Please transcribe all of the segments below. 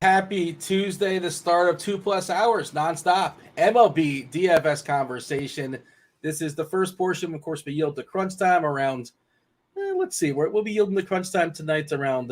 Happy Tuesday, the start of 2+ hours nonstop MLB DFS conversation. This is the first portion. Of course, we yield to crunch time around, let's see, we'll be yielding to crunch time tonight around,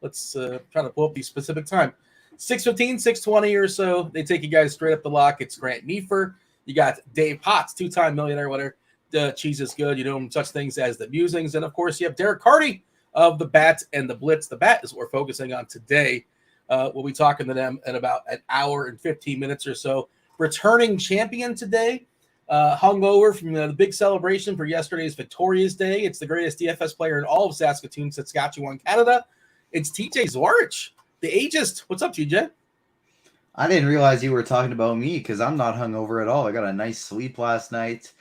let's try to pull up the specific time. 6:15, 6:20 or so. They take you guys straight up the lock. It's Grant Neiffer. You got Dave Potts, two-time millionaire winner. The Cheeseisgood. You know such things as the Musings. And, of course, you have Derek Carty of the Bat and the Blitz. The Bat is what we're focusing on today. We'll be talking to them in about an hour and 15 minutes or so. Returning champion today, hungover from the big celebration for yesterday's Victoria's Day. It's the greatest DFS player in all of Saskatoon, Saskatchewan, Canada. It's TJ Zwarich, the ageist. What's up, TJ? I didn't realize you were talking about me because I'm not hungover at all. I got a nice sleep last night.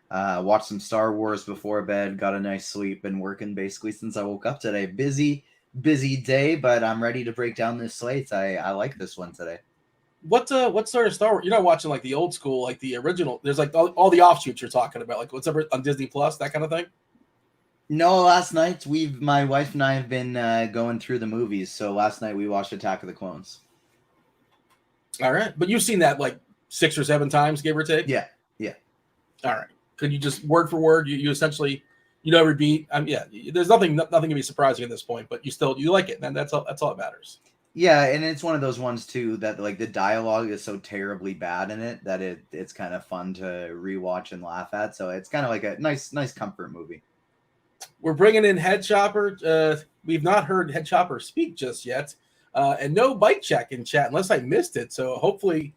Watched some Star Wars before bed. Got a nice sleep. Been working basically since I woke up today. Busy day, but I'm ready to break down this slate. I like this one today. What sort of Star Wars? You're not watching like the old school, like the original. There's like all the offshoots you're talking about, like what's ever on Disney Plus, that kind of thing. No, last night my wife and I have been going through the movies. So last night we watched Attack of the Clones. All right, but you've seen that like 6 or 7 times, give or take. Yeah. All right. Could you just word for word? You essentially. You know every beat. Yeah, there's nothing to be surprising at this point, but you like it, and that's all that matters. Yeah, and it's one of those ones too that like the dialogue is so terribly bad in it that it's kind of fun to rewatch and laugh at. So it's kind of like a nice comfort movie. We're bringing in Head Chopper. We've not heard Head Chopper speak just yet, and no bike check in chat unless I missed it. So hopefully,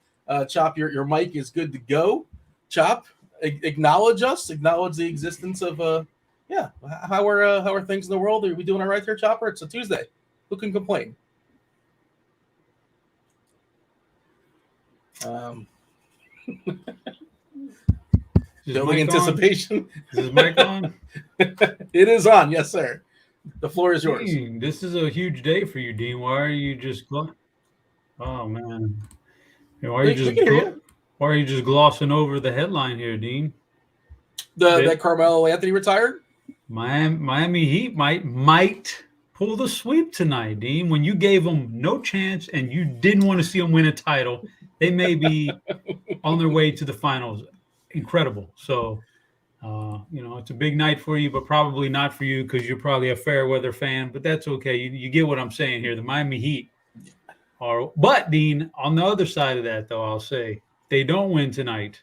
Chop, your mic is good to go. Chop, acknowledge us. Acknowledge the existence of Yeah, how are things in the world? Are we doing all right there, Chopper? It's a Tuesday. Who can complain? Building anticipation. Is this mic on? It is on, yes, sir. The floor is yours. This is a huge day for you, Dean. Why are you just? Oh man, why are you just glossing over the headline here, Dean? That Carmelo Anthony retired. Miami Heat might pull the sweep tonight, Dean. When you gave them no chance and you didn't want to see them win a title, they may be on their way to the finals. Incredible. So, it's a big night for you, but probably not for you because you're probably a fair weather fan. But that's okay. You get what I'm saying here. The Miami Heat are. But Dean, on the other side of that, though, I'll say they don't win tonight.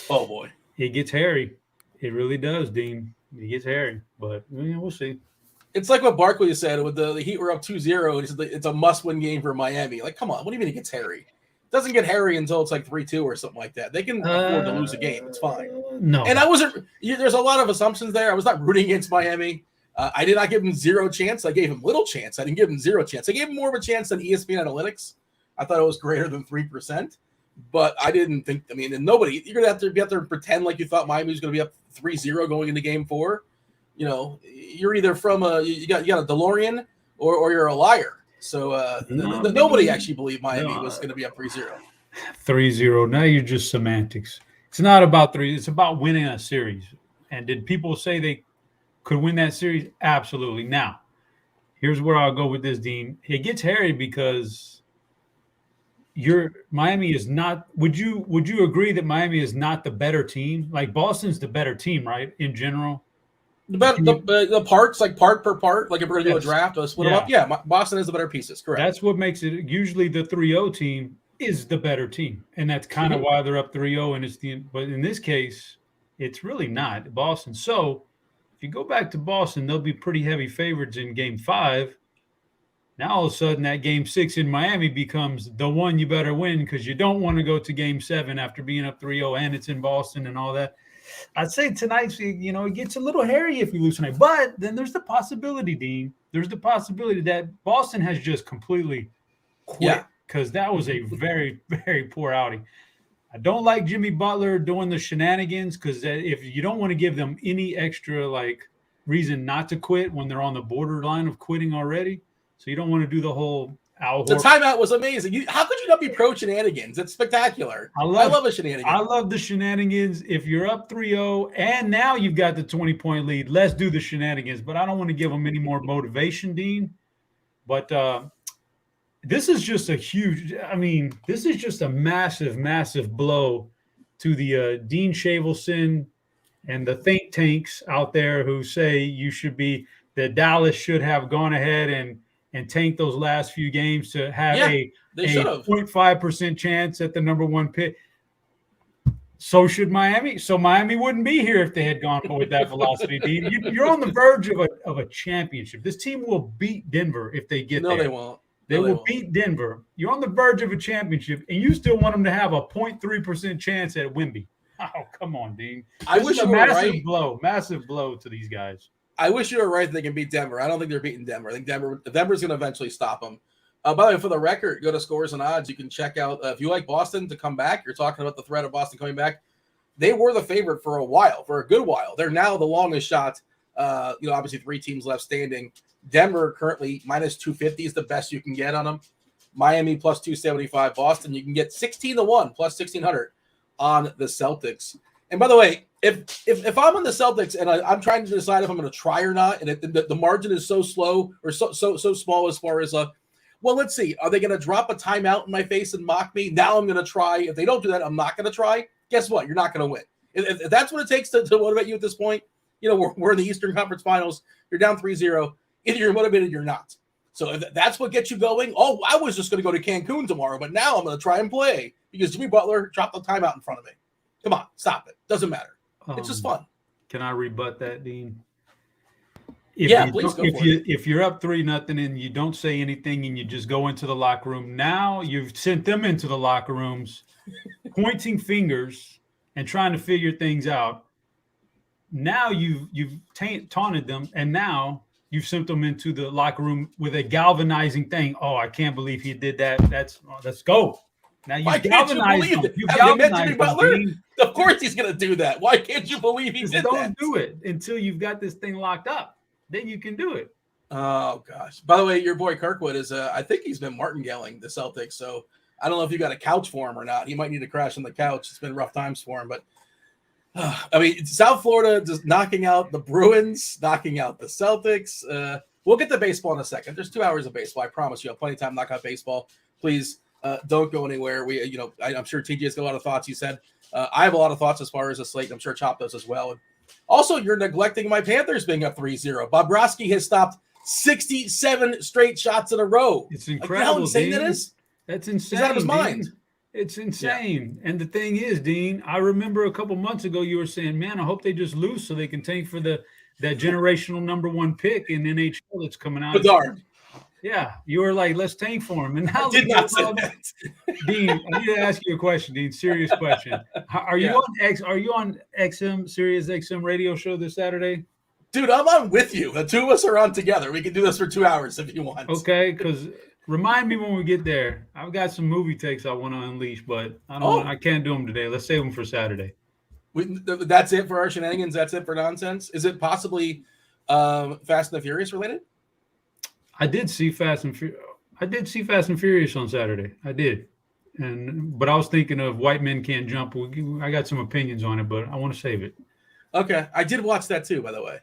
Oh boy, it gets hairy. It really does, Dean. It gets hairy, but we'll see. It's like what Barkley said with the Heat were up 2-0, and he said it's a must-win game for Miami. Like, come on, what do you mean it gets hairy? It doesn't get hairy until it's like 3-2 or something like that. They can afford to lose a game. It's fine. No. And I wasn't – there's a lot of assumptions there. I was not rooting against Miami. I did not give them zero chance. I gave them little chance. I didn't give them zero chance. I gave them more of a chance than ESPN Analytics. I thought it was greater than 3%. But I didn't think – and nobody – you're going to have to be out there and pretend like you thought Miami was going to be up 3-0 going into game 4. You're either from you got a DeLorean or you're a liar. So nobody actually believed Miami was going to be up 3-0. 3-0. Now you're just semantics. It's not about 3. It's about winning a series. And did people say they could win that series? Absolutely. Now, here's where I'll go with this, Dean. It gets hairy because Miami is not. Would you agree that Miami is not the better team? Like Boston's the better team, right? In general. The parts, like part per part, like if we're going to do a draft, or split them up. Yeah, Boston is the better pieces, correct. That's what makes it. Usually the 3-0 team is the better team, and that's kind of why they're up 3-0. But in this case, it's really not Boston. So if you go back to Boston, they'll be pretty heavy favorites in Game 5. Now all of a sudden that Game 6 in Miami becomes the one you better win because you don't want to go to Game 7 after being up 3-0 and it's in Boston and all that. I'd say tonight, it gets a little hairy if you lose tonight. But then there's the possibility, Dean. There's the possibility that Boston has just completely quit because that was a very, very poor outing. I don't like Jimmy Butler doing the shenanigans because if you don't want to give them any extra reason not to quit when they're on the borderline of quitting already, so you don't want to do the whole The timeout was amazing. How could you not be pro shenanigans? It's spectacular. I love a shenanigan. I love the shenanigans. If you're up 3-0 and now you've got the 20-point lead, let's do the shenanigans. But I don't want to give them any more motivation, Dean. But this is just a huge. I mean, this is just a massive, massive blow to the Dean Shavelson and the think tanks out there who say you should be that Dallas should have gone ahead and tanked those last few games to have a 0.5% chance at the number one pick. So should Miami. So Miami wouldn't be here if they had gone with that philosophy, Dean. You're on the verge of a championship. This team will beat Denver if they get there. No, they won't. They will beat Denver. You're on the verge of a championship, and you still want them to have a 0.3% chance at Wemby. Oh, come on, Dean. I wish you were right. Massive blow to these guys. I wish you were right that they can beat Denver. I don't think they're beating Denver. I think Denver's going to eventually stop them. By the way, for the record, go to Scores and Odds. You can check out if you like Boston to come back. You're talking about the threat of Boston coming back. They were the favorite for a good while. They're now the longest shot. Obviously 3 teams left standing. Denver currently minus 250 is the best you can get on them. Miami plus 275. Boston, you can get 16-1 plus 1600 on the Celtics. And by the way, if I'm on the Celtics and I'm trying to decide if I'm going to try or not, and the margin is so slow or so small as far as well, let's see. Are they going to drop a timeout in my face and mock me? Now I'm going to try. If they don't do that, I'm not going to try. Guess what? You're not going to win. If that's what it takes to motivate you at this point, we're in the Eastern Conference Finals. You're down 3-0. Either you're motivated or you're not. So if that's what gets you going, I was just going to go to Cancun tomorrow, but now I'm going to try and play because Jimmy Butler dropped the timeout in front of me. Come on, stop it. Doesn't matter. It's just fun. Can I rebut that, Dean? Please go for it. If you're up 3-0 and you don't say anything and you just go into the locker room, now you've sent them into the locker rooms, pointing fingers and trying to figure things out. Now you've taunted them, and now you've sent them into the locker room with a galvanizing thing. Oh, I can't believe he did that. Let's go. Now you galvanized them. You galvanized Butler. Of course he's going to do that. Why can't you believe he did that? Don't do it until you've got this thing locked up. Then you can do it. Oh, gosh. By the way, your boy Kirkwood is, I think he's been martingaling the Celtics. So I don't know if you got a couch for him or not. He might need to crash on the couch. It's been rough times for him. But, South Florida just knocking out the Bruins, knocking out the Celtics. We'll get to baseball in a second. There's 2 hours of baseball. I promise you. I'll have plenty of time to knock out baseball. Please don't go anywhere. I'm sure TJ's got a lot of thoughts. You said I have a lot of thoughts as far as the slate. I'm sure Chop does as well. And also, you're neglecting my Panthers being up 3-0. Bobrovsky has stopped 67 straight shots in a row. It's incredible. You know how insane that is? That's insane. He's out of his mind. It's insane. Yeah. And the thing is, Dean, I remember a couple months ago you were saying, man, I hope they just lose so they can tank for that generational number 1 pick in NHL that's coming out. Bedard. Yeah, you were like, let's tank for him. And now I did not say that. Dean, I need to ask you a question, Dean. Serious question. Are you on XM Sirius XM radio show this Saturday? Dude, I'm on with you. The 2 of us are on together. We can do this for 2 hours if you want. Okay, because remind me when we get there. I've got some movie takes I want to unleash, but I can't do them today. Let's save them for Saturday. That's it for our shenanigans. That's it for nonsense. Is it possibly Fast and the Furious related? I did see Fast and Furious on Saturday. I did, but I was thinking of White Men Can't Jump. I got some opinions on it, but I want to save it. Okay, I did watch that too, by the way.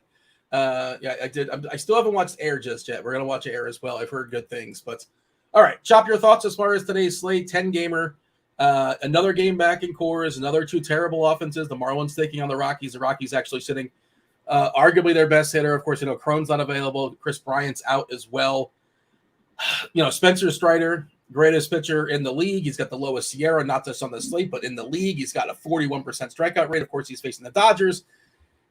I did. I still haven't watched Air just yet. We're gonna watch Air as well. I've heard good things, but all right. Chop your thoughts as far as today's slate. 10-gamer. Another game back in Coors. Another 2 terrible offenses. The Marlins taking on the Rockies. The Rockies actually sitting. Arguably their best hitter. Of course, Cron's not available. Chris Bryant's out as well. Spencer Strider, greatest pitcher in the league. He's got the lowest Sierra, not just on the slate, but in the league. He's got a 41% strikeout rate. Of course, he's facing the Dodgers.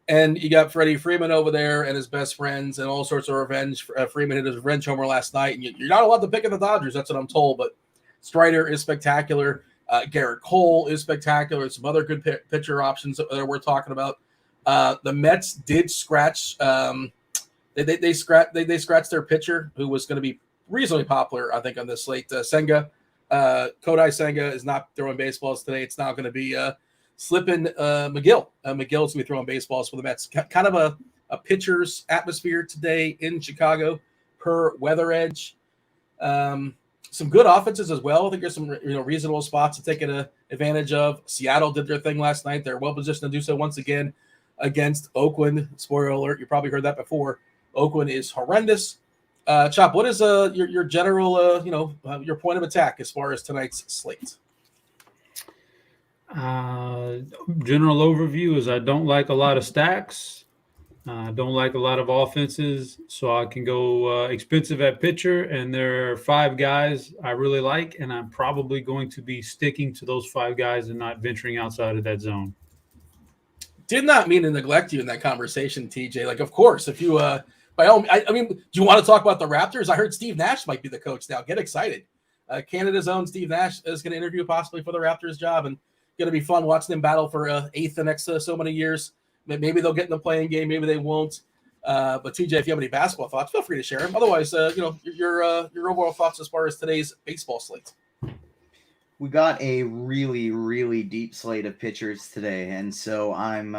And you got Freddie Freeman over there and his best friends and all sorts of revenge. Freeman hit his revenge homer last night. And you're not allowed to pick in the Dodgers. That's what I'm told. But Strider is spectacular. Garrett Cole is spectacular. Some other good pitcher options that we're talking about. The Mets did scratch. They scratched their pitcher, who was going to be reasonably popular, I think, on this slate. Senga, Kodai Senga is not throwing baseballs today. It's now going to be Slippin McGill. McGill's going to be throwing baseballs for the Mets. Kind of a pitcher's atmosphere today in Chicago, per Weather Edge. Some good offenses as well. I think there's some reasonable spots to take advantage of. Seattle did their thing last night. They're well positioned to do so once again against Oakland. Spoiler alert, you probably heard that before. Oakland is horrendous. Chop, what is your general your point of attack as far as tonight's slate? General overview is I don't like a lot of stacks. I don't like a lot of offenses, so I can go expensive at pitcher, and there are 5 guys I really like, and I'm probably going to be sticking to those 5 guys and not venturing outside of that zone. Did not mean to neglect you in that conversation, TJ. Like, of course, if you by all, I mean, do you want to talk about the Raptors? I heard Steve Nash might be the coach now. Get excited. Canada's own Steve Nash is going to interview possibly for the Raptors job, and going to be fun watching them battle for 8th the next so many years. Maybe they'll get in the playing game. Maybe they won't. But TJ, if you have any basketball thoughts, feel free to share them. Otherwise, your overall thoughts as far as today's baseball slate. We got a really, really deep slate of pitchers today, and so I'm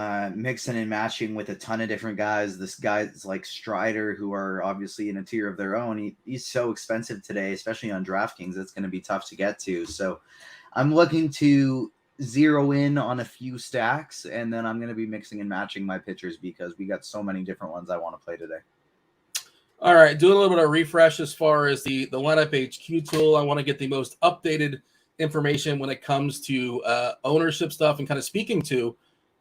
mixing and matching with a ton of different guys. This guy's like Strider, who are obviously in a tier of their own. He's so expensive today, especially on DraftKings. It's going to be tough to get to. So I'm looking to zero in on a few stacks, and then I'm going to be mixing and matching my pitchers because we got so many different ones I want to play today. All right, doing a little bit of refresh as far as the lineup HQ tool. I want to get the most updated information when it comes to ownership stuff and kind of speaking to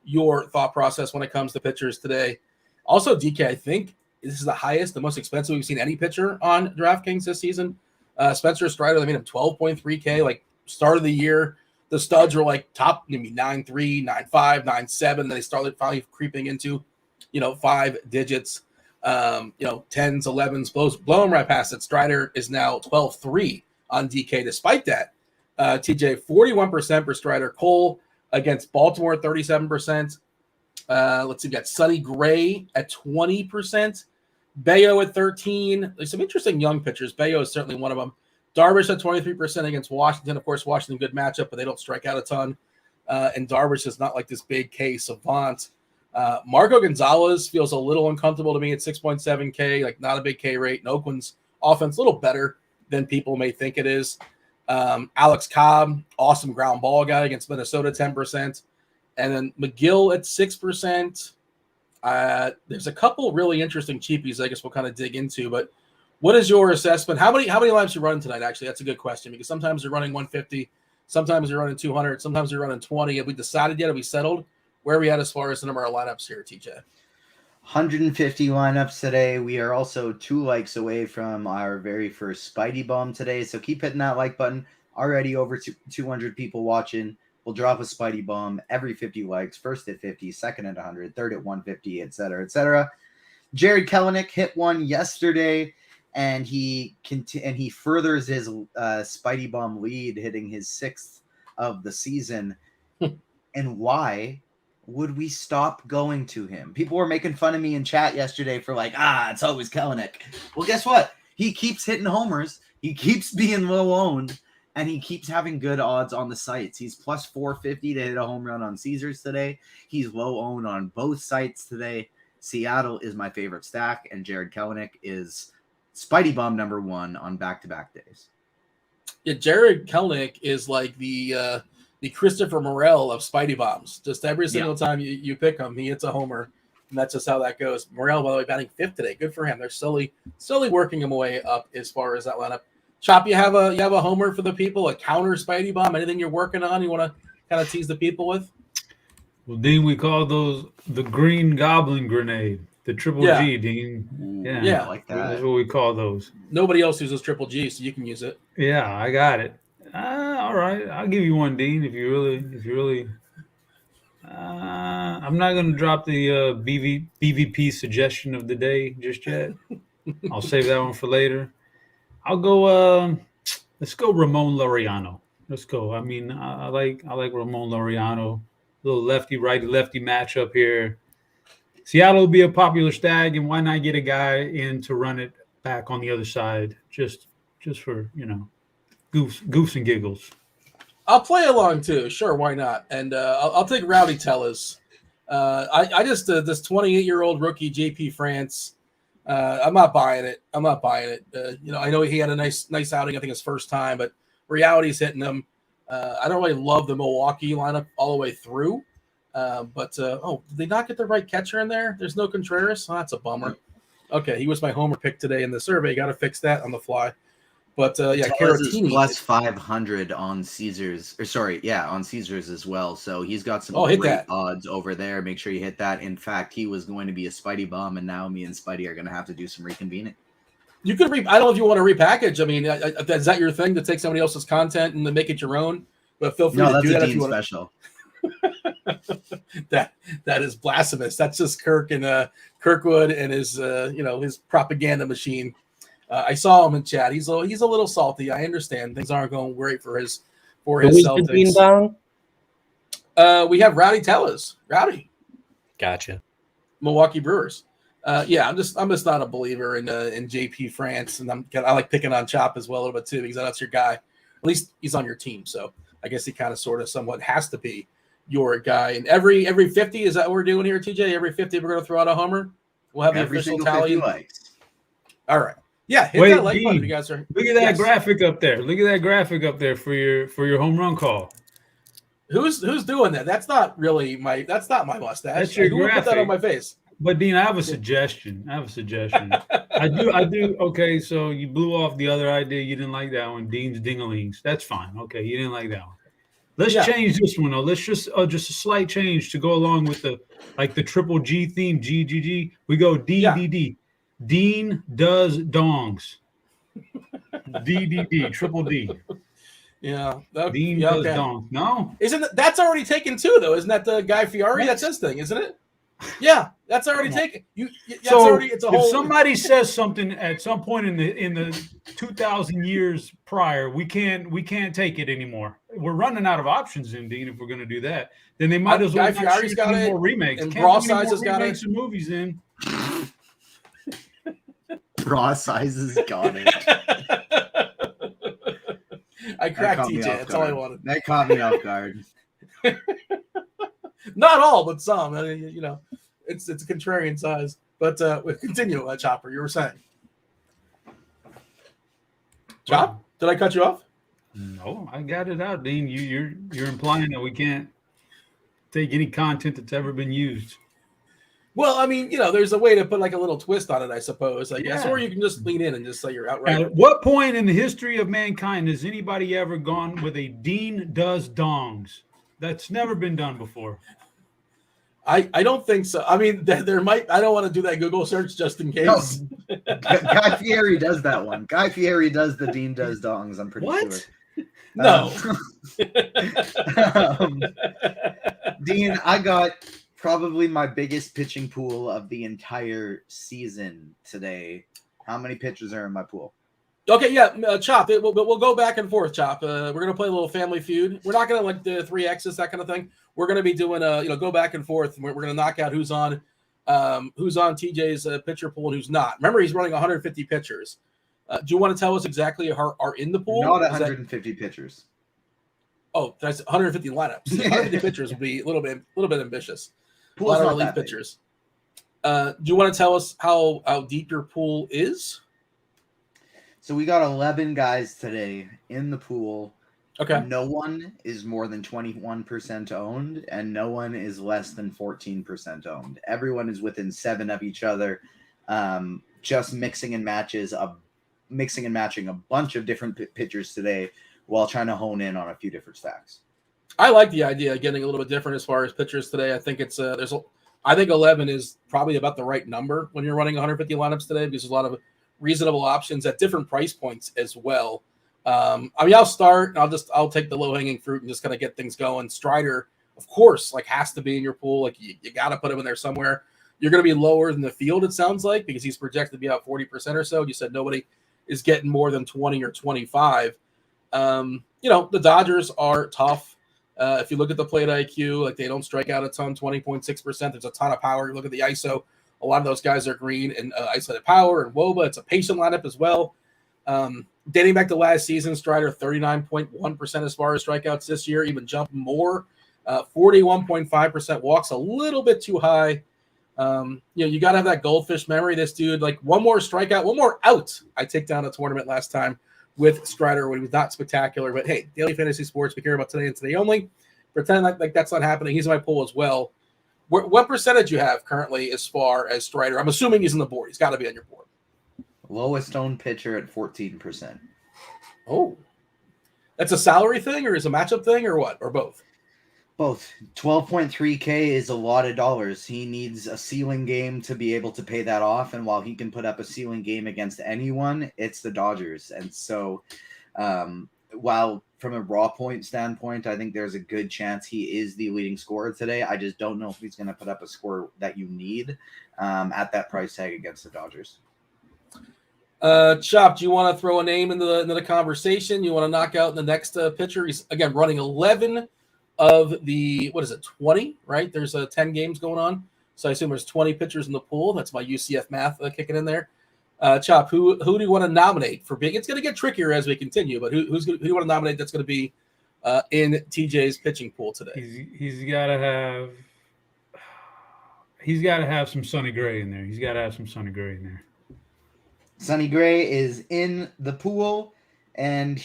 your thought process when it comes to pitchers today. Also, DK, I think this is the most expensive we've seen any pitcher on DraftKings this season. Spencer Strider, they made him 12.3K, like start of the year. The studs were like top, maybe 9.3, 9.5, 9.7. Then they started finally creeping into, 5 digits, 10s, 11s, blowing right past it. Strider is now 12.3 on DK. Despite that, TJ, 41% for Strider. Cole against Baltimore, 37%. Let's see, we got Sonny Gray at 20%. Bayo at 13. There's some interesting young pitchers. Bayo is certainly one of them. Darvish at 23% against Washington. Of course, Washington, good matchup, but they don't strike out a ton. And Darvish is not like this big K savant. Marco Gonzalez feels a little uncomfortable to me at 6.7K, like not a big K rate. And Oakland's offense a little better than people may think it is. Alex Cobb, awesome ground ball guy against Minnesota, 10%. And then McGill at 6%. There's a couple really interesting cheapies I guess we'll kind of dig into, but what is your assessment? How many lineups you running tonight? Actually, that's a good question because sometimes you're running 150, sometimes you're running 200, sometimes you're running 20. Have we decided yet? Have we settled? Where are we at as far as the number of lineups here, TJ? 150 lineups today. We are also 2 likes away from our very first Spidey Bomb today. So keep hitting that like button. Already over 200 people watching. We'll drop a Spidey Bomb every 50 likes. First at 50, second at 100, third at 150, etc., etc. Jared Kelenic hit one yesterday, and he furthers his Spidey Bomb lead, hitting his 6th of the season. And why would we stop going to him? People were making fun of me in chat yesterday for like, it's always Kelenic. Well, guess what? He keeps hitting homers. He keeps being low owned, and he keeps having good odds on the sites. He's plus 450 to hit a home run on Caesars today. He's low owned on both sites today. Seattle is my favorite stack, and Jared Kelenic is Spidey Bomb number 1 on back-to-back days. Yeah, Jared Kelenic is like the Christopher Morel of Spidey Bombs. Just every single time you pick him, he hits a homer, and that's just how that goes. Morel, by the way, batting 5th today. Good for him. They're slowly working him way up as far as that lineup. Chop, you have a homer for the people, a counter Spidey Bomb, anything you're working on you want to kind of tease the people with? Well, Dean, we call those the Green Goblin Grenade, the Triple G, Dean. Ooh, I like that. That's what we call those. Nobody else uses Triple G, so you can use it. Yeah, I got it. All right, I'll give you one, Dean. If you really. I'm not going to drop the BVP suggestion of the day just yet. I'll save that one for later. I'll go. Let's go Ramon Laureano. Let's go. I mean, I like Ramon Laureano. Little lefty-righty lefty matchup here. Seattle will be a popular stag, and why not get a guy in to run it back on the other side, just for goofs and giggles. I'll play along too. Sure, why not? And I'll take Rowdy Tellez. I just this 28-year-old rookie JP France. I'm not buying it. I know he had a nice outing. I think his first time, but reality's hitting him. I don't really love the Milwaukee lineup all the way through. But did they not get the right catcher in there? There's no Contreras. Oh, that's a bummer. Okay, he was my homer pick today in the survey. Got to fix that on the fly. But yeah, Tellez is Caratini plus 500 on Caesars, on Caesars as well. So he's got some hit great that. odds over there. Make sure you hit that. In fact, he was going to be a Spidey bomb, and now me and Spidey are going to have to do some reconvening. You could I don't know if you want to repackage. I mean, is that your thing to take somebody else's content and to make it your own? But feel free to do that if you want. Special. that is blasphemous. That's just Kirk and Kirkwood and his his propaganda machine. I saw him in chat. He's a little salty. I understand things aren't going great for his Celtics. We have Rowdy Tellez. Rowdy. Gotcha. Milwaukee Brewers. Yeah, I'm just not a believer in JP France, and I like picking on Chop as well a little bit too because that's your guy. At least he's on your team, so I guess he kind of sort of somewhat has to be your guy. And every 50, is that what we're doing here, TJ? Every 50 we're going to throw out a homer. We'll have the official tally. All right. Yeah, hit that like button if you guys are. Look at that graphic up there. Look at that graphic up there for your home run call. Who's doing that? That's not my mustache. That's your graphic. Put that on my face. But Dean, I have a suggestion. I do. Okay, so you blew off the other idea. You didn't like that one. Dean's Dingalings. That's fine. Okay, you didn't like that one. Let's change this one though. Let's just a slight change to go along with the triple G theme. GGG. We go DDD. Dean does dongs. DDD. Triple D. Yeah. Dean does dongs. No, that's already taken too though? Isn't that the Guy Fieri? That's his thing, isn't it? Yeah, that's already taken. It's a whole. If somebody says something at some point in the 2,000 years prior, we can't take it anymore. We're running out of options, Dean. If we're going to do that, then they might as well Guy Fieri's got it. More remakes. And Raw Size has got it. Some movies in. Raw Size has got it. I cracked TJ. That's all I wanted. That caught me off guard. Not all, but some. It's a contrarian size. But we'll continue, Chopper. You were saying, Chop? Did I cut you off? No, I got it out, Dean. You're implying that we can't take any content that's ever been used. Well, I mean, there's a way to put like a little twist on it, I suppose. I guess, or you can just lean in and just say you're outright. At what point in the history of mankind has anybody ever gone with a Dean does dongs? That's never been done before. I don't think so. I mean, there might. I don't want to do that Google search just in case. No. Guy Fieri does that one. Guy Fieri does the Dean does dongs. I'm pretty sure. No. Dean, I got probably my biggest pitching pool of the entire season today. How many pitchers are in my pool? Okay, yeah, Chop. We'll go back and forth, Chop. We're gonna play a little Family Feud. We're not gonna like the 3X's, that kind of thing. We're gonna be doing go back and forth. We're gonna knock out who's on TJ's pitcher pool and who's not. Remember, he's running 150 pitchers. Do you want to tell us exactly who are in the pool? Not 150 pitchers. Oh, that's 150 lineups. 150 pitchers would be a little bit ambitious. Pool's a lot of not relief that big. pitchers. Do you want to tell us how deep your pool is? So we got 11 guys today in the pool. Okay. No one is more than 21% owned, and no one is less than 14% owned. Everyone is within 7 of each other. Just mixing and matching a bunch of different pitchers today while trying to hone in on a few different stacks. I like the idea of getting a little bit different as far as pitchers today. I think it's I think 11 is probably about the right number when you're running 150 lineups today because there's a lot of reasonable options at different price points as well. I mean, I'll start and I'll take the low hanging fruit and just kind of get things going. Strider, of course, has to be in your pool. Like you got to put him in there somewhere. You're going to be lower than the field, it sounds like, because he's projected to be out 40% or so. You said nobody is getting more than 20 or 25. The Dodgers are tough. If you look at the plate IQ, they don't strike out a ton, 20.6%. There's a ton of power. You look at the ISO. A lot of those guys are green and isolated power and WOBA. It's a patient lineup as well. Dating back to last season, Strider 39.1% as far as strikeouts this year, even jumped more. 41.5% walks, a little bit too high. You got to have that goldfish memory. This dude, one more strikeout, one more out. I take down a tournament last time with Strider when he was not spectacular. But hey, daily fantasy sports, we care about today and today only. Pretend like that's not happening. He's in my pool as well. What percentage you have currently as far as Strider? I'm assuming he's on the board. He's got to be on your board. Lowest owned pitcher at 14%. Oh, that's a salary thing, or is a matchup thing, or what, or both? Both. 12.3K is a lot of dollars. He needs a ceiling game to be able to pay that off. And while he can put up a ceiling game against anyone, it's the Dodgers. And so while from a raw point standpoint, I think there's a good chance he is the leading scorer today. I just don't know if he's going to put up a score that you need at that price tag against the Dodgers. Chop, do you want to throw a name into the conversation? You want to knock out the next pitcher? He's, again, running 11 of the, 20, right? There's 10 games going on. So I assume there's 20 pitchers in the pool. That's my UCF math kicking in there. Chop, who do you want to nominate for being? It's going to get trickier as we continue, but who do you want to nominate that's going to be in TJ's pitching pool today? He's got to have some Sonny Gray in there. Sonny Gray is in the pool, and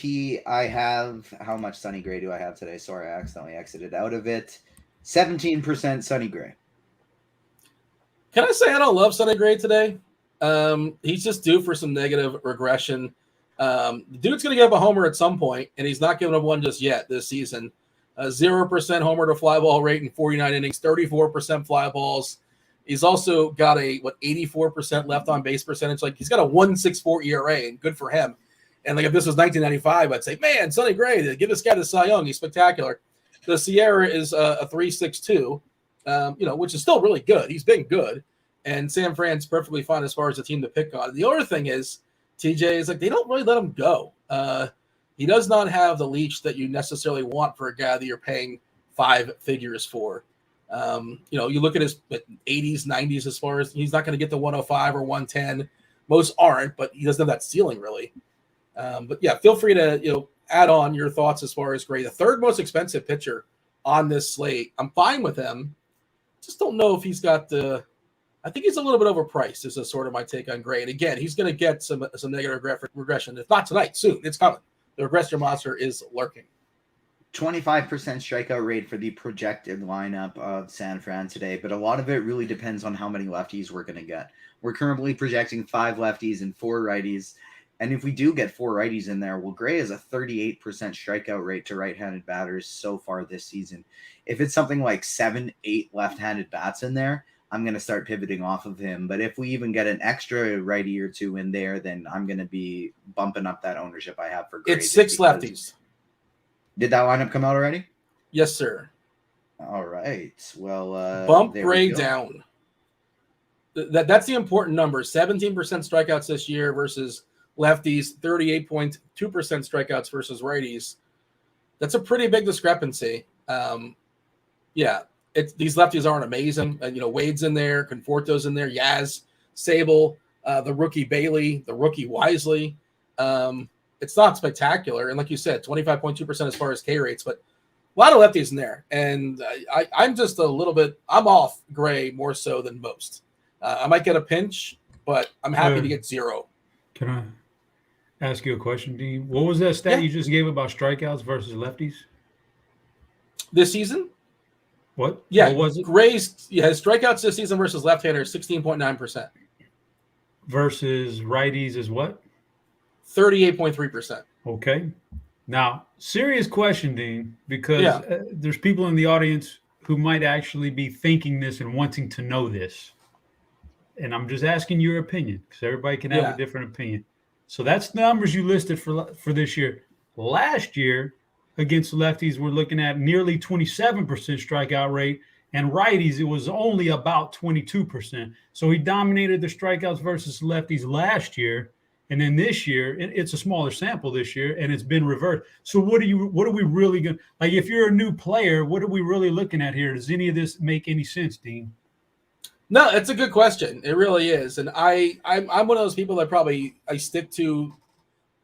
how much Sonny Gray do I have today? Sorry, I accidentally exited out of it. 17% Sonny Gray. Can I say I don't love Sonny Gray today? He's just due for some negative regression. The dude's going to give up a homer at some point, and he's not giving up one just yet this season. 0% homer to fly ball rate in 49 innings, 34% fly balls. He's also got a 84% left on base percentage. Like, he's got a 1.64 ERA, and good for him. And like, if this was 1995, I'd say, man, Sonny Gray, give this guy the Cy Young. He's spectacular. The Sierra is a 3.62, which is still really good. He's been good, and San Fran's perfectly fine as far as the team to pick on. The other thing is, TJ is like, they don't really let him go. He does not have the leash that you necessarily want for a guy that you're paying 5 figures for. You look at his 80s, 90s as far as he's not going to get the 105 or 110. Most aren't, but he doesn't have that ceiling really. But yeah, feel free to add on your thoughts as far as Gray, the third most expensive pitcher on this slate. I'm fine with him. Just don't know if he's got the. I think he's a little bit overpriced. Is sort of my take on Gray. And again, he's going to get some negative regression. If not tonight, soon. It's coming. The regression monster is lurking. 25% strikeout rate for the projected lineup of San Fran today, but a lot of it really depends on how many lefties we're going to get. We're currently projecting 5 lefties and 4 righties, and if we do get 4 righties in there, well, Gray has a 38% strikeout rate to right-handed batters so far this season. If it's something like 7, 8 left-handed bats in there, I'm going to start pivoting off of him, but if we even get an extra righty or 2 in there, then I'm going to be bumping up that ownership I have for Gray. It's 6 lefties. Did that lineup come out already? Yes, sir. All right. Well, bump Gray down. That's the important number. 17% strikeouts this year versus lefties, 38.2% strikeouts versus righties. That's a pretty big discrepancy. These lefties aren't amazing. Wade's in there, Conforto's in there, Yaz, Sable, the rookie Bailey, the rookie Wisely. It's not spectacular. And like you said, 25.2% as far as K rates, but a lot of lefties in there. And I'm just I'm off Gray more so than most. I might get a pinch, but I'm happy to get 0. Can I ask you a question, Dean? What was that stat you just gave about strikeouts versus lefties? This season? What? Yeah. What was it? Gray's his strikeouts this season versus left-handers, 16.9%. Versus righties is what? 38.3%. Okay. Now, serious question, Dean, because there's people in the audience who might actually be thinking this and wanting to know this. And I'm just asking your opinion because everybody can have a different opinion. So that's the numbers you listed for this year. Last year, against lefties, we're looking at nearly 27% strikeout rate, and righties, it was only about 22%. So he dominated the strikeouts versus lefties last year. And then this year, it's a smaller sample this year, and it's been reversed. So what are we really going to – like, if you're a new player, what are we really looking at here? Does any of this make any sense, Dean? No, it's a good question. It really is. And I'm one of those people that I stick to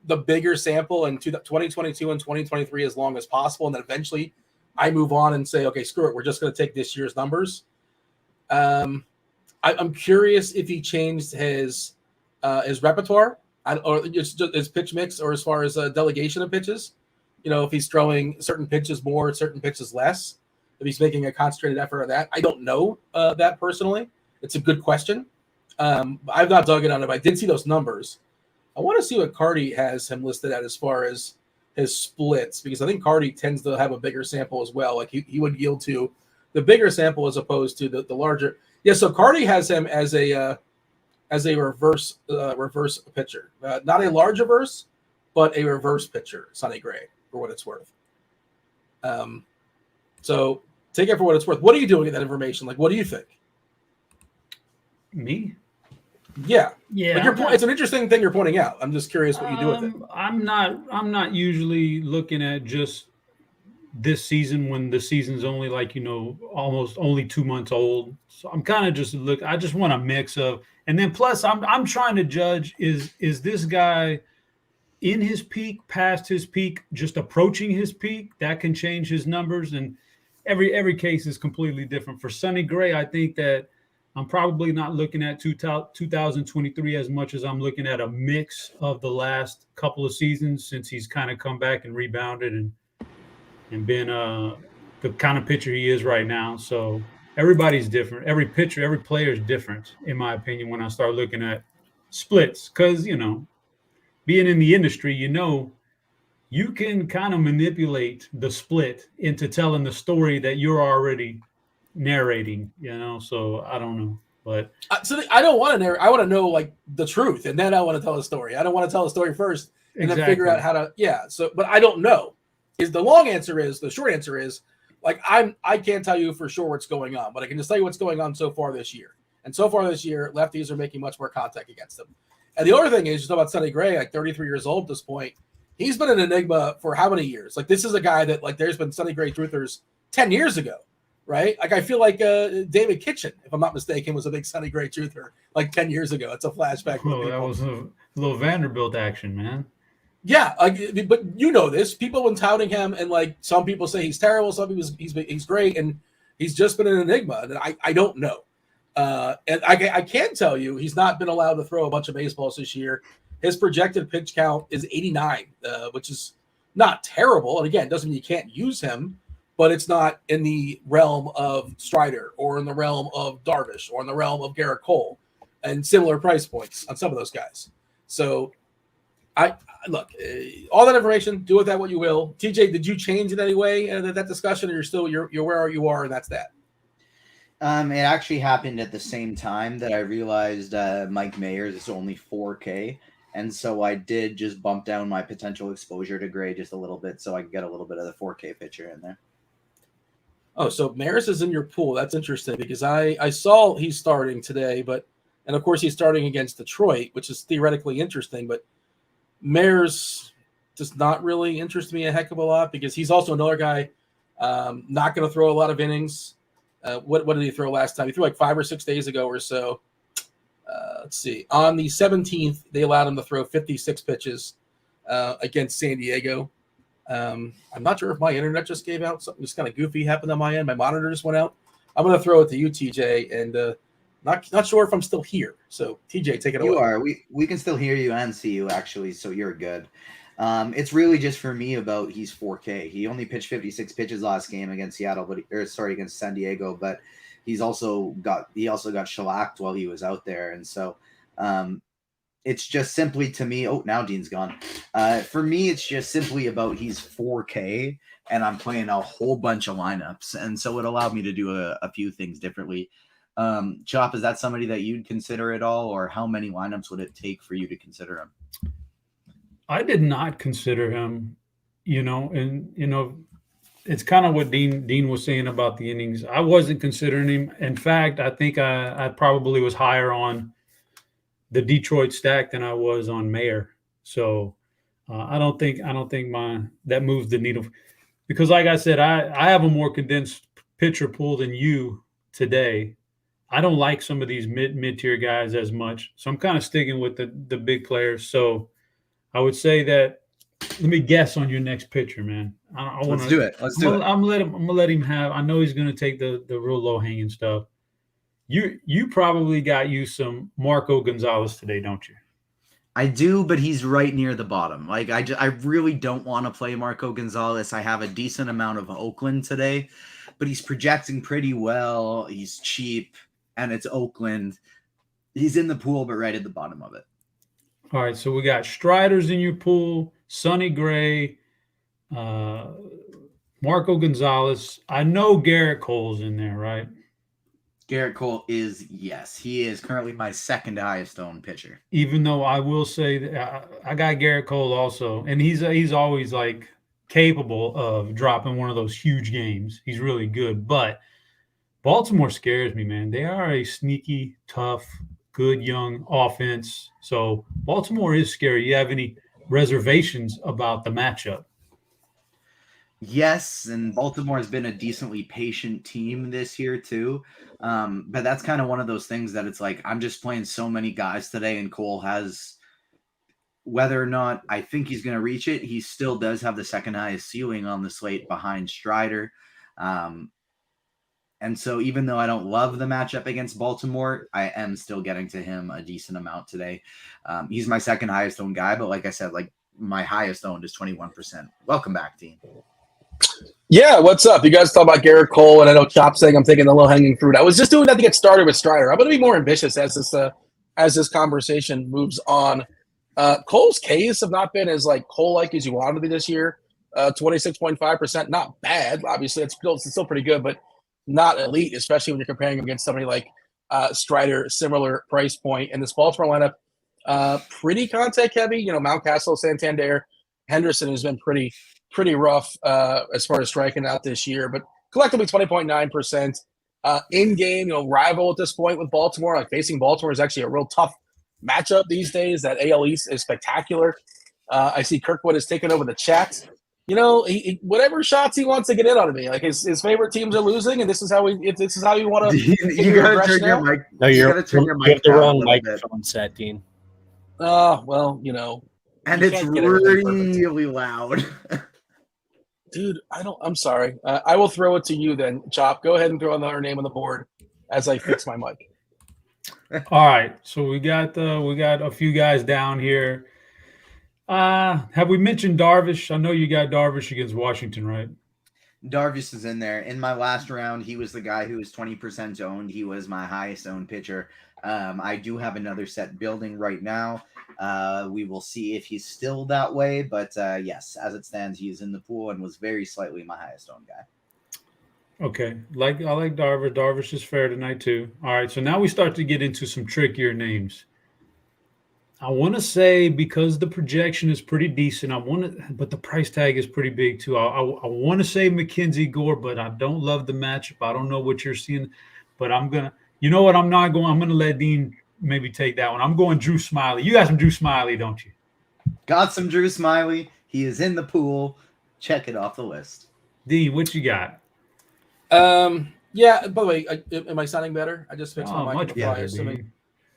the bigger sample in 2022 and 2023 as long as possible, and then eventually I move on and say, okay, screw it. We're just going to take this year's numbers. I'm curious if he changed his repertoire. Or just his pitch mix, or as far as delegation of pitches, if he's throwing certain pitches more, certain pitches less. if he's making a concentrated effort on that. I don't know that personally. It's a good question. I've not dug it on it, but I did see those numbers. I want to see what Carty has him listed at as far as his splits, because I think Carty tends to have a bigger sample as well. Like he would yield to the bigger sample as opposed to the larger. Yeah, so Carty has him as a reverse pitcher, not a large reverse, but a reverse pitcher, Sonny Gray, for what it's worth. So take it for what it's worth. What are you doing with that information? Like, what do you think? Me? Yeah. Like it's an interesting thing you're pointing out. I'm just curious what you do with it. I'm not usually looking at just this season when the season's only almost only 2 months old. So I'm kind of just I just want a mix of, and then plus I'm trying to judge is this guy in his peak, past his peak, just approaching his peak. That can change his numbers, and every case is completely different. For Sonny Gray, I think that I'm probably not looking at 2023 as much as I'm looking at a mix of the last couple of seasons, since he's kind of come back and rebounded and been the kind of pitcher he is right now. So everybody's different. Every pitcher, every player is different, in my opinion, when I start looking at splits. Because, being in the industry, you can kind of manipulate the split into telling the story that you're already narrating, so I don't know. But I don't want to narrate. I want to know like the truth, and then I want to tell a story. I don't want to tell a story first and then figure out how to. Yeah. So, but I don't know. The short answer is like I can't tell you for sure what's going on, but I can just tell you what's going on so far this year. And so far this year, lefties are making much more contact against them. And the other thing is, just about Sonny Gray, like 33 years old at this point, he's been an enigma for how many years? Like this is a guy that like there's been Sonny Gray truthers 10 years ago, right? Like I feel like David Kitchen, if I'm not mistaken, was a big Sonny Gray truther like 10 years ago. It's a flashback. Oh, that was a little Vanderbilt action, man. Yeah, but this. People have been touting him, and like some people say he's terrible, some people he's great, and he's just been an enigma. And I don't know. And I can tell you he's not been allowed to throw a bunch of baseballs this year. His projected pitch count is 89, which is not terrible. And again, doesn't mean you can't use him, but it's not in the realm of Strider or in the realm of Darvish or in the realm of Garrett Cole and similar price points on some of those guys. So look, all that information, do with that what you will. TJ, did you change in any way that discussion, or you're where you are, and that's that? It actually happened at the same time that I realized Mike Mayers is only 4K, and so I did just bump down my potential exposure to Gray just a little bit so I could get a little bit of the 4K pitcher in there. Oh, so Mayers is in your pool. That's interesting because I saw he's starting today, and of course he's starting against Detroit, which is theoretically interesting, but Mayers does not really interest me a heck of a lot because he's also another guy not going to throw a lot of innings. What did he throw last time? He threw like 5 or 6 days ago or so. Let's see. On the 17th, they allowed him to throw 56 pitches against San Diego. I'm not sure if my internet just gave out. Something just kind of goofy happened on my end. My monitor just went out. I'm going to throw it to you, TJ, and not sure if I'm still here. So, TJ, take it away. You are. We can still hear you and see you, actually, so you're good. It's really just for me about he's 4K. He only pitched 56 pitches last game against against San Diego, but he also got shellacked while he was out there, and so it's just simply to me. Oh, now Dean's gone. For me, it's just simply about he's 4K, and I'm playing a whole bunch of lineups, and so it allowed me to do a few things differently. Chop, is that somebody that you'd consider at all, or how many lineups would it take for you to consider him? I did not consider him, it's kind of what Dean was saying about the innings. I wasn't considering him. In fact, I think I probably was higher on the Detroit stack than I was on Mayer. So I don't think that moves the needle, because like I said, I have a more condensed pitcher pool than you today. I don't like some of these mid-tier guys as much. So I'm kind of sticking with the big players. So I would say that. Let me guess on your next pitcher, man. Let's do it. I'm gonna let him have. I know he's gonna take the real low hanging stuff. You probably got you some Marco Gonzalez today, don't you? I do, but he's right near the bottom. Like I really don't want to play Marco Gonzalez. I have a decent amount of Oakland today, but he's projecting pretty well. He's cheap, and it's Oakland. He's in the pool, but right at the bottom of it. All right, so we got Striders in your pool, Sonny Gray, Marco Gonzalez. I know Garrett Cole's in there, right? Garrett Cole is, yes. He is currently my second highest owned pitcher. Even though I will say that I got Garrett Cole also, and he's always like capable of dropping one of those huge games. He's really good, but Baltimore scares me, man. They are a sneaky, tough, good young offense. So Baltimore is scary. You have any reservations about the matchup? Yes, and Baltimore has been a decently patient team this year too. But that's kind of one of those things that it's like I'm just playing so many guys today, and Cole has, whether or not I think he's going to reach it, he still does have the second highest ceiling on the slate behind Strider. And so even though I don't love the matchup against Baltimore, I am still getting to him a decent amount today. He's my second highest owned guy, but like I said, like my highest owned is 21%. Welcome back, team. Yeah, what's up? You guys talk about Garrett Cole, and I know Chop saying I'm taking the low-hanging fruit. I was just doing that to get started with Strider. I'm going to be more ambitious as this conversation moves on. Cole's Ks have not been as like Cole-like as you want to be this year. 26.5%, not bad. Obviously, it's still pretty good, but not elite, especially when you're comparing him against somebody like Strider, similar price point. And this Baltimore lineup, pretty contact heavy. You know, Mountcastle, Santander, Henderson has been pretty rough as far as striking out this year, but collectively 20.9%. In-game, rival at this point with Baltimore. Like facing Baltimore is actually a real tough matchup these days. That AL East is spectacular. I see Kirkwood has taken over the chat. He whatever shots he wants to get in on me. Like his favorite teams are losing, and this is how you want to. You gotta turn your mic. No, you have the wrong microphone set, Dean. Well, and it's really loud. Dude, I'm sorry. I will throw it to you then, Chop. Go ahead and throw her name on the board as I fix my mic. All right, so we got a few guys down here. Have we mentioned Darvish? I know you got Darvish against Washington, right? Darvish is in there. In my last round, he was the guy who was 20% owned. He was my highest owned pitcher. I do have another set building right now. We will see if he's still that way, but yes, as it stands, he is in the pool and was very slightly my highest owned guy. Okay, I like Darvish. Darvish is fair tonight too. All right, so now we start to get into some trickier names. I want to say because the projection is pretty decent, but the price tag is pretty big too. I want to say Mackenzie Gore, but I don't love the matchup. I don't know what you're seeing, but I'm gonna. You know what? I'm not going. I'm gonna let Dean maybe take that one. I'm going Drew Smiley. You got some Drew Smiley, don't you? Got some Drew Smiley. He is in the pool. Check it off the list. Dean, what you got? Yeah. By the way, am I sounding better? I just fixed my mic.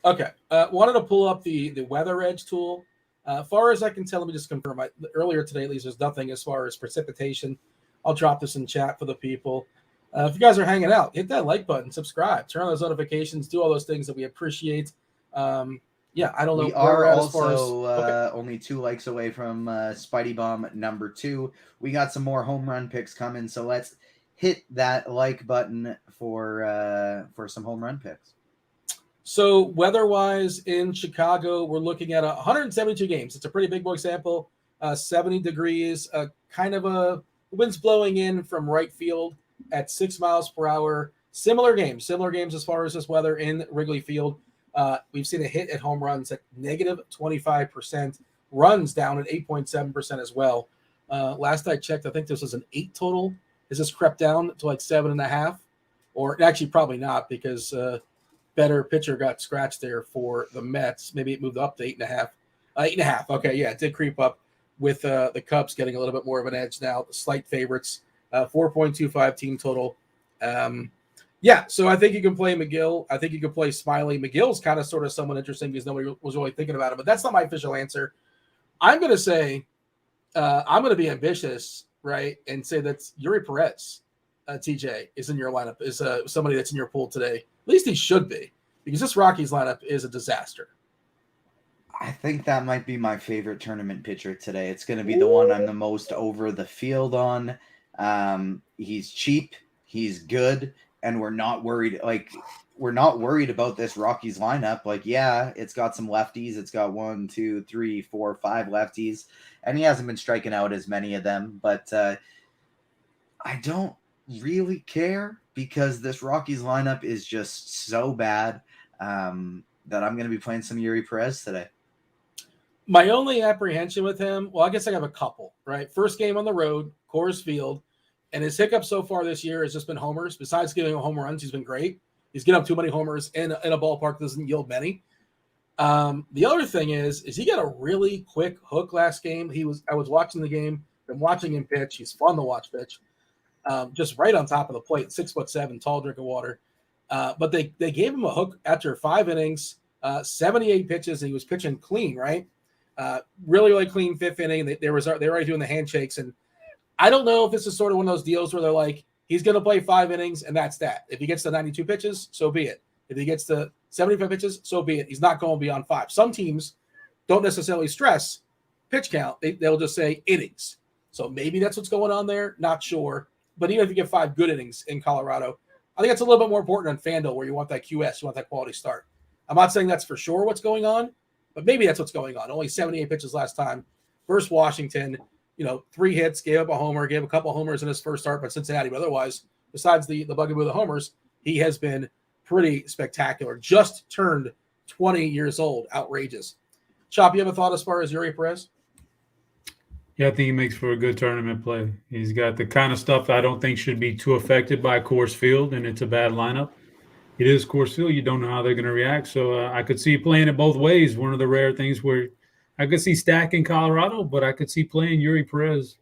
Okay. Wanted to pull up the Weather Edge tool. Far as I can tell, let me just confirm. Earlier today, at least, there's nothing as far as precipitation. I'll drop this in chat for the people. If you guys are hanging out, hit that like button, subscribe, turn on those notifications, do all those things that we appreciate. Yeah, I don't know. We are also only 2 likes away from Spidey Bomb number 2. We got some more home run picks coming, so let's hit that like button for some home run picks. So weather-wise in Chicago, we're looking at 172 games. It's a pretty big boy sample, 70 degrees, kind of a winds blowing in from right field at 6 miles per hour. Similar games as far as this weather in Wrigley Field. We've seen a hit at home runs at negative 25%, runs down at 8.7% as well. Last I checked, I think this was an 8 total. Has this crept down to like 7.5? Or actually probably not because better pitcher got scratched there for the Mets. Maybe it moved up to 8.5. 8.5. Okay, yeah, it did creep up with the Cubs getting a little bit more of an edge now. The slight favorites, 4.25 team total. Yeah, so I think you can play McGill. I think you can play Smiley. McGill's kind of sort of someone interesting because nobody was really thinking about it, but that's not my official answer. I'm going to say I'm going to be ambitious, right, and say that Yuri Perez, TJ, is in your lineup, is somebody that's in your pool today. At least he should be, because this Rockies lineup is a disaster. I think that might be my favorite tournament pitcher today. It's going to be the one I'm the most over the field on. He's cheap. He's good, and we're not worried. Like, we're not worried about this Rockies lineup. Like, yeah, it's got some lefties. It's got 1, 2, 3, 4, 5 lefties, and he hasn't been striking out as many of them. But I don't really care because this Rockies lineup is just so bad that I'm going to be playing some Yuri Perez today. My only apprehension with him, well, I guess I have a couple, right? First game on the road, Coors Field, and his hiccup so far this year has just been homers. Besides giving home runs, he's been great. He's getting up too many homers in a ballpark that doesn't yield many. The other thing is he got a really quick hook last game. I was watching the game, been watching him pitch. He's fun to watch pitch. Just right on top of the plate, 6'7", tall drink of water. But they gave him a hook after 5 innings, 78 pitches, and he was pitching clean, right? Really, really clean 5th inning. They were already doing the handshakes, and I don't know if this is sort of one of those deals where they're like, he's going to play 5 innings, and that's that. If he gets to 92 pitches, so be it. If he gets to 75 pitches, so be it. He's not going beyond 5. Some teams don't necessarily stress pitch count. They'll just say innings. So maybe that's what's going on there. Not sure. But even if you get 5 good innings in Colorado, I think it's a little bit more important on Fanduel where you want that QS, you want that quality start. I'm not saying that's for sure what's going on, but maybe that's what's going on. Only 78 pitches last time versus Washington. 3 hits, gave up a homer, gave a couple homers in his first start, but Cincinnati. But otherwise, besides the bugaboo of the homers, he has been pretty spectacular. Just turned 20 years old. Outrageous. Chop, you have a thought as far as Yuri Perez? Yeah, I think he makes for a good tournament play. He's got the kind of stuff I don't think should be too affected by Coors Field, and it's a bad lineup. It is Coors Field. You don't know how they're going to react. So I could see playing it both ways. One of the rare things where I could see stacking Colorado, but I could see playing Yuri Perez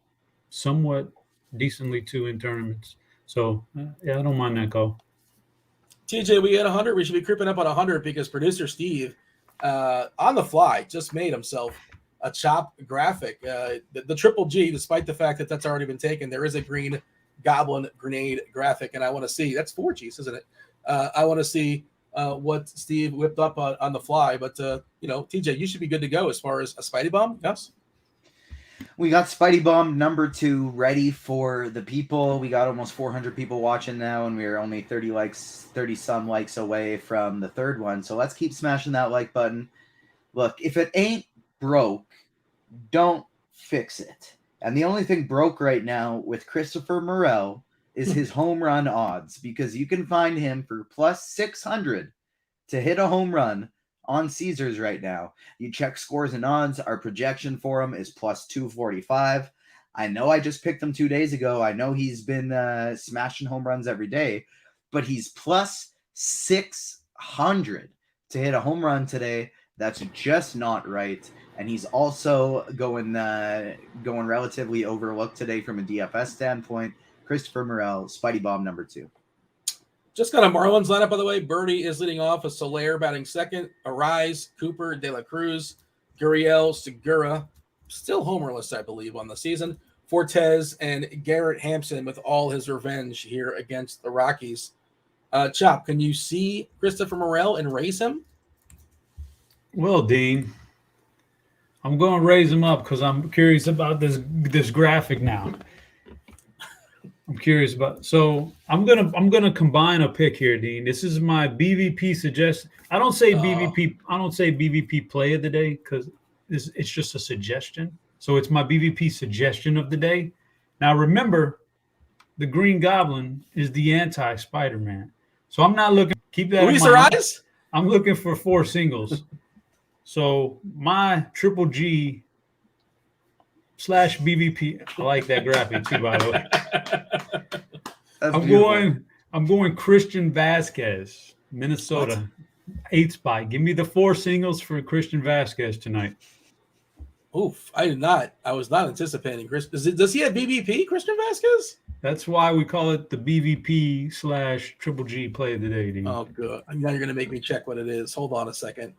somewhat decently too in tournaments. So, yeah, I don't mind that call. TJ, we hit 100. We should be creeping up on 100 because producer Steve, on the fly, just made himself a Chop graphic. The Triple G, despite the fact that that's already been taken, there is a green goblin grenade graphic, and I want to see. That's 4 Gs, isn't it? I want to see what Steve whipped up on the fly. But, TJ, you should be good to go as far as a Spidey Bomb. Yes? We got Spidey Bomb number 2 ready for the people. We got almost 400 people watching now, and we're only 30-some likes away from the 3rd one. So let's keep smashing that like button. Look, if it ain't broke, don't fix it. And the only thing broke right now with Christopher Morel is his home run odds, because you can find him for plus 600 to hit a home run on Caesars right now. You check scores and odds. Our projection for him is plus 245. I know I just picked him 2 days ago. I know he's been smashing home runs every day, but he's plus 600 to hit a home run today. That's just not right. And he's also going relatively overlooked today from a DFS standpoint. Christopher Morel, Spidey Bomb number 2. Just got a Marlins lineup, by the way. Birdie is leading off. A Soler batting second. Arise, Cooper, De La Cruz, Gurriel, Segura. Still homerless, I believe, on the season. Fortes and Garrett Hampson with all his revenge here against the Rockies. Chop, can you see Christopher Morel and raise him? Well, Dean, I'm going to raise him up because I'm curious about this graphic now. I'm curious about. So I'm gonna combine a pick here, Dean. This is my BVP suggestion. I don't say BVP play of the day because it's just a suggestion. So it's my BVP suggestion of the day. Now remember, the Green Goblin is the anti-Spider-Man. So I'm not looking. Keep that in mind. I'm looking for 4 singles. So my Triple G / BVP. I like that graphic too, by the way. I'm going Christian Vasquez, Minnesota, 8th spot. Give me the 4 singles for Christian Vasquez tonight. Oof, I did not. I was not anticipating Chris. Does he have BVP, Christian Vasquez? That's why we call it the BVP / Triple G play of the day, Dean. Oh, good. Now you're going to make me check what it is. Hold on a second.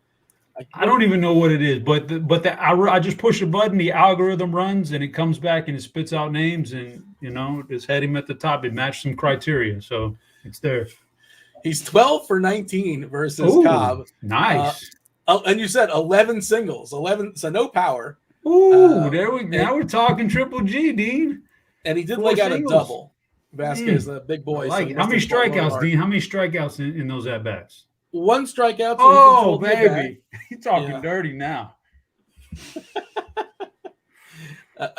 I don't even know what it is, but I just push a button, the algorithm runs, and it comes back and it spits out names, and just had him at the top. It matched some criteria, so it's there. He's 12 for 19 versus Cobb. Nice. And you said 11 singles, 11, so no power. Now we're talking Triple G, Dean. And he did lay out a double. Vasquez, the big boy. I like so it. How many missed the ball really strikeouts, hard. Dean? How many strikeouts in those at bats? 1 strikeout. So Oh, he controlled the baby, you're talking Yeah. dirty now.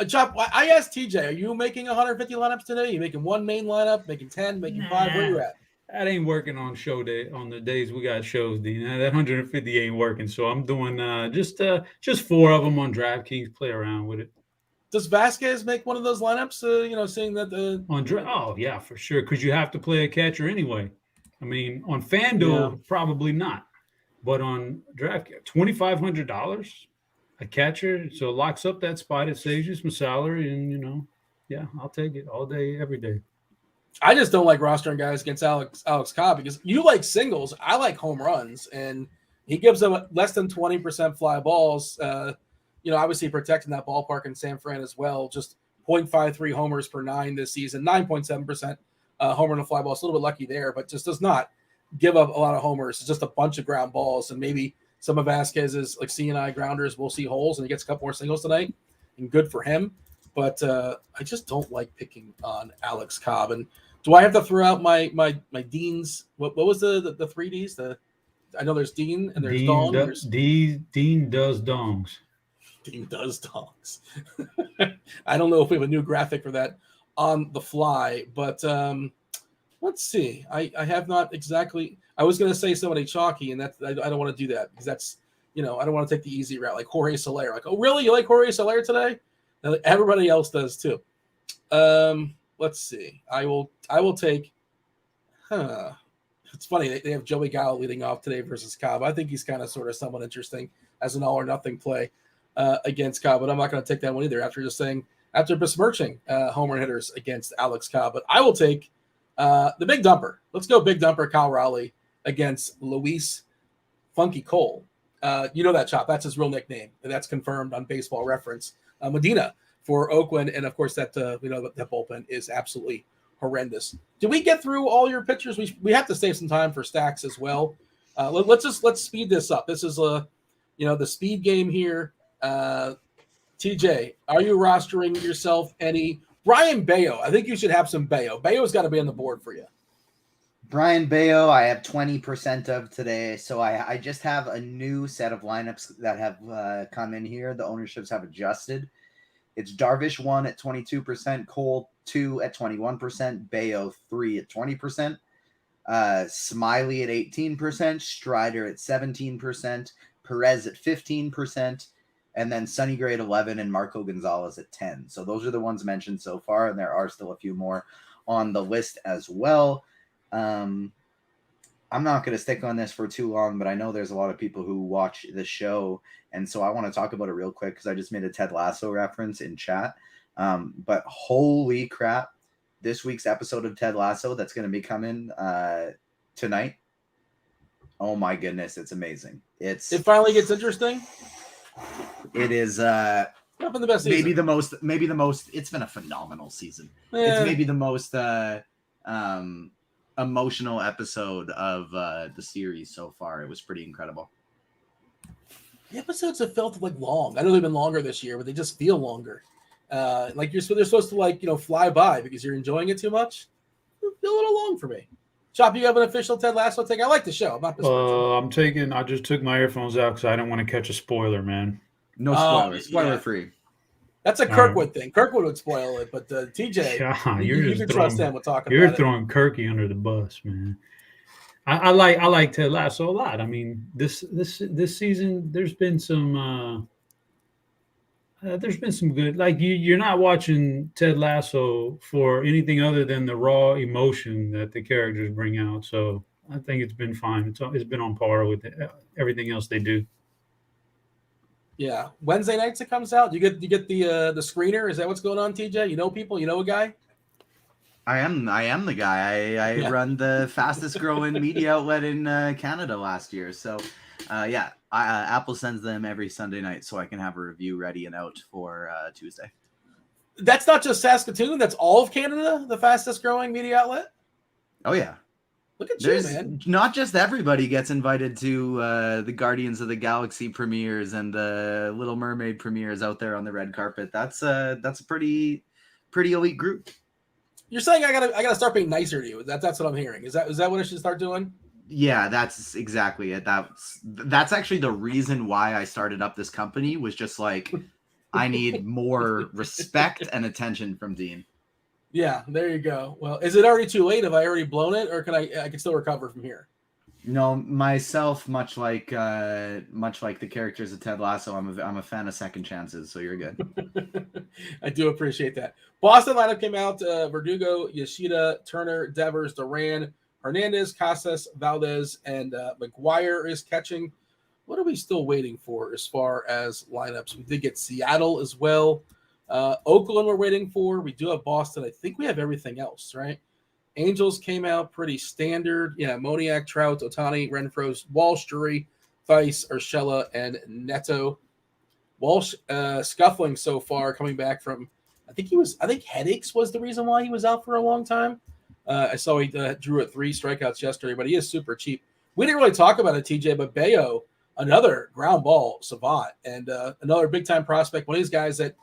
Chop, I asked TJ, are you making 150 lineups today? Are you making one main lineup, making 10, making 5? Where are you at? That ain't working on show day on the days we got shows, Dean. That 150 ain't working. So I'm doing just 4 of them on DraftKings. Play around with it. Does Vasquez make one of those lineups? Seeing that the Oh yeah, for sure. Because you have to play a catcher anyway. I mean, on FanDuel, probably not, but on DraftKings, $2,500 a catcher, so it locks up that spot. It saves you some salary, and I'll take it all day, every day. I just don't like rostering guys against Alex Cobb because you like singles. I like home runs, and he gives up less than 20% fly balls. Obviously protecting that ballpark in San Fran as well. Just 0.53 homers per 9 this season, 9.7% homer and a fly ball. It's a little bit lucky there, but just does not give up a lot of homers. It's just a bunch of ground balls, and maybe some of Vasquez's like CNI grounders will see holes, and he gets a couple more singles tonight, and good for him. But I just don't like picking on Alex Cobb. And do I have to throw out my Dean's? What was the 3 Ds? I know there's Dean and there's Dong. Dean does dongs. Dean does dongs. I don't know if we have a new graphic for that on the fly, but let's see. I have not exactly. I was going to say somebody chalky, and I don't want to do that because that's I don't want to take the easy route like Jorge Soler. Like, oh really? You like Jorge Soler today? Now, everybody else does too. Let's see. I will take. It's funny they have Joey Gallo leading off today versus Cobb. I think he's kind of sort of somewhat interesting as an all or nothing play against Cobb, but I'm not going to take that one either. After besmirching home run hitters against Alex Cobb, but I will take the big dumper. Let's go big dumper Kyle Raleigh against Luis Funky Cole. That, Chop. That's his real nickname. And that's confirmed on Baseball Reference. Medina for Oakland, and of course that that bullpen is absolutely horrendous. Did we get through all your pitchers? We have to save some time for stacks as well. Let's speed this up. This is the speed game here. TJ, are you rostering yourself any Brian Bayo? I think you should have some Bayo. Bayo's got to be on the board for you. Brian Bayo, I have 20% of today. So I just have a new set of lineups that have come in here. The ownerships have adjusted. It's Darvish 1 at 22%, Cole 2 at 21%, Bayo 3 at 20%, Smiley at 18%, Strider at 17%, Perez at 15%, and then Sonny Gray at 11% and Marco Gonzalez at 10%. So those are the ones mentioned so far, and there are still a few more on the list as well. I'm not going to stick on this for too long, but I know there's a lot of people who watch the show, and so I want to talk about it real quick because I just made a Ted Lasso reference in chat. But holy crap, this week's episode of Ted Lasso that's going to be coming tonight. Oh my goodness, it's amazing. It finally gets interesting. It is not been the best season. maybe the most. It's been a phenomenal season. Yeah. It's maybe the most emotional episode of the series so far. It was pretty incredible. The episodes have felt like long. I know they've been longer this year, but they just feel longer. Like they're supposed to fly by because you're enjoying it too much. They feel a little long for me. Chop, you have an official Ted Lasso take? I like the show. I'm not I just took my earphones out because I don't want to catch a spoiler, man. No spoilers. Spoiler free. That's a Kirkwood thing. Kirkwood would spoil it, but TJ, you can trust him with talking about it. You're throwing Kirky under the bus, man. I like Ted Lasso a lot. I mean, this season there's been some good. Like you're not watching Ted Lasso for anything other than the raw emotion that the characters bring out. So I think it's been fine. It's been on par with everything else they do. Yeah, Wednesday nights it comes out. You get the screener. Is that what's going on, TJ? You know people? You know a guy? I am the guy. I run the fastest growing media outlet in Canada last year. So, Apple sends them every Sunday night so I can have a review ready and out for Tuesday. That's not just Saskatoon. That's all of Canada, the fastest growing media outlet? Oh, yeah. Look at you, man. Not just everybody gets invited to the Guardians of the Galaxy premieres and the Little Mermaid premieres out there on the red carpet. That's a pretty elite group. You're saying I gotta start being nicer to you. That's what I'm hearing. Is that what I should start doing? Yeah, that's exactly it. That's actually the reason why I started up this company, was just like, I need more respect and attention from Dean. Yeah, there you go. Well, is it already too late? Have I already blown it, or can I can still recover from here? No, myself, much like the characters of Ted Lasso, I'm a fan of second chances, so you're good. I do appreciate that. Boston lineup came out: Verdugo, Yoshida, Turner, Devers, Duran, Hernandez, Casas, Valdez, and McGuire is catching. What are we still waiting for as far as lineups? We did get Seattle as well. Oakland we're waiting for. We do have Boston. I think we have everything else, right? Angels came out pretty standard. Yeah, Moniak, Trout, Otani, Renfroe, Walsh, Drury, Theis, Urshela, and Neto. Walsh scuffling so far, coming back from, I think headaches was the reason why he was out for a long time. I saw he drew at 3 strikeouts yesterday, but he is super cheap. We didn't really talk about it, TJ, but Bayo, another ground ball savant, and another big-time prospect, one of these guys that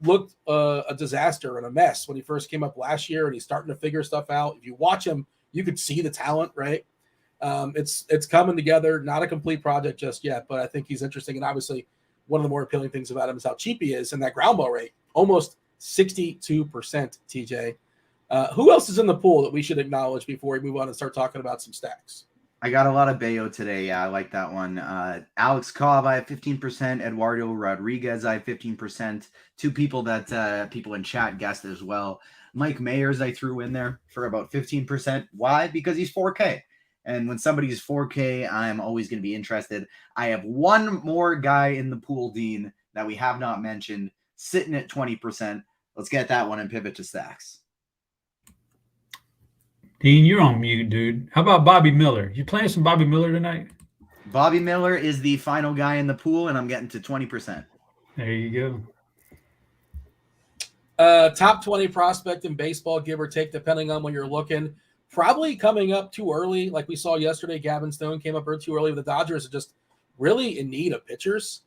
looked a disaster and a mess when he first came up last year, and he's starting to figure stuff out. If you watch him, you could see the talent, right? It's coming together. Not a complete project just yet, but I think he's interesting. And obviously, one of the more appealing things about him is how cheap he is, and that ground ball rate, almost 62%, TJ. Who else is in the pool that we should acknowledge before we move on and start talking about some stacks? I got a lot of Bayo today. Yeah, I like that one. Alex Cobb, I have 15%. Eduardo Rodriguez, I have 15%. 2 people that people in chat guessed as well. Mike Mayers, I threw in there for about 15%. Why? Because he's 4K. And when somebody's 4K, I'm always going to be interested. I have one more guy in the pool, Dean, that we have not mentioned, sitting at 20%. Let's get that one and pivot to stacks. Dean, you're on mute, dude. How about Bobby Miller? You playing some Bobby Miller tonight? Bobby Miller is the final guy in the pool, and I'm getting to 20%. There you go. Top 20 prospect in baseball, give or take, depending on when you're looking. Probably coming up too early, like we saw yesterday. Gavin Stone came up too early. The Dodgers are just really in need of pitchers.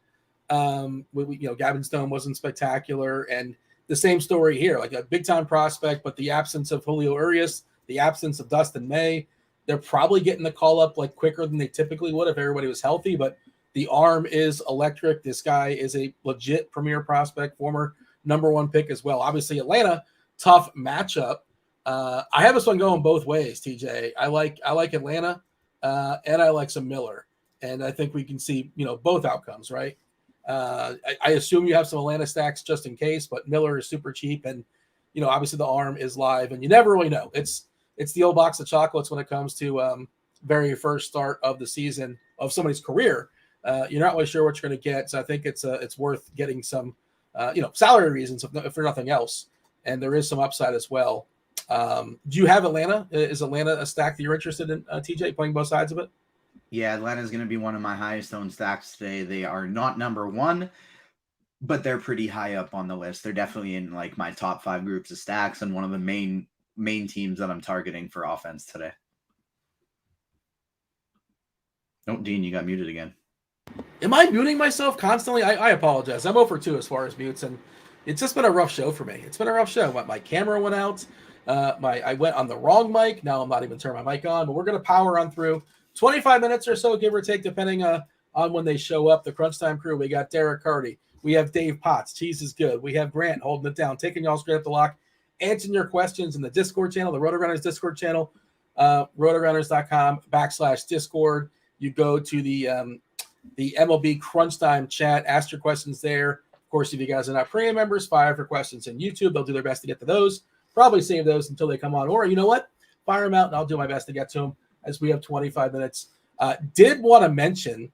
Gavin Stone wasn't spectacular, and the same story here, like a big-time prospect, but the absence of Julio Urias, the absence of Dustin May, they're probably getting the call up like quicker than they typically would if everybody was healthy, but the arm is electric. This guy is a legit premier prospect, former #1 pick as well. Obviously, Atlanta, tough matchup. I have this one going both ways, TJ. I like Atlanta, and I like some Miller, and I think we can see both outcomes, right? I assume you have some Atlanta stacks just in case, but Miller is super cheap, and obviously the arm is live, and you never really know. It's the old box of chocolates when it comes to very first start of the season of somebody's career. You're not really sure what you're going to get, so I think it's worth getting some salary reasons if for nothing else, and there is some upside as well. Do you have Atlanta? Is Atlanta a stack that you're interested in, TJ, playing both sides of it? Yeah, Atlanta is going to be one of my highest owned stacks today. They are not #1, but they're pretty high up on the list. They're definitely in like my top 5 groups of stacks, and one of the main teams that I'm targeting for offense today. Oh, Dean, you got muted again. Am I muting myself constantly? I apologize. I'm 0 for 2 as far as mutes, and it's just been a rough show for me. It's been a rough show. My camera went out. I went on the wrong mic. Now I'm not even turning my mic on, but we're going to power on through 25 minutes or so, give or take, depending on when they show up. The Crunch Time crew, we got Derek Carty. We have Dave Potts. Cheese is good. We have Grant holding it down, taking y'all straight up the lock, answering your questions in the Discord channel, the RotoGrinders Discord channel, rotogrinders.com/Discord. You go to the MLB Crunch Time chat, ask your questions there. Of course, if you guys are not premium members, fire for questions in YouTube. They'll do their best to get to those. Probably save those until they come on. Or you know what? Fire them out, and I'll do my best to get to them as we have 25 minutes. Did want to mention,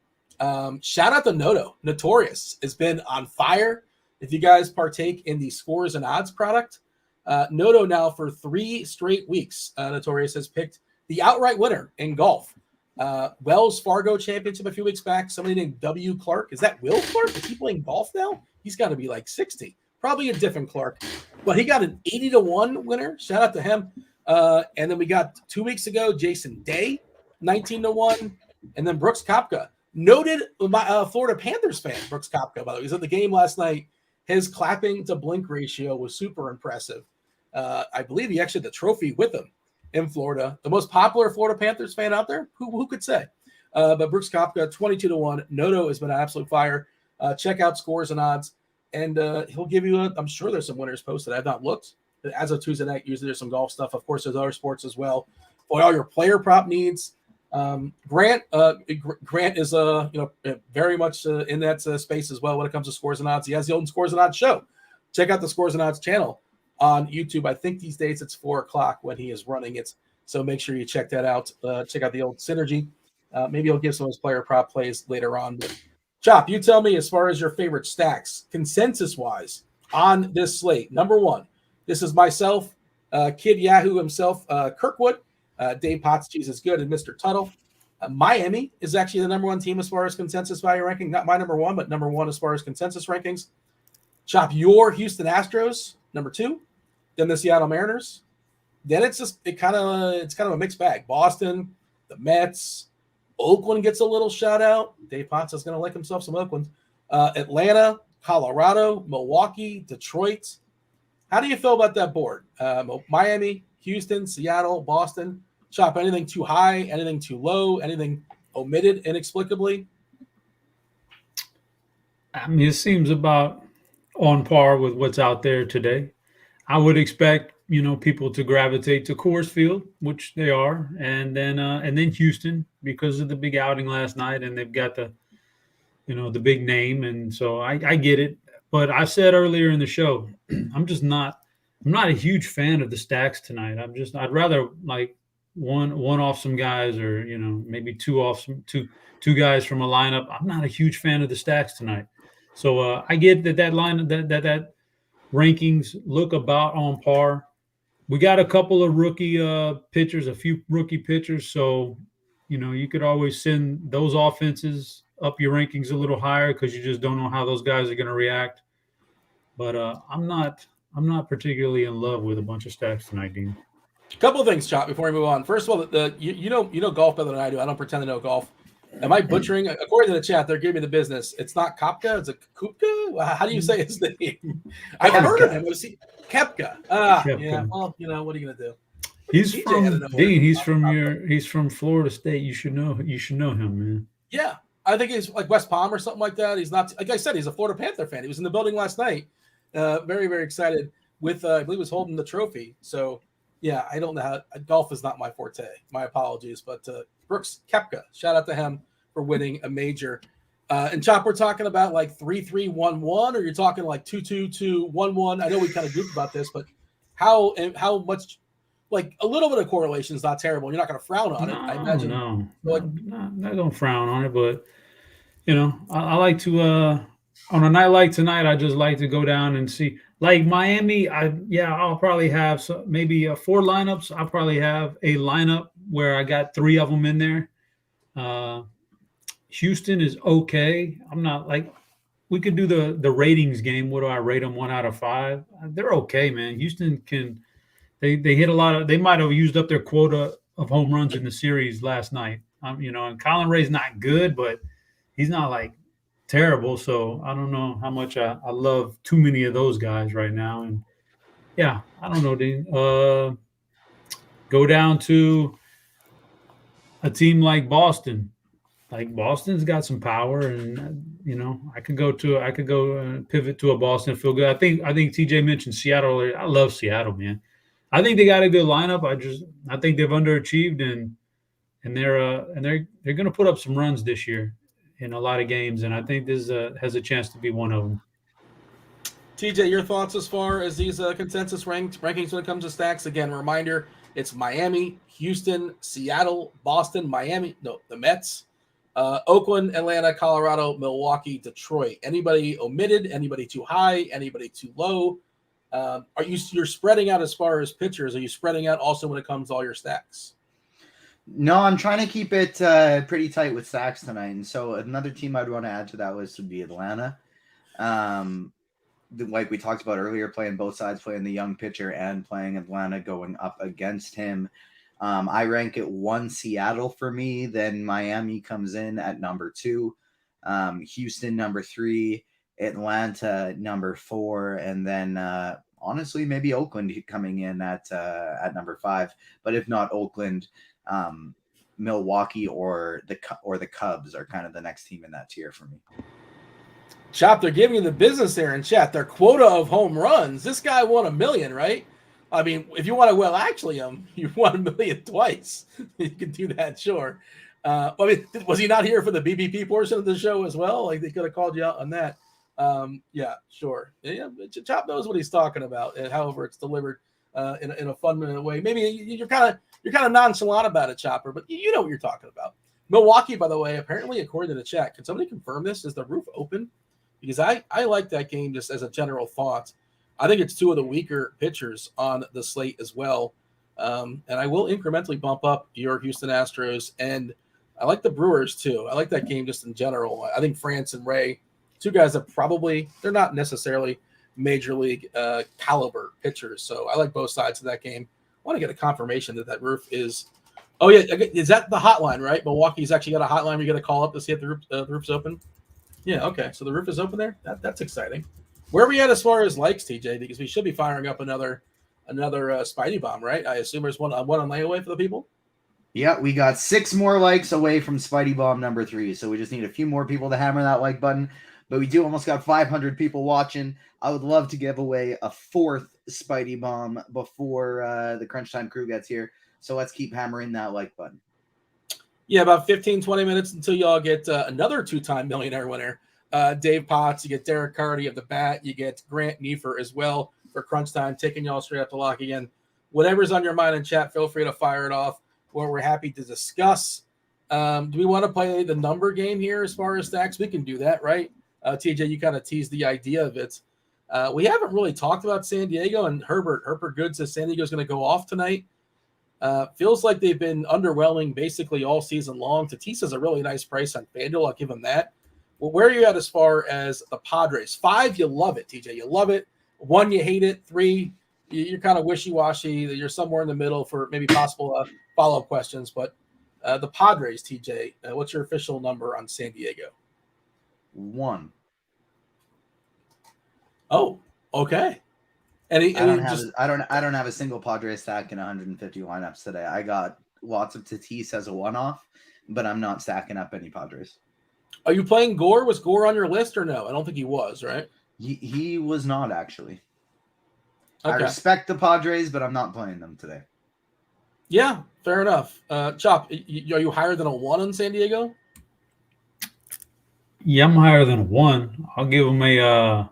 shout out to Noto. Notorious has been on fire. If you guys partake in the scores and odds product, Noto now for 3 straight weeks, Notorious has picked the outright winner in golf. Wells Fargo Championship a few weeks back. Somebody named W. Clark. Is that Will Clark? Is he playing golf now? He's got to be like 60. Probably a different Clark. But he got an 80-1 winner. Shout out to him. And then we got 2 weeks ago, Jason Day, 19-1. And then Brooks Koepka. Noted Florida Panthers fan, Brooks Koepka, by the way. He was at the game last night. His clapping to blink ratio was super impressive. I believe he actually had the trophy with him in Florida. The most popular Florida Panthers fan out there? Who could say? But Brooks Koepka, 22-1. Noto has been an absolute fire. Check out scores and odds. And he'll give you I'm sure there's some winners posted. I've not looked. As of Tuesday night, usually there's some golf stuff. Of course, there's other sports as well. For all your player prop needs, Grant is very much in that space as well when it comes to scores and odds. He has the old Scores and Odds show. Check out the Scores and Odds channel on YouTube. I think these days it's 4:00 when he is running it. So make sure you check that out. Check out the old Synergy. Maybe he'll give some of his player prop plays later on. But Chop, you tell me as far as your favorite stacks, consensus-wise, on this slate. Number one, this is myself, Kid Yahoo himself, Kirkwood, Dave Potts, Cheeseisgood, and Mr. Tuttle. Miami is actually the number one team as far as consensus value ranking. Not my number one, but number one as far as consensus rankings. Chop, your Houston Astros, number two. Then the Seattle Mariners. Then it's kind of a mixed bag. Boston, the Mets, Oakland gets a little shout out. Dave Potts is going to like himself some Oakland. Atlanta, Colorado, Milwaukee, Detroit. How do you feel about that board? Miami, Houston, Seattle, Boston. Chop, anything too high, anything too low, anything omitted inexplicably? I mean, it seems about on par with what's out there today. I would expect, people to gravitate to Coors Field, which they are, and then Houston because of the big outing last night, and they've got the big name, and so I get it. But I said earlier in the show, I'm not a huge fan of the stacks tonight. I'd rather like one off some guys, or maybe two guys from a lineup. I'm not a huge fan of the stacks tonight. So I get that line that rankings look about on par. We got a couple of rookie pitchers, a few rookie pitchers. So, you could always send those offenses up your rankings a little higher because you just don't know how those guys are going to react. But I'm not particularly in love with a bunch of stacks tonight, Dean. A couple of things, Chop, before we move on. First of all, you know golf better than I do. I don't pretend to know golf. Am I butchering? According to the chat, they're giving me the business. It's not Kopka. It's a Kupka. How do you say his name? I've heard of him. Kepka. Yeah. Well, what are you gonna do? He's from Dean. He's from Florida State. You should know him, man. Yeah, I think he's like West Palm or something like that. He's not, like I said, he's a Florida Panther fan. He was in the building last night. Very, very excited with. I believe he was holding the trophy. So yeah, I don't know how golf is not my forte. My apologies, but Brooks Koepka, shout out to him for winning a major. And Chop, we're talking about like 3-3-1-1, or you're talking like 2-2-2-1-1. I know we kind of goofed about this, but how much, like a little bit of correlation is not terrible. You're not going to frown on it, I imagine. No, I don't frown on it, but I like to on a night like tonight, I just like to go down and see. Like Miami, I'll probably have maybe 4 lineups. I'll probably have a lineup where I got 3 of them in there. Houston is okay. I'm not like, we could do the ratings game. What do I rate them? 1 out of 5. They're okay, man. Houston they hit a lot of. They might have used up their quota of home runs in the series last night. And Colin Ray's not good, but he's not like terrible. So I don't know how much I love too many of those guys right now. And yeah, I don't know, Dean. Go down to a team like Boston. Like Boston's got some power, and I could go pivot to a Boston, feel good. I think TJ mentioned Seattle earlier. I love Seattle, man. I think they got a good lineup. I think they've underachieved, and they're going to put up some runs this year in a lot of games, and I think this has a chance to be one of them. TJ, your thoughts as far as these consensus rankings when it comes to stacks? Again, reminder, it's Miami, Houston, Seattle, Boston, the Mets, Oakland, Atlanta, Colorado, Milwaukee, Detroit. Anybody omitted? Anybody too high? Anybody too low? You're spreading out as far as pitchers? Are you spreading out also when it comes to all your stacks? No, I'm trying to keep it pretty tight with stacks tonight. And so another team I'd want to add to that list would be Atlanta. Like we talked about earlier, playing both sides, playing the young pitcher and playing Atlanta going up against him. I rank it 1 Seattle for me. Then Miami comes in at number 2. Houston number 3. Atlanta number 4. And then honestly, maybe Oakland coming in at number 5. But if not Oakland, Milwaukee or the Cubs are kind of the next team in that tier for me. Chop, they're giving you the business there in chat. Their quota of home runs. This guy won $1 million, right? I mean, if you want to actually you won $1 million twice. You can do that, sure. I mean, was he not here for the BBP portion of the show as well? Like they could have called you out on that. Yeah, sure. Yeah, Chop knows what he's talking about. However, it's delivered in a fun way. Maybe you're kind of nonchalant about it, Chopper, but you know what you're talking about. Milwaukee, by the way, apparently according to the chat, can somebody confirm this? Is the roof open? Because I like that game just as a general thought. I think it's two of the weaker pitchers on the slate as well. And I will incrementally bump up your Houston Astros. And I like the Brewers too. I like that game just in general. I think France and Ray, two guys that they're not necessarily major league caliber pitchers. So I like both sides of that game. I want to get a confirmation that roof is. Oh, yeah. Is that the hotline, right? Milwaukee's actually got a hotline where you got to call up to see if the roof's open. Yeah, okay. So the roof is open there? That's exciting. Where are we at as far as likes, TJ? Because we should be firing up another Spidey bomb, right? I assume there's one on layaway for the people? Yeah, we got 6 more likes away from Spidey bomb number 3. So we just need a few more people to hammer that like button. But we do almost got 500 people watching. I would love to give away a 4th Spidey bomb before the Crunch Time crew gets here. So let's keep hammering that like button. Yeah, about 15, 20 minutes until y'all get another 2-time millionaire winner. Dave Potts, you get Derek Carty of the bat, you get Grant Neiffer as well for Crunch Time, taking y'all straight up to lock again. Whatever's on your mind in chat, feel free to fire it off. We're happy to discuss. Do we want to play the number game here as far as stacks? We can do that, right? TJ, you kind of teased the idea of it. We haven't really talked about San Diego, and Herbert Good says San Diego's going to go off tonight. Feels like they've been underwhelming basically all season long. Tatis is a really nice price on Fanduel. I'll give him that. Well, where are you at as far as the Padres? 5, you love it, TJ. You love it. 1, you hate it. 3, you're kind of wishy-washy. You're somewhere in the middle for maybe possible follow-up questions. But the Padres, TJ, what's your official number on San Diego? 1. Oh, okay. I don't have a single Padres stack in 150 lineups today. I got lots of Tatis as a one-off, but I'm not stacking up any Padres. Are you playing Gore? Was Gore on your list or no? I don't think he was, right? He was not, actually. Okay. I respect the Padres, but I'm not playing them today. Yeah, fair enough. Chop, are you higher than a 1 on San Diego? Yeah, I'm higher than a 1. I'll give him a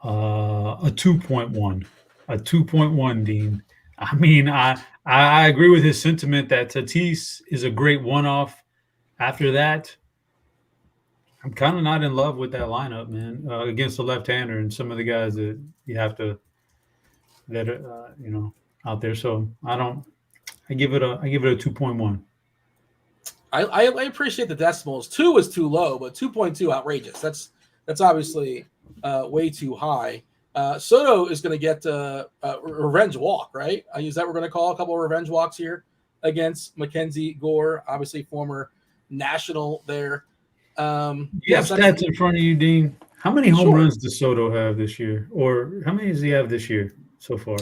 2.1. A 2.1, Dean. I mean, I agree with his sentiment that Tatis is a great one-off. After that, I'm kind of not in love with that lineup, man, against the left-hander and some of the guys that you have to out there. So I give it a 2.1. I appreciate the decimals. 2 is too low, but 2.2 outrageous. That's obviously way too high. Soto is going to get a revenge walk, right? Is that we're going to call a couple of revenge walks here against Mackenzie Gore, obviously former national there. You have stats in front of you, Dean. How many home runs does Soto have this year? Or how many does he have this year so far?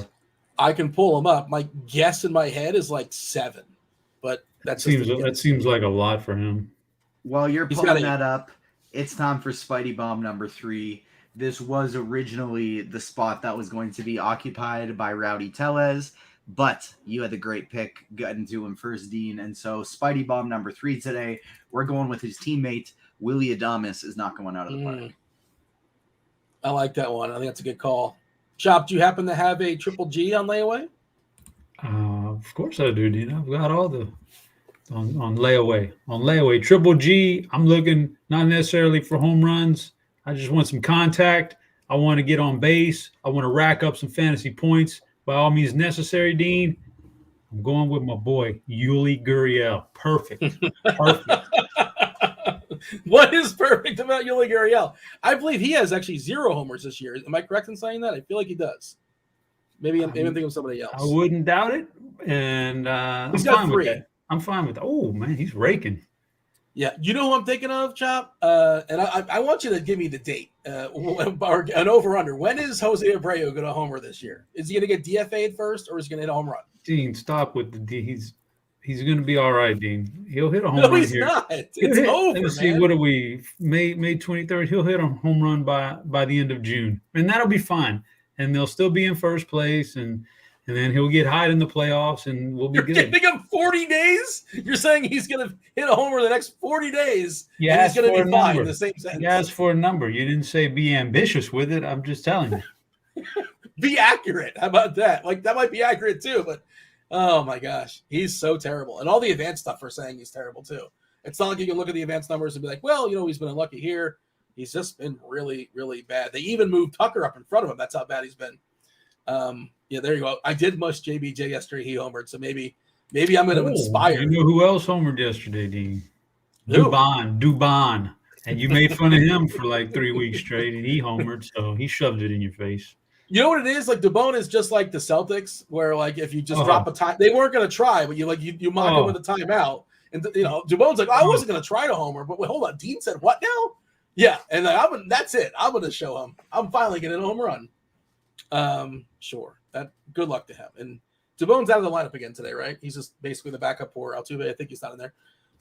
I can pull them up. My guess in my head is like 7, but that seems like a lot for him. While you're pulling that up, it's time for Spidey Bomb number 3. This was originally the spot that was going to be occupied by Rowdy Tellez, but you had the great pick getting to him first, Dean. And so Spidey Bomb number 3 today, we're going with his teammate, Willy Adames is not going out of the park. I like that one. I think that's a good call. Chop, do you happen to have a triple G on layaway? Of course I do, Dean. I've got all the on layaway. On layaway, triple G, I'm looking not necessarily for home runs. I just want some contact. I want to get on base. I want to rack up some fantasy points. By all means necessary, Dean. I'm going with my boy, Yuli Gurriel. Perfect. What is perfect about Yuli Gurriel? I believe he has actually 0 homers this year. Am I correct in saying that? I feel like he does. Maybe I'm thinking of somebody else. I wouldn't doubt it. And he's got 3. I'm fine with that. Oh, man, he's raking. Yeah, you know who I'm thinking of, Chop? And I want you to give me the date or an over-under. When is Jose Abreu going to homer this year? Is he going to get DFA'd first, or is he going to hit a home run? Dean, stop with the D. He's going to be all right, Dean. He'll hit a home No, run he's here. not. It's over, Let's man. see, what are we? May 23rd. He'll hit a home run by the end of June, and that'll be fine. And they'll still be in first place, and then he'll get hot in the playoffs, and we'll be good. You're giving him 40 days? You're saying he's going to hit a homer the next 40 days, You and he's asked going for to a be fine number. in the same sentence. You asked for a number. You didn't say be ambitious with it. I'm just telling you. Be accurate. How about that? Like, that might be accurate too, but oh my gosh, he's so terrible. And all the advanced stuff are saying he's terrible too. It's not like you can look at the advanced numbers and be like, well, he's been unlucky here. He's just been really, really bad. They even moved Tucker up in front of him. That's how bad he's been. Yeah, there you go. I did mush JBJ yesterday. He homered, so maybe I'm going to inspire. You know who else homered yesterday, Dean? Who? Dubon. And you made fun of him for like 3 weeks straight, and he homered, so he shoved it in your face. You know what it is? Like, Dubon is just like the Celtics, where like if you just drop a time, they weren't going to try, but you mock him with a timeout, and Dubon's like, I wasn't going to try to homer, but wait, hold on, Dean said what now? Yeah, and like, that's it. I'm going to show him. I'm finally getting a home run. Sure. Good luck to him. And Dubon's out of the lineup again today, right? He's just basically the backup for Altuve. I think he's not in there.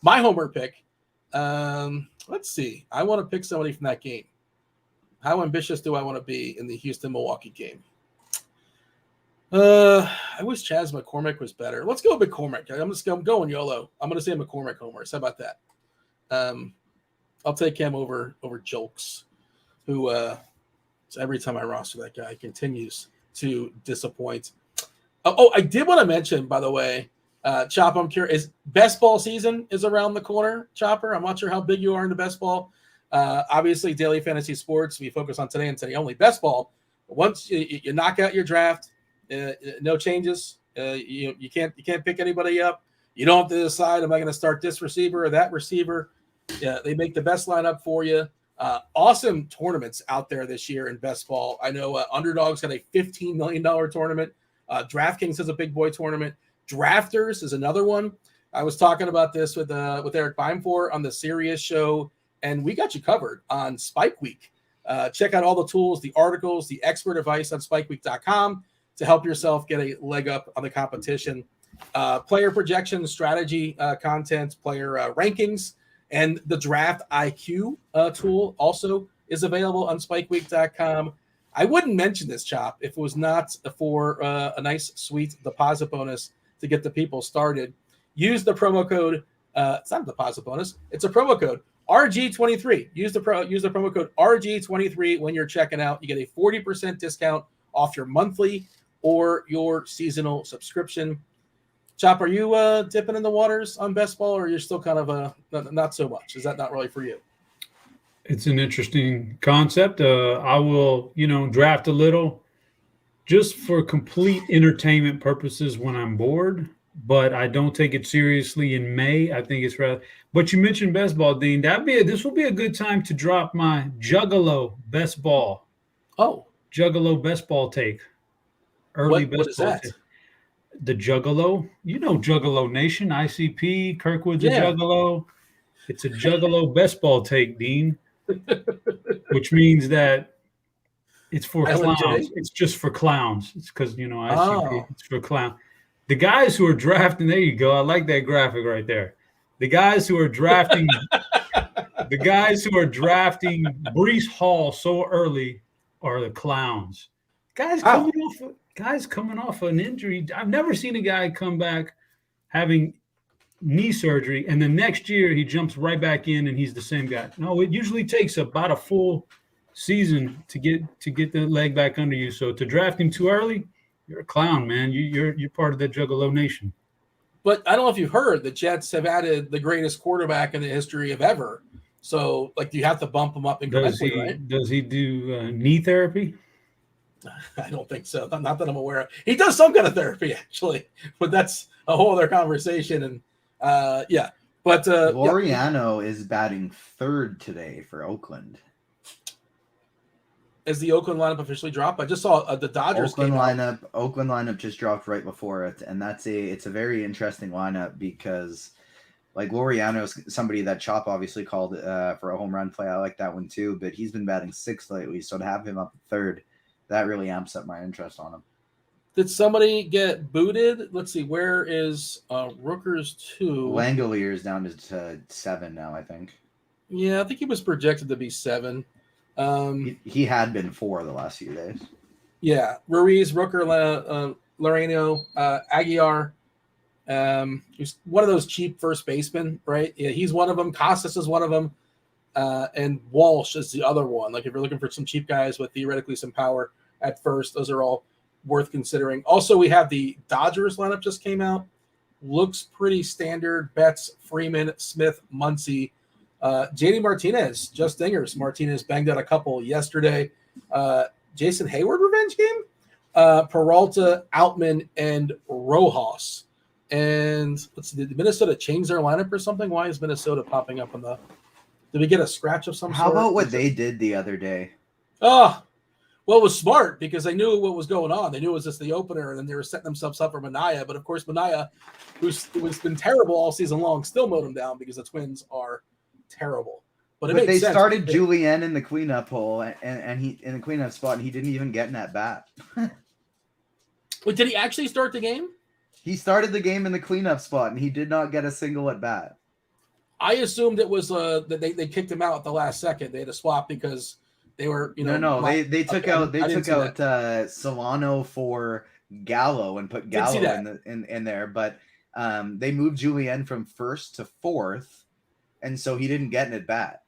My homer pick. Let's see. I want to pick somebody from that game. How ambitious do I want to be in the Houston-Milwaukee game? I wish Chas McCormick was better. Let's go McCormick. I'm going YOLO. I'm going to say McCormick homers. How about that? I'll take him over Jolks, who every time I roster that guy continues to disappoint. Oh, I did want to mention, by the way, Chop, I'm curious, best ball season is around the corner, Chopper. I'm not sure how big you are into best ball. Obviously, daily fantasy sports, we focus on today and today only. Best ball, once you knock out your draft, no changes. You can't pick anybody up. You don't have to decide, am I going to start this receiver or that receiver? Yeah, they make the best lineup for you. Awesome tournaments out there this year in best ball. I know Underdog's got a $15 million tournament. DraftKings has a big boy tournament. Drafters is another one. I was talking about this with Eric Beimfor on the Sirius show, and we got you covered on Spike Week. Check out all the tools, the articles, the expert advice on spikeweek.com to help yourself get a leg up on the competition. Player projection, strategy content, player rankings, and the Draft IQ tool also is available on spikeweek.com. I wouldn't mention this, Chop, if it was not for a nice, sweet deposit bonus to get the people started. Use the promo code. It's not a deposit bonus. It's a promo code, RG23. Use the promo code RG23 when you're checking out. You get a 40% discount off your monthly or your seasonal subscription. Chop, are you dipping in the waters on best ball, or you're still kind of not so much? Is that not really for you? It's an interesting concept. I will, draft a little just for complete entertainment purposes when I'm bored, but I don't take it seriously in May. I think it's rather. But you mentioned best ball, Dean. This will be a good time to drop my Juggalo best ball. Oh, Juggalo best ball take. Early best what is ball that? take. The Juggalo, Juggalo Nation, ICP, Kirkwood's a Juggalo. It's a Juggalo best ball take, Dean, which means that it's for clowns. It's just for clowns. It's because, ICP, it's for clowns. The guys who are drafting, there you go. I like that graphic right there. The guys who are drafting, Breece Hall so early are the clowns. Guys coming off an injury. I've never seen a guy come back having knee surgery, and the next year he jumps right back in and he's the same guy. No, it usually takes about a full season to get the leg back under you. So to draft him too early, you're a clown, man. You're part of that Juggalo Nation. But I don't know if you've heard, the Jets have added the greatest quarterback in the history of ever. So, you have to bump him up incrementally, right? Does he do knee therapy? I don't think so. Not that I'm aware of. He does some kind of therapy, actually, but that's a whole other conversation. And yeah, but Laureano is batting third today for Oakland. Is the Oakland lineup officially dropped? I just saw the Dodgers Oakland lineup just dropped right before it, and it's a very interesting lineup because Like Laureano's somebody that Chop obviously called for a home run play. I like that one too, but he's been batting 6th lately, so to have him up at 3rd, that really amps up my interest on him. Did somebody get booted? Let's see. Where is Rookers 2? Langolier is down to 7 now, I think. Yeah, I think he was projected to be 7. He had been 4 the last few days. Yeah, Ruiz, Rooker, Loreno, Aguiar. He's one of those cheap first basemen, right? Yeah, he's one of them. Casas is one of them. And Walsh is the other one. Like if you're looking for some cheap guys with theoretically some power at first, those are all worth considering. Also, we have the Dodgers lineup just came out. Looks pretty standard. Betts, Freeman, Smith, Muncy, JD Martinez, just dingers. Martinez banged out a couple yesterday. Jason Hayward revenge game. Peralta, Outman, and Rojas. And let's see, did Minnesota change their lineup or something? Why is Minnesota popping up on the? Did we get a scratch of some sort? How about what they did the other day? Oh, well, it was smart because they knew what was going on. They knew it was just the opener, and then they were setting themselves up for Manaea. But of course, Manaea, who's been terrible all season long, still mowed him down because the Twins are terrible. But they started Julien in the cleanup hole, and he in the cleanup spot, and he didn't even get in at bat. Wait, did he actually start the game? He started the game in the cleanup spot, and he did not get a single at bat. I assumed it was that they kicked him out at the last second. They had to swap because they were they took out Solano for Gallo and put Gallo in there, but they moved Julien from 1st to 4th, and so he didn't get an at bat.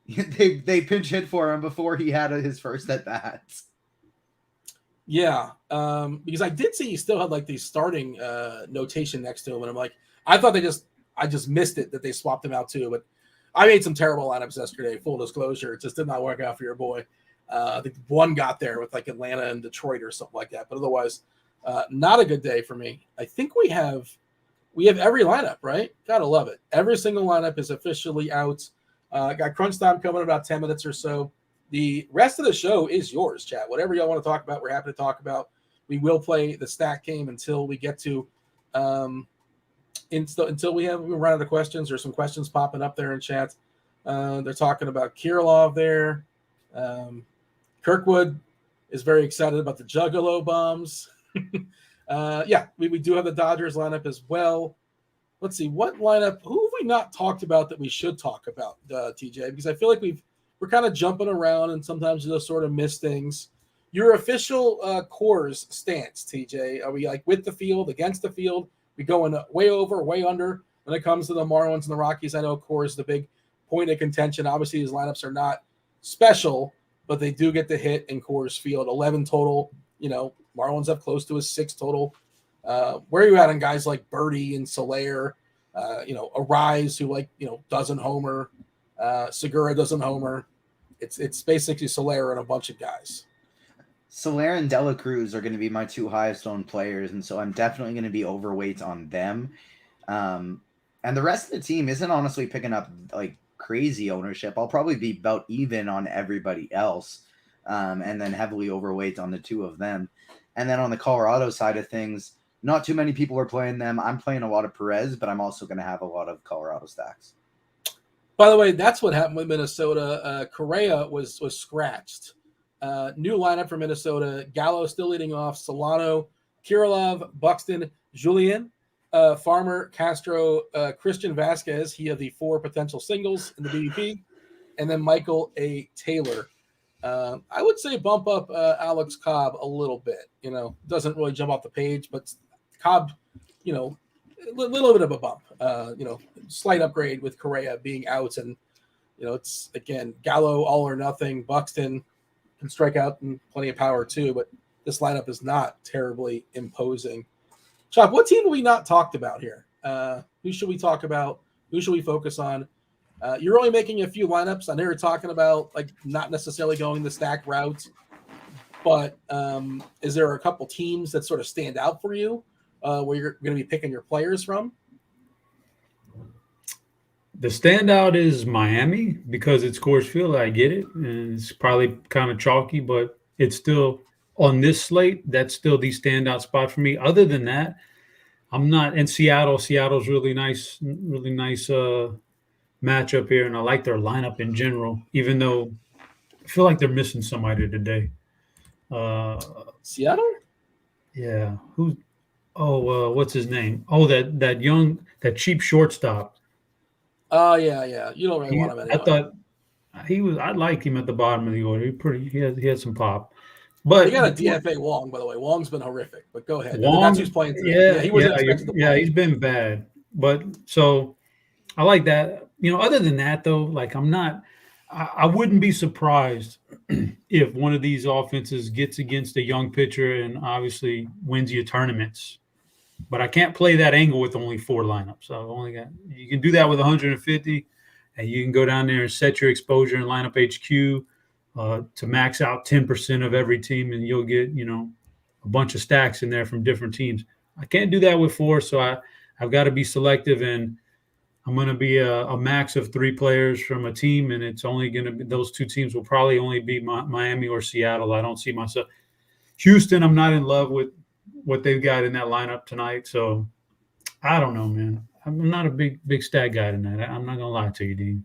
They pinch hit for him before he had his first at bat. Yeah, because I did see he still had like the starting notation next to him, and I'm like, I thought I just missed it that they swapped him out too. But I made some terrible lineups yesterday. Full disclosure, it just did not work out for your boy. I think one got there with like Atlanta and Detroit or something like that, but otherwise, not a good day for me. I think we have every lineup, right? Gotta love it. Every single lineup is officially out. Got crunch time coming in about 10 minutes or so. The rest of the show is yours, chat. Whatever y'all want to talk about, we're happy to talk about. We will play the stack game until we get to until we run out of questions or some questions popping up there in chat. They're talking about Kirilov there. Kirkwood is very excited about the Juggalo bombs. We do have the Dodgers lineup as well. Let's see, what lineup, who have we not talked about that we should talk about, TJ? Because I feel like we're kind of jumping around and sometimes you just sort of miss things. Your official Coors stance, TJ, are we like with the field, against the field? We going way over, way under when it comes to the Marlins and the Rockies? I know Coors is the big point of contention. Obviously, these lineups are not special, but they do get the hit in Coors Field. 11 total. Marlins have close to a 6 total. Where are you at on guys like Birdie and Soler? Arise who doesn't homer. Segura doesn't homer. It's basically Soler and a bunch of guys. Soler and Dela Cruz are going to be my 2 highest owned players, and so I'm definitely going to be overweight on them. And the rest of the team isn't honestly picking up like crazy ownership. I'll probably be about even on everybody else, and then heavily overweight on the 2 of them. And then on the Colorado side of things, not too many people are playing them. I'm playing a lot of Perez, but I'm also going to have a lot of Colorado stacks. By the way, that's what happened with Minnesota. Correa was scratched. New lineup for Minnesota. Gallo still leading off. Solano, Kirilov, Buxton, Julien, Farmer, Castro, Christian Vasquez. He had the 4 potential singles in the BVP. And then Michael A. Taylor. I would say bump up Alex Cobb a little bit. Doesn't really jump off the page, but Cobb, a little bit of a bump. Slight upgrade with Correa being out. And, it's, again, Gallo, all or nothing. Buxton can strike out and plenty of power too, but this lineup is not terribly imposing. Chop, what team have we not talked about here? Who should we talk about? Who should we focus on? You're only making a few lineups. I know you're talking about like not necessarily going the stack route, but is there a couple teams that sort of stand out for you where you're going to be picking your players from? The standout is Miami because it's Coors Field. I get it. And it's probably kind of chalky, but it's still on this slate. That's still the standout spot for me. Other than that, I'm not in Seattle. Seattle's really nice matchup here, and I like their lineup in general, even though I feel like they're missing somebody today. Seattle? Yeah. What's his name? Oh, that cheap shortstop. Oh, yeah. You don't really want him anyway. I thought I liked him at the bottom of the order. He had some pop. But they got a DFA Wong, by the way. Wong's been horrific, but go ahead. Wong, that's who's playing today. He wasn't expected to play. Yeah, he's been bad. But so I like that. Other than that, though, like I wouldn't be surprised if one of these offenses gets against a young pitcher and obviously wins you tournaments. But I can't play that angle with only 4 lineups. You can do that with 150, and you can go down there and set your exposure in lineup HQ to max out 10% of every team, and you'll get a bunch of stacks in there from different teams. I can't do that with 4, so I've got to be selective, and I'm going to be a max of 3 players from a team, and it's only going to be those 2 teams will probably only be Miami or Seattle. I don't see myself. Houston, I'm not in love with what they've got in that lineup tonight, so I don't know, man. I'm not a big stat guy tonight. I'm not going to lie to you, Dean.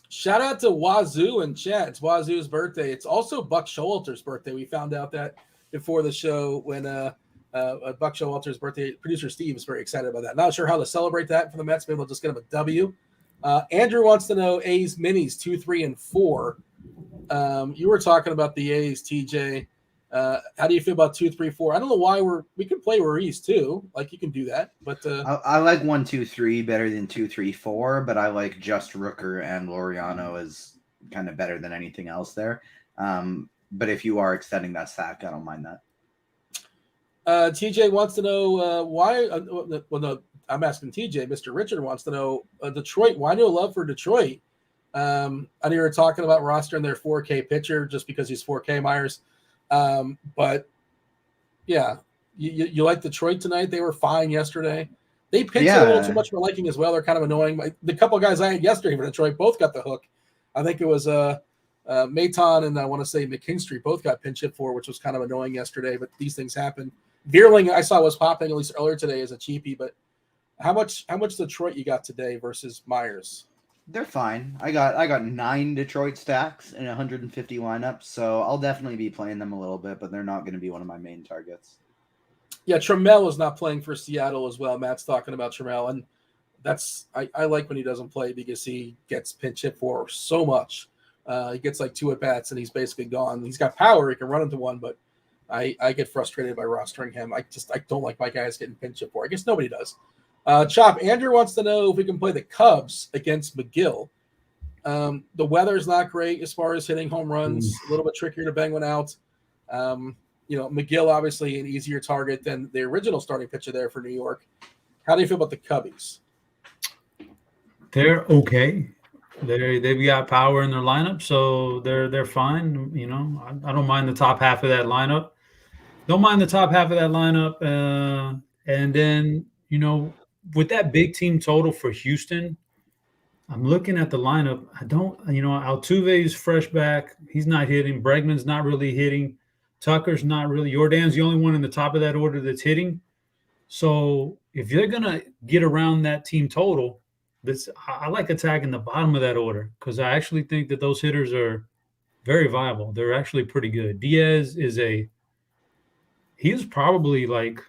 Shout out to Wazoo in chat. It's Wazoo's birthday. It's also Buck Showalter's birthday. We found out that before the show when Buck Showalter's birthday. Producer Steve is very excited about that. Not sure how to celebrate that for the Mets. Maybe they'll just get him a W. Andrew wants to know A's minis 2, 3, and 4. You were talking about the A's, TJ. How do you feel about 2, 3, 4? I don't know why we can play Ruiz too. Like you can do that, but I like 1, 2, 3 better than 2, 3, 4. But I like just Rooker and Laureano as kind of better than anything else there. But if you are extending that stack, I don't mind that. TJ wants to know why. No, I'm asking TJ. Mr. Richard wants to know Detroit. Why no love for Detroit? I know you were talking about rostering their 4K pitcher just because he's 4K Myers. But yeah, you like Detroit tonight? They were fine yesterday. They pitched a little too much for liking as well. They're kind of annoying. The couple of guys I had yesterday for Detroit both got the hook. I think it was Maton and I want to say McKinstry both got pinch hit for, which was kind of annoying yesterday. But these things happen. Veerling I saw was popping at least earlier today as a cheapie. But how much Detroit you got today versus Myers? They're fine. I got 9 Detroit stacks in 150 lineups, so I'll definitely be playing them a little bit, but they're not going to be one of my main targets. Yeah, Trammell is not playing for Seattle as well. Matt's talking about Trammell, and that's I like when he doesn't play because he gets pinch hit for so much. He gets like 2 at bats and he's basically gone. He's got power; he can run into one, but I get frustrated by rostering him. I don't like my guys getting pinch hit for. I guess nobody does. Chop, Andrew wants to know if we can play the Cubs against McGill. The weather's not great as far as hitting home runs. A little bit trickier to bang one out. McGill obviously an easier target than the original starting pitcher there for New York. How do you feel about the Cubbies? They're okay. They've got power in their lineup, so they're fine. I don't mind the top half of that lineup. Don't mind the top half of that lineup, and then with that big team total for Houston, I'm looking at the lineup. Altuve's fresh back. He's not hitting. Bregman's not really hitting. Tucker's not really. Jordan's the only one in the top of that order that's hitting. So if you're going to get around that team total, I like attacking the bottom of that order because I actually think that those hitters are very viable. They're actually pretty good. Diaz he's probably like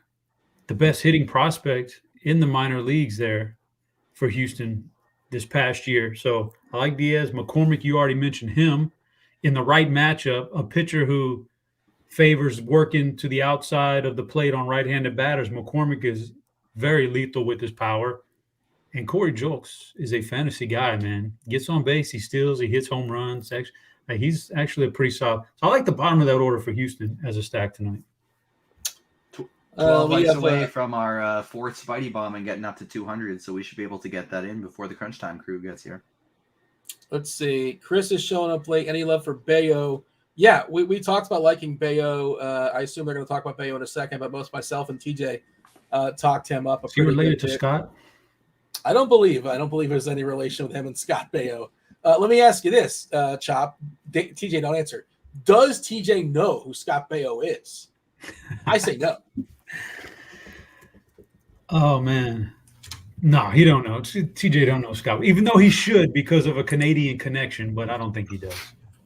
the best hitting prospect in the minor leagues there for Houston this past year. So I like Diaz. McCormick, you already mentioned him. In the right matchup, a pitcher who favors working to the outside of the plate on right-handed batters, McCormick is very lethal with his power. And Corey Julks is a fantasy guy, man. Gets on base, he steals, he hits home runs. He's actually a pretty solid. So I like the bottom of that order for Houston as a stack tonight. 12 likes away from our 4th Spidey bomb and getting up to 200, so we should be able to get that in before the crunch time crew gets here. Let's see. Chris is showing up late. Any love for Bayo? Yeah, we talked about liking Bayo. I assume they're going to talk about Bayo in a second, but both myself and TJ talked him up. Is he related to Scott? I don't believe there's any relation with him and Scott Bayo. Let me ask you this, Chop. TJ, don't answer. Does TJ know who Scott Bayo is? I say no. Oh man, no, he don't know. TJ don't know Scott, even though he should because of a Canadian connection, but I don't think he does.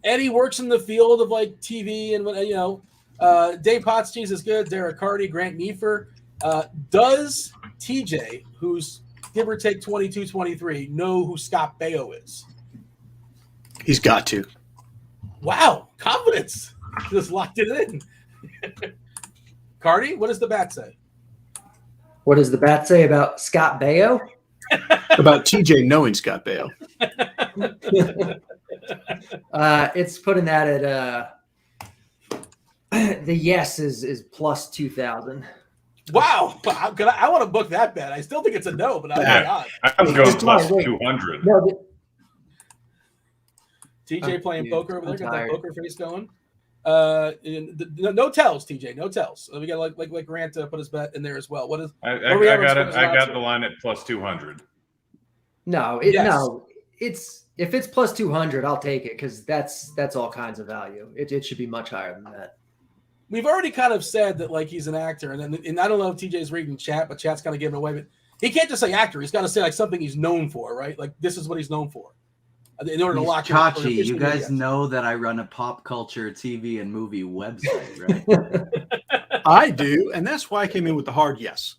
And he works in the field of like TV and Dave Potts, Cheeseisgood, Derek Carty, Grant Neiffer. Does TJ, who's give or take 22, 23, know who Scott Baio is? He's got to. Wow, confidence. Just locked it in. Carty, what does the bat say? What does the bat say about Scott Baio? About TJ knowing Scott Baio. It's putting that at the yes is plus 2,000. Wow, I want to book that bet. I still think it's a no, but I'm going plus 200. No, TJ playing poker over there, got that tired. poker face going. No tells, TJ, no tells. We got like Grant put his bet in there as well. What is? I what do we have on got it. Scores I and got odds the line at plus 200. no, it's if it's plus 200, I'll take it because that's all kinds of value. It should be much higher than that. We've already kind of said that like he's an actor, and I don't know if TJ's reading chat, but chat's kind of giving away. But he can't just say actor; he's got to say like something he's known for, right? Like this is what he's known for. In order to lock Chachi, you guys know that I run a pop culture TV and movie website, right? I do, and that's why I came in with the hard yes.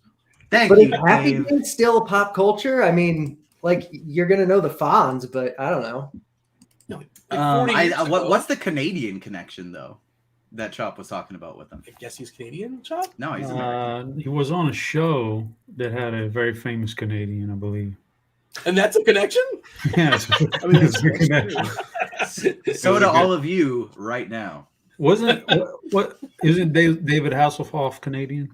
Thank But you, is Happy Dave. Days still pop culture? I mean, like you're gonna know the Fonz, but I don't know. What's the Canadian connection though that Chop was talking about with him? I guess he's Canadian, Chop. No, he's American. He was on a show that had a very famous Canadian, I believe. And that's a connection? Yes, I mean, it's a connection. So to all of you right now. Wasn't what isn't David Hasselhoff Canadian?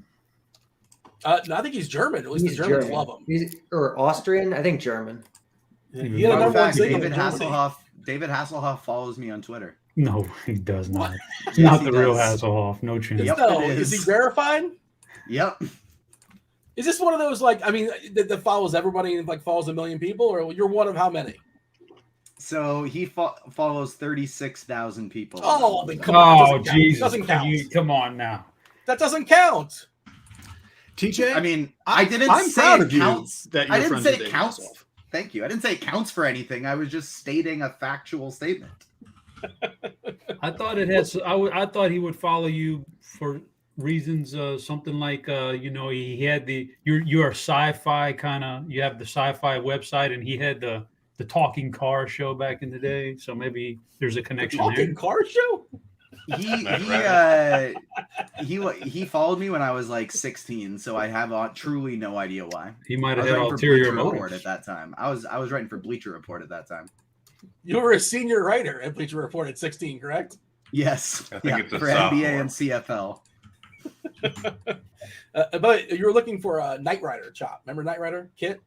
No, I think he's German. At least He's the Germans German. love him. Or Austrian? I think German. He had a Fun number one fact, single David in Germany. Hasselhoff follows me on Twitter. No, he does not. It's Yes, not he the real does. Hasselhoff. No chance. Yep, No, it is he is. verified? Yep. Is this one of those like that follows everybody and like follows a million people, or you're one of how many? So he follows 36,000 people. Oh, then come on! Oh, Doesn't count. Jesus! Doesn't count. Come on now. That doesn't count. TJ, I mean, I didn't I'm say proud it of you counts. that you're I didn't friends say with it Dave counts. Hasselhoff. Thank you. I didn't say it counts for anything. I was just stating a factual statement. I thought it had. I thought he would follow you for reasons, something like, he had you're a sci-fi kind of. You have the sci-fi website, and he had the talking car show back in the day. So maybe there's a connection there. Talking car show. He followed me when I was like 16, so I have truly no idea why. He might I have was had writing for ulterior Bleacher Report motives. at that time. I was writing for Bleacher Report at that time. You were a senior writer at Bleacher Report at 16, correct? Yes, I think it's a for sophomore. NBA and CFL. But you were looking for a Knight Rider, Chop. Remember Knight Rider, Kit?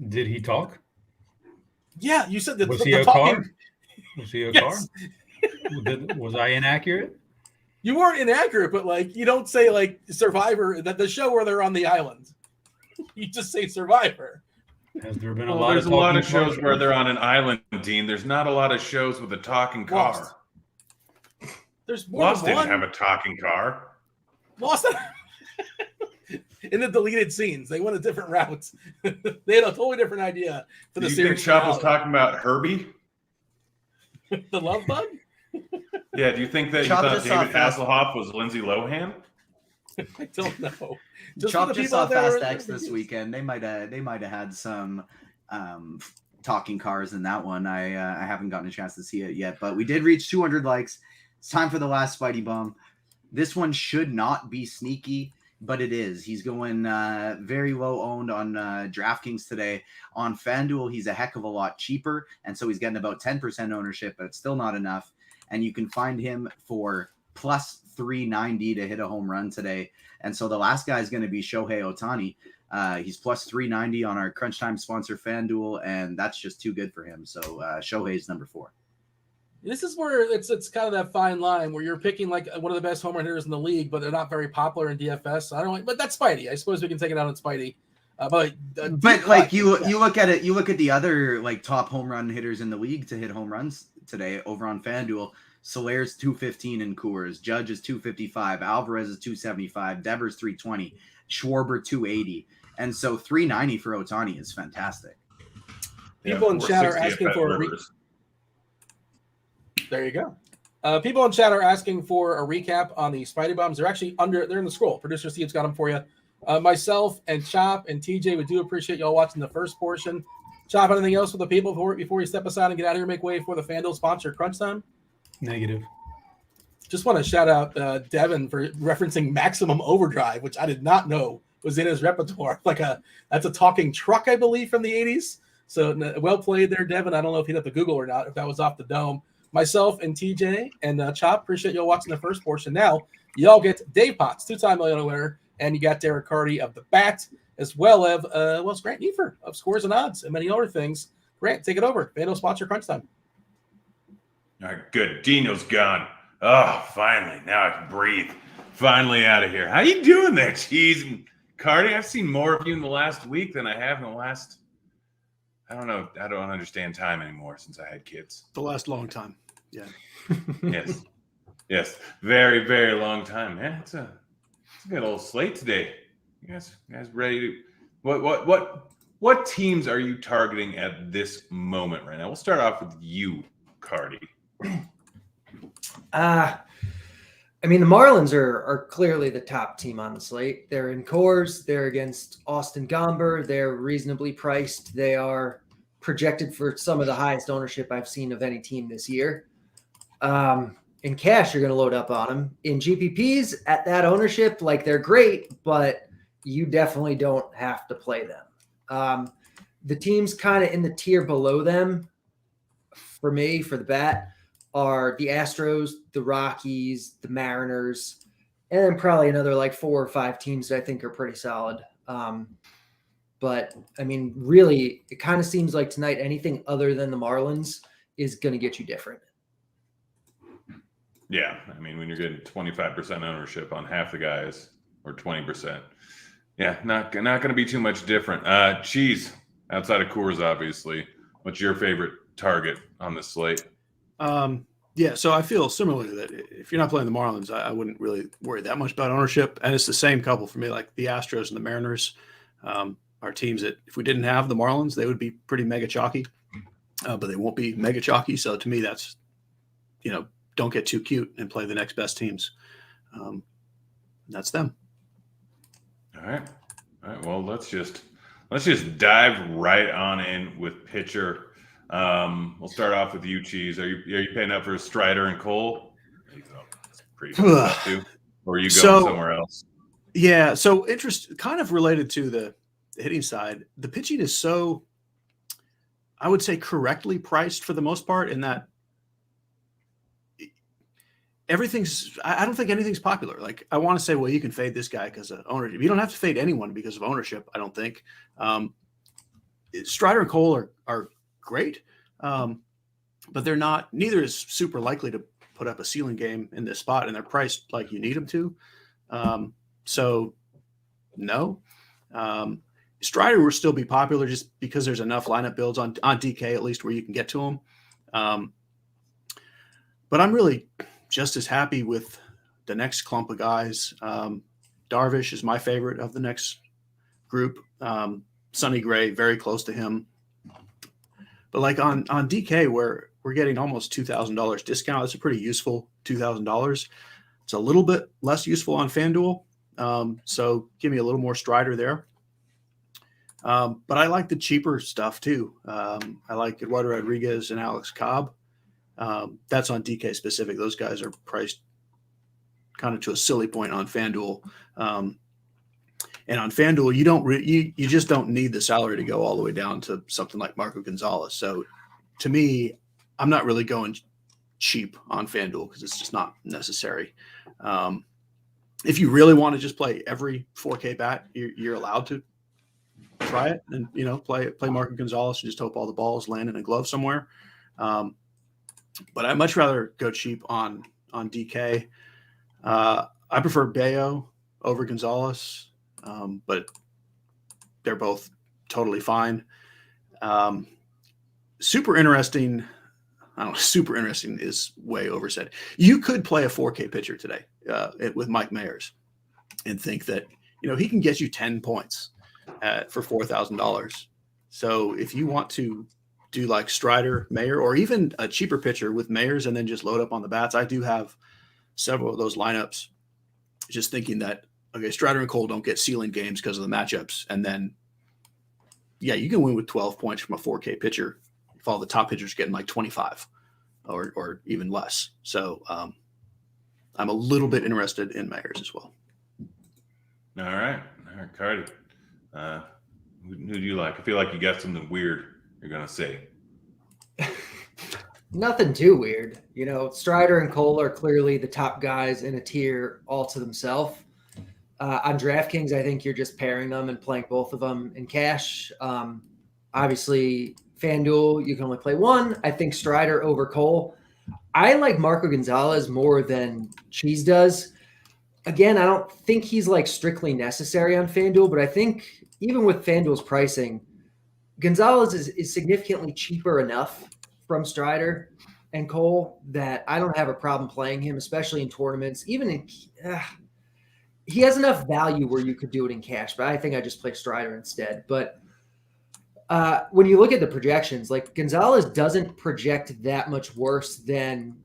Did he talk? Yeah, you said that. Was he a car? Was he a Yes. car? Was I inaccurate? You weren't inaccurate, but like you don't say like Survivor, that the show where they're on the island. You just say Survivor. Has there been a Well, lot there's of a lot talking of shows cars? where they're on an island, Dean. There's not a lot of shows with a talking car. Lost. There's more Lost than didn't one. have a talking car. Lost in the deleted scenes. They went a different route. They had a totally different idea for Do the you think series. Chop was finale. talking about Herbie? The Love Bug? Yeah, do you think that you Chop thought just saw David Fast- Hasselhoff was Lindsay Lohan? I don't know. Chop for the just people saw out there Fast who are X this confused. weekend. They might have had some talking cars in that one. I haven't gotten a chance to see it yet, but we did reach 200 likes. It's time for the last Spidey bomb. This one should not be sneaky, but it is. He's going very low owned on DraftKings today. On FanDuel, he's a heck of a lot cheaper, and so he's getting about 10% ownership, but it's still not enough. And you can find him for plus 390 to hit a home run today. And so the last guy is going to be Shohei Ohtani. He's plus 390 on our Crunch Time sponsor FanDuel, and that's just too good for him. So Shohei's number 4. This is where it's kind of that fine line where you're picking like one of the best home run hitters in the league, but they're not very popular in DFS. I don't like, but that's Spidey. I suppose we can take it out on Spidey. But like you look at it, you look at the other like top home run hitters in the league to hit home runs today over on FanDuel. Solaire's 215 in Coors. Judge is 255. Alvarez is 275. Devers 320. Schwarber 280. And so 390 for Ohtani is fantastic. People in chat are 460 asking at for Rivers. There you go. People in chat are asking for a recap on the Spidey Bombs. They're actually they're in the scroll. Producer Steve's got them for you. Myself and Chop and TJ, we do appreciate y'all watching the first portion. Chop, anything else for the people before we step aside and get out of here and make way for the FanDuel sponsor Crunch Time? Negative. Just want to shout out Devin for referencing Maximum Overdrive, which I did not know was in his repertoire. That's a talking truck, I believe, from the 80s. So well played there, Devin. I don't know if he'd have to Google or not, if that was off the dome. Myself and TJ and Chop, appreciate y'all watching the first portion. Now, y'all get Dave Potts, 2-time millionaire winner, and you got Derek Carty of the Bat, as well as Grant Neiffer of Scores and Odds and many other things. Grant, take it over. FanDuel sponsor Crunch Time. All right, good. Dino's gone. Oh, finally. Now I can breathe. Finally out of here. How you doing there, Cheese and Carty? I've seen more of you in the last week than I have in the last, I don't know. I don't understand time anymore since I had kids. The last long time. Yeah. Yes. Yes. Very, very long time. Yeah, it's a good old slate today. You guys ready to what teams are you targeting at this moment right now? We'll start off with you, Carty. I mean, the Marlins are clearly the top team on the slate. They're in Coors. They're against Austin Gomber. They're reasonably priced. They are projected for some of the highest ownership I've seen of any team this year. In cash, you're going to load up on them. In GPPs, at that ownership, they're great, but you definitely don't have to play them. The teams kind of in the tier below them, for me, for the Bat, are the Astros, the Rockies, the Mariners, and then probably another 4 or 5 teams that I think are pretty solid. But I mean, really, it kind of seems like tonight, anything other than the Marlins is going to get you different. Yeah. I mean, when you're getting 25% ownership on half the guys or 20%, yeah, not going to be too much different. Cheese, outside of Coors, obviously, what's your favorite target on the slate? Yeah, so I feel similarly that if you're not playing the Marlins, I wouldn't really worry that much about ownership. And it's the same couple for me, like the Astros and the Mariners are teams that if we didn't have the Marlins, they would be pretty mega chalky, but they won't be mega chalky. So to me, that's, don't get too cute and play the next best teams. That's them. All right. Well, let's just dive right on in with pitcher. We'll start off with you, Cheese. Are you paying up for Strider and Cole? Pretty good stuff too. Or are you going somewhere else? Yeah. So kind of related to the hitting side, the pitching is so, I would say, correctly priced for the most part, in that I don't think anything's popular. I want to say, well, you can fade this guy because of ownership. You don't have to fade anyone because of ownership, I don't think. Strider and Cole are great, but they're not. Neither is super likely to put up a ceiling game in this spot, and they're priced like you need them to. So, no. Strider will still be popular just because there's enough lineup builds on DK at least where you can get to them. But I'm really just as happy with the next clump of guys. Darvish is my favorite of the next group. Sonny Gray, very close to him. But on DK, where we're getting almost $2,000 discount, it's a pretty useful $2,000. It's a little bit less useful on FanDuel. So give me a little more Strider there. But I like the cheaper stuff too. I like Eduardo Rodriguez and Alex Cobb. That's on DK specific. Those guys are priced kind of to a silly point on FanDuel. And on FanDuel, you just don't need the salary to go all the way down to something like Marco Gonzalez. So to me, I'm not really going cheap on FanDuel because it's just not necessary. If you really want to just play every 4K bat, you're allowed to try it and play Marco Gonzalez and just hope all the balls land in a glove somewhere. But I'd much rather go cheap on DK. I prefer Bayo over Gonzalez, but they're both totally fine. Super interesting. I don't know, super interesting is way oversaid. You could play a 4K pitcher today with Mike Mayers and think that, he can get you 10 points for $4,000. So if you want to do like Strider, Mayer, or even a cheaper pitcher with Mayers and then just load up on the bats, I do have several of those lineups, just thinking that, okay, Strider and Cole don't get ceiling games because of the matchups. And then, yeah, you can win with 12 points from a 4K pitcher if all the top pitchers getting like 25 or even less. So I'm a little bit interested in Mayers as well. All right, Carty. Who do you like? I feel like you got something weird you're going to say. Nothing too weird. Strider and Cole are clearly the top guys in a tier all to themselves. On DraftKings, I think you're just pairing them and playing both of them in cash. Obviously, FanDuel, you can only play one. I think Strider over Cole. I like Marco Gonzalez more than Cheese does. Again, I don't think he's like strictly necessary on FanDuel, but I think even with FanDuel's pricing, Gonzalez is significantly cheaper enough from Strider and Cole that I don't have a problem playing him, especially in tournaments. Even in he has enough value where you could do it in cash, but I think I just play Strider instead. But when you look at the projections, like Gonzalez doesn't project that much worse than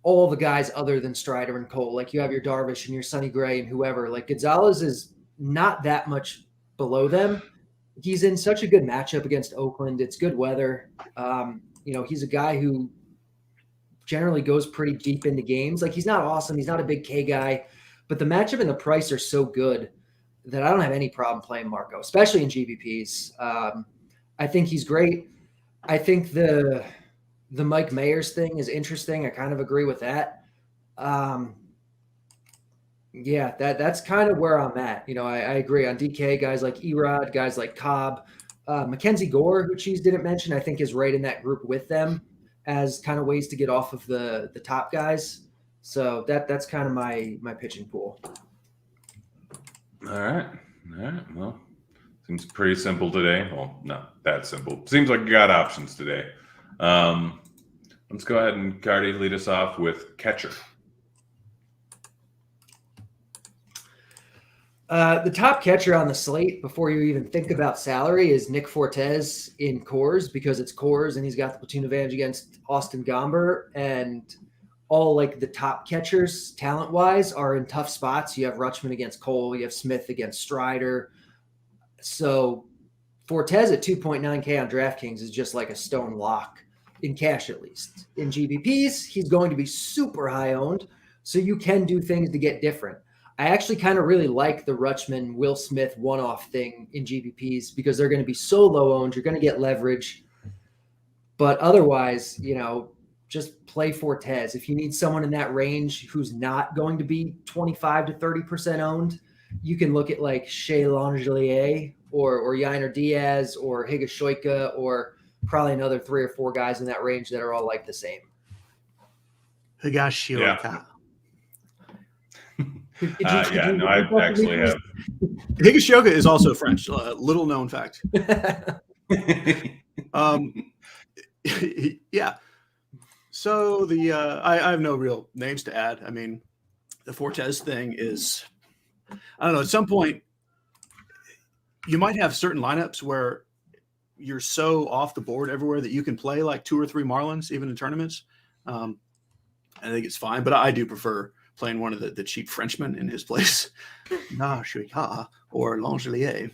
all the guys other than Strider and Cole. Like you have your Darvish and your Sonny Gray and whoever. Like Gonzalez is not that much below them. He's in such a good matchup against Oakland. It's good weather. He's a guy who generally goes pretty deep into games. Like he's not awesome. He's not a big K guy, but the matchup and the price are so good that I don't have any problem playing Marco, especially in GBPs. I think he's great. I think the Mike Mayers thing is interesting. I kind of agree with that. That's kind of where I'm at. I agree on DK, guys like Erod, guys like Cobb. Mackenzie Gore, who Cheese didn't mention, I think is right in that group with them as kind of ways to get off of the top guys. So that's kind of my pitching pool. All right. Well, seems pretty simple today. Well, not that simple. Seems like you got options today. Let's go ahead and Carty lead us off with catcher. The top catcher on the slate before you even think about salary is Nick Fortes in Coors because it's Coors and he's got the platoon advantage against Austin Gomber, and all like the top catchers talent wise are in tough spots. You have Rutschman against Cole, you have Smith against Strider. So Fortes at 2.9K on DraftKings is just like a stone lock in cash, at least. In GBPs, he's going to be super high owned, so you can do things to get different. I actually kind of really like the Rutschman, Will Smith one-off thing in GBPs because they're going to be so low owned. You're going to get leverage. But otherwise, just play Fortes. If you need someone in that range who's not going to be 25 to 30% owned, you can look at like Shea Langelier or Yainer Diaz or Higashioka or probably another 3 or 4 guys in that range that are all like the same. Higashioka. Yeah. I actually have. Higashioka is also French. Little known fact. Yeah. So I have no real names to add. I mean, the Fortes thing is, I don't know, at some point you might have certain lineups where you're so off the board everywhere that you can play like 2 or 3 Marlins, even in tournaments. I think it's fine, but I do prefer playing one of the cheap Frenchmen in his place, or Langelier.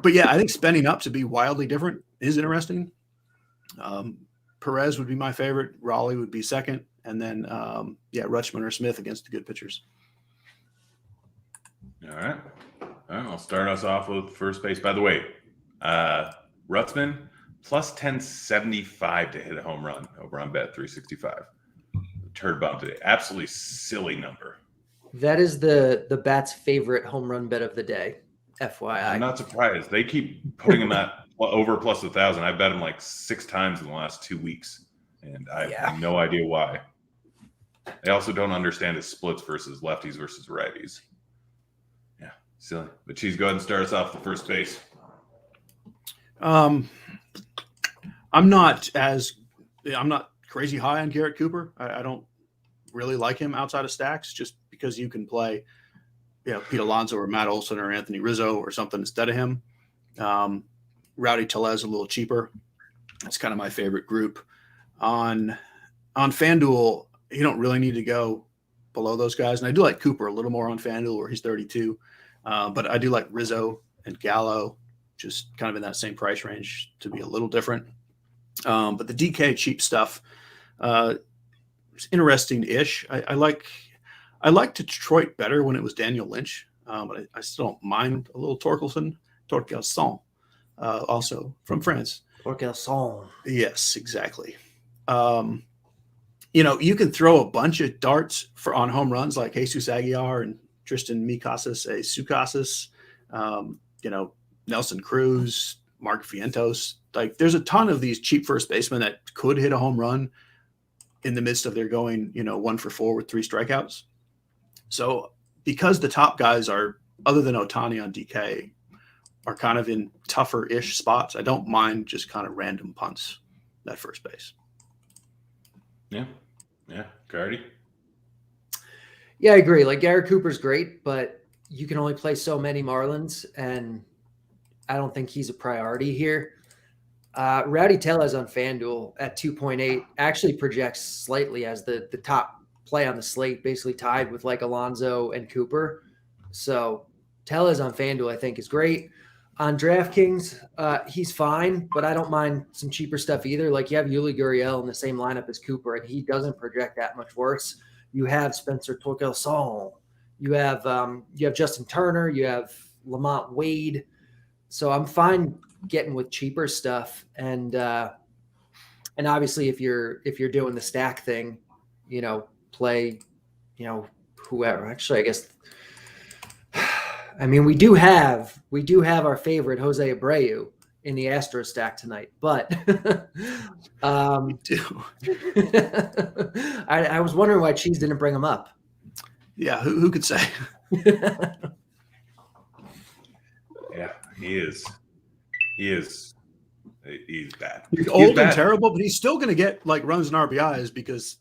But yeah, I think spending up to be wildly different is interesting. Perez would be my favorite. Raleigh would be second. And then, Rutschman or Smith against the good pitchers. All right. I'll start us off with first base. By the way, Rutschman plus 1075 to hit a home run over on Bet 365. Turd bump today. Absolutely silly number. That is the Bats' favorite home run bet of the day. FYI. I'm not surprised. They keep putting him at over plus 1,000. I bet him like 6 times in the last 2 weeks, and I have no idea why. I also don't understand his splits versus lefties versus righties. Yeah, silly. But Cheese, go ahead and start us off the first base. I'm I'm not crazy high on Garrett Cooper. I don't really like him outside of stacks, just because you can play, Pete Alonso or Matt Olson or Anthony Rizzo or something instead of him. Rowdy Tellez a little cheaper. That's kind of my favorite group. On FanDuel, you don't really need to go below those guys. And I do like Cooper a little more on FanDuel, where he's 32. But I do like Rizzo and Gallo, just kind of in that same price range, to be a little different. But the DK cheap stuff, it's interesting-ish. I like Detroit better when it was Daniel Lynch, but I still don't mind a little Torkelson, also from France. Torkelson. Yes, exactly. You can throw a bunch of darts on home runs like Jesus Aguilar and Tristan Mikasas, Sukasis, Nelson Cruz, Mark Vientos. Like, there's a ton of these cheap first basemen that could hit a home run in the midst of their going, 1 for 4 with 3 strikeouts. So because the top guys are, other than Ohtani on DK, are kind of in tougher-ish spots, I don't mind just kind of random punts at first base. Yeah. Carty? Yeah, I agree. Like, Garrett Cooper's great, but you can only play so many Marlins, and I don't think he's a priority here. Rowdy Tellez on FanDuel at 2.8 actually projects slightly as the top play on the slate, basically tied with like Alonso and Cooper. So Tellez on FanDuel, I think, is great. On DraftKings, he's fine, but I don't mind some cheaper stuff either. Like, you have Yuli Gurriel in the same lineup as Cooper, and he doesn't project that much worse. You have Spencer Torkelson. You have Justin Turner. You have Lamont Wade. So I'm fine getting with cheaper stuff, and obviously if you're doing the stack thing, play, whoever. Actually, I guess. I mean, we do have our favorite Jose Abreu in the Astros stack tonight, but We do. I was wondering why Cheese didn't bring him up. Yeah, who could say? Yeah, he is. He's bad. He's old and terrible, but he's still going to get like runs and RBIs because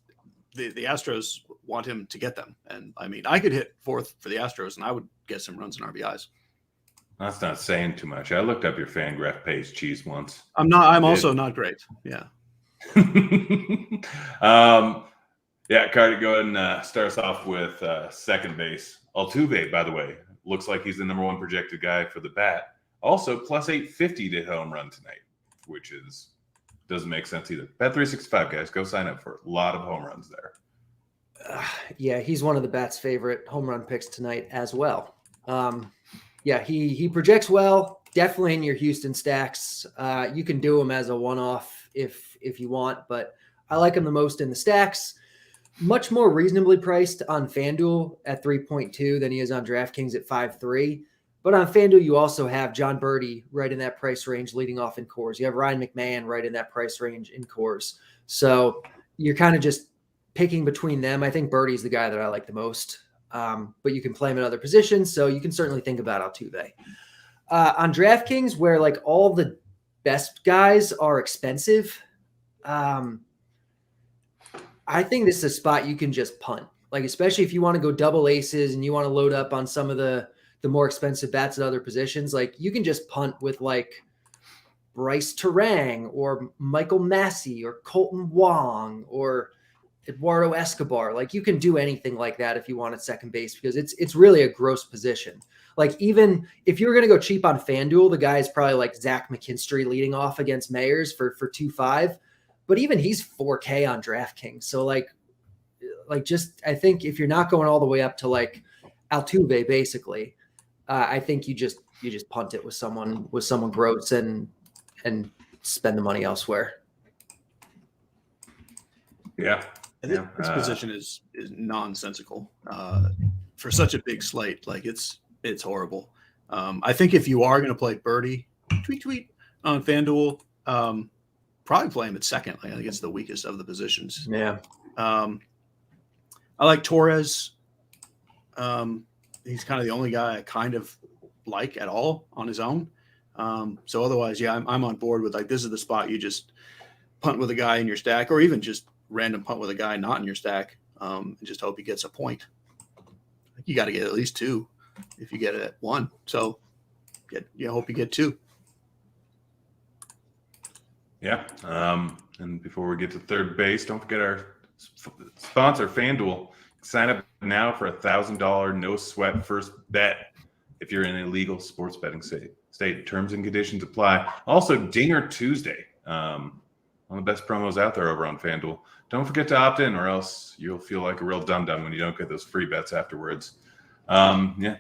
the Astros want him to get them. And I mean, I could hit 4th for the Astros and I would get some runs and RBIs. That's not saying too much. I looked up your Fangraph page, Cheese, once. I'm also not great. Yeah. Carty, go ahead and start us off with second base. Altuve, by the way, looks like he's the number 1 projected guy for the bat. Also, plus 850 to hit home run tonight, which doesn't make sense either. Bet 365, guys. Go sign up for a lot of home runs there. Yeah, he's one of the Bats' favorite home run picks tonight as well. He projects well, definitely in your Houston stacks. You can do him as a one-off if you want, but I like him the most in the stacks. Much more reasonably priced on FanDuel at 3.2 than he is on DraftKings at 5.3. But on FanDuel, you also have John Birdie right in that price range leading off in cores. You have Ryan McMahon right in that price range in cores. So you're kind of just picking between them. I think Birdie's the guy that I like the most. But you can play him in other positions, so you can certainly think about Altuve. On DraftKings, where like all the best guys are expensive, I think this is a spot you can just punt. Like, especially if you want to go double aces and you want to load up on some of the more expensive bats at other positions, like you can just punt with like Bryce Terang or Michael Massey or Colton Wong or Eduardo Escobar. Like, you can do anything like that if you want at second base, because it's really a gross position. Like, even if you're going to go cheap on FanDuel, the guy is probably like Zach McKinstry leading off against Mayers for 2.5, but even he's 4K on DraftKings. So like just, I think if you're not going all the way up to like Altuve, basically, I think you just punt it with someone gross and spend the money elsewhere. Yeah. This position is nonsensical for such a big slate. Like, it's horrible. I think if you are going to play Birdie, tweet on FanDuel, probably play him at second. Like, I think it's the weakest of the positions. Yeah. I like Torres. He's kind of the only guy I kind of like at all on his own. So otherwise, yeah, I'm on board with like, this is the spot you just punt with a guy in your stack, or even just random punt with a guy not in your stack, and just hope he gets a point. You got to get at least 2 if you get it at 1. So hope you get 2. Yeah. And before we get to third base, don't forget our sponsor, Fanduel. Sign up now for $1,000 no sweat first bet if you're in a legal sports betting state. Terms and conditions apply. Also, Dinger Tuesday. One of the best promos out there over on Fanduel. Don't forget to opt in, or else you'll feel like a real dum-dum when you don't get those free bets afterwards.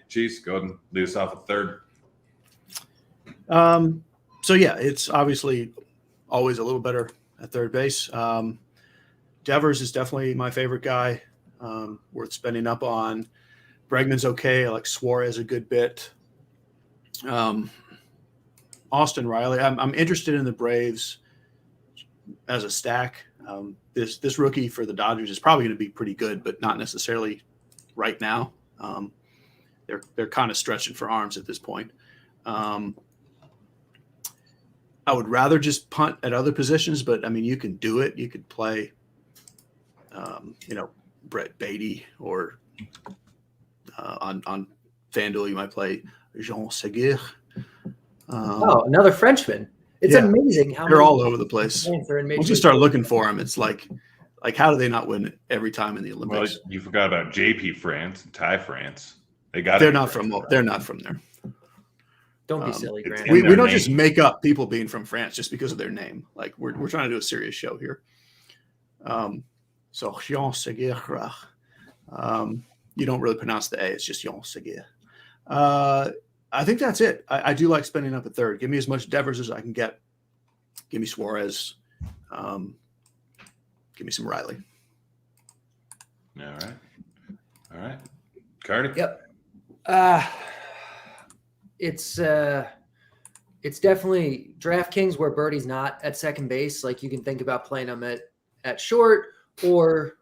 Cheese, go ahead and lead us off at third. It's obviously always a little better at third base. Devers is definitely my favorite guy. Worth spending up on. Bregman's okay. I like Suarez a good bit. Austin Riley. I'm interested in the Braves as a stack. This rookie for the Dodgers is probably going to be pretty good, but not necessarily right now. They're kind of stretching for arms at this point. I would rather just punt at other positions, but I mean, you can do it. You could play, Brett Beatty, or on FanDuel you might play Jean Segura. Another Frenchman. It's amazing how they're all over the place. Once you start looking for them, it's like how do they not win every time in the Olympics? Well, you forgot about JP France and Ty France. They're not from there. Don't be silly, Grant. We don't just make up people being from France just because of their name. Like we're trying to do a serious show here. So Jean Segura. You don't really pronounce the A. It's just Jean Segura. I think that's it. I do like spending up at third. Give me as much Devers as I can get. Give me Suarez. Give me some Riley. All right. Carty? Yep. It's definitely DraftKings where Birdie's not at second base. Like you can think about playing him at short or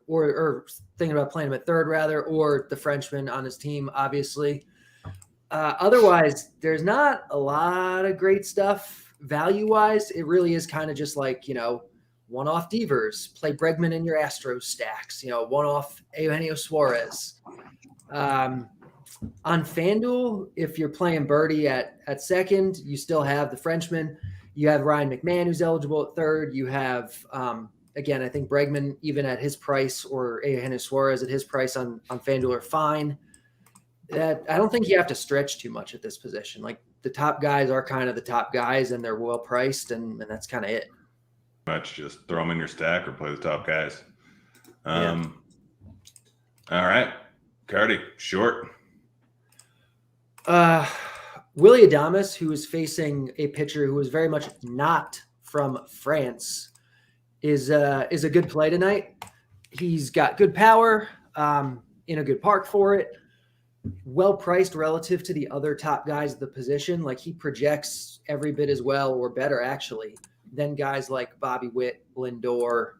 thinking about playing him at third rather, or the Frenchman on his team, obviously. Otherwise, there's not a lot of great stuff value-wise. It really is kind of just like, one-off Devers, play Bregman in your Astros stacks, one-off Eugenio Suarez. On FanDuel, if you're playing Birdie at second, you still have the Frenchman. You have Ryan McMahon, who's eligible at third. You have, again, I think Bregman, even at his price, or Eugenio Suarez at his price on FanDuel are fine. That I don't think you have to stretch too much at this position. Like the top guys are kind of the top guys, and they're well priced, and that's kind of it. Much just throw them in your stack or play the top guys. All right, Carty, short. Willy Adames, who is facing a pitcher who is very much not from France, is a good play tonight. He's got good power, in a good park for it. Well priced relative to the other top guys of the position. Like he projects every bit as well, or better actually, than guys like Bobby Witt, Lindor,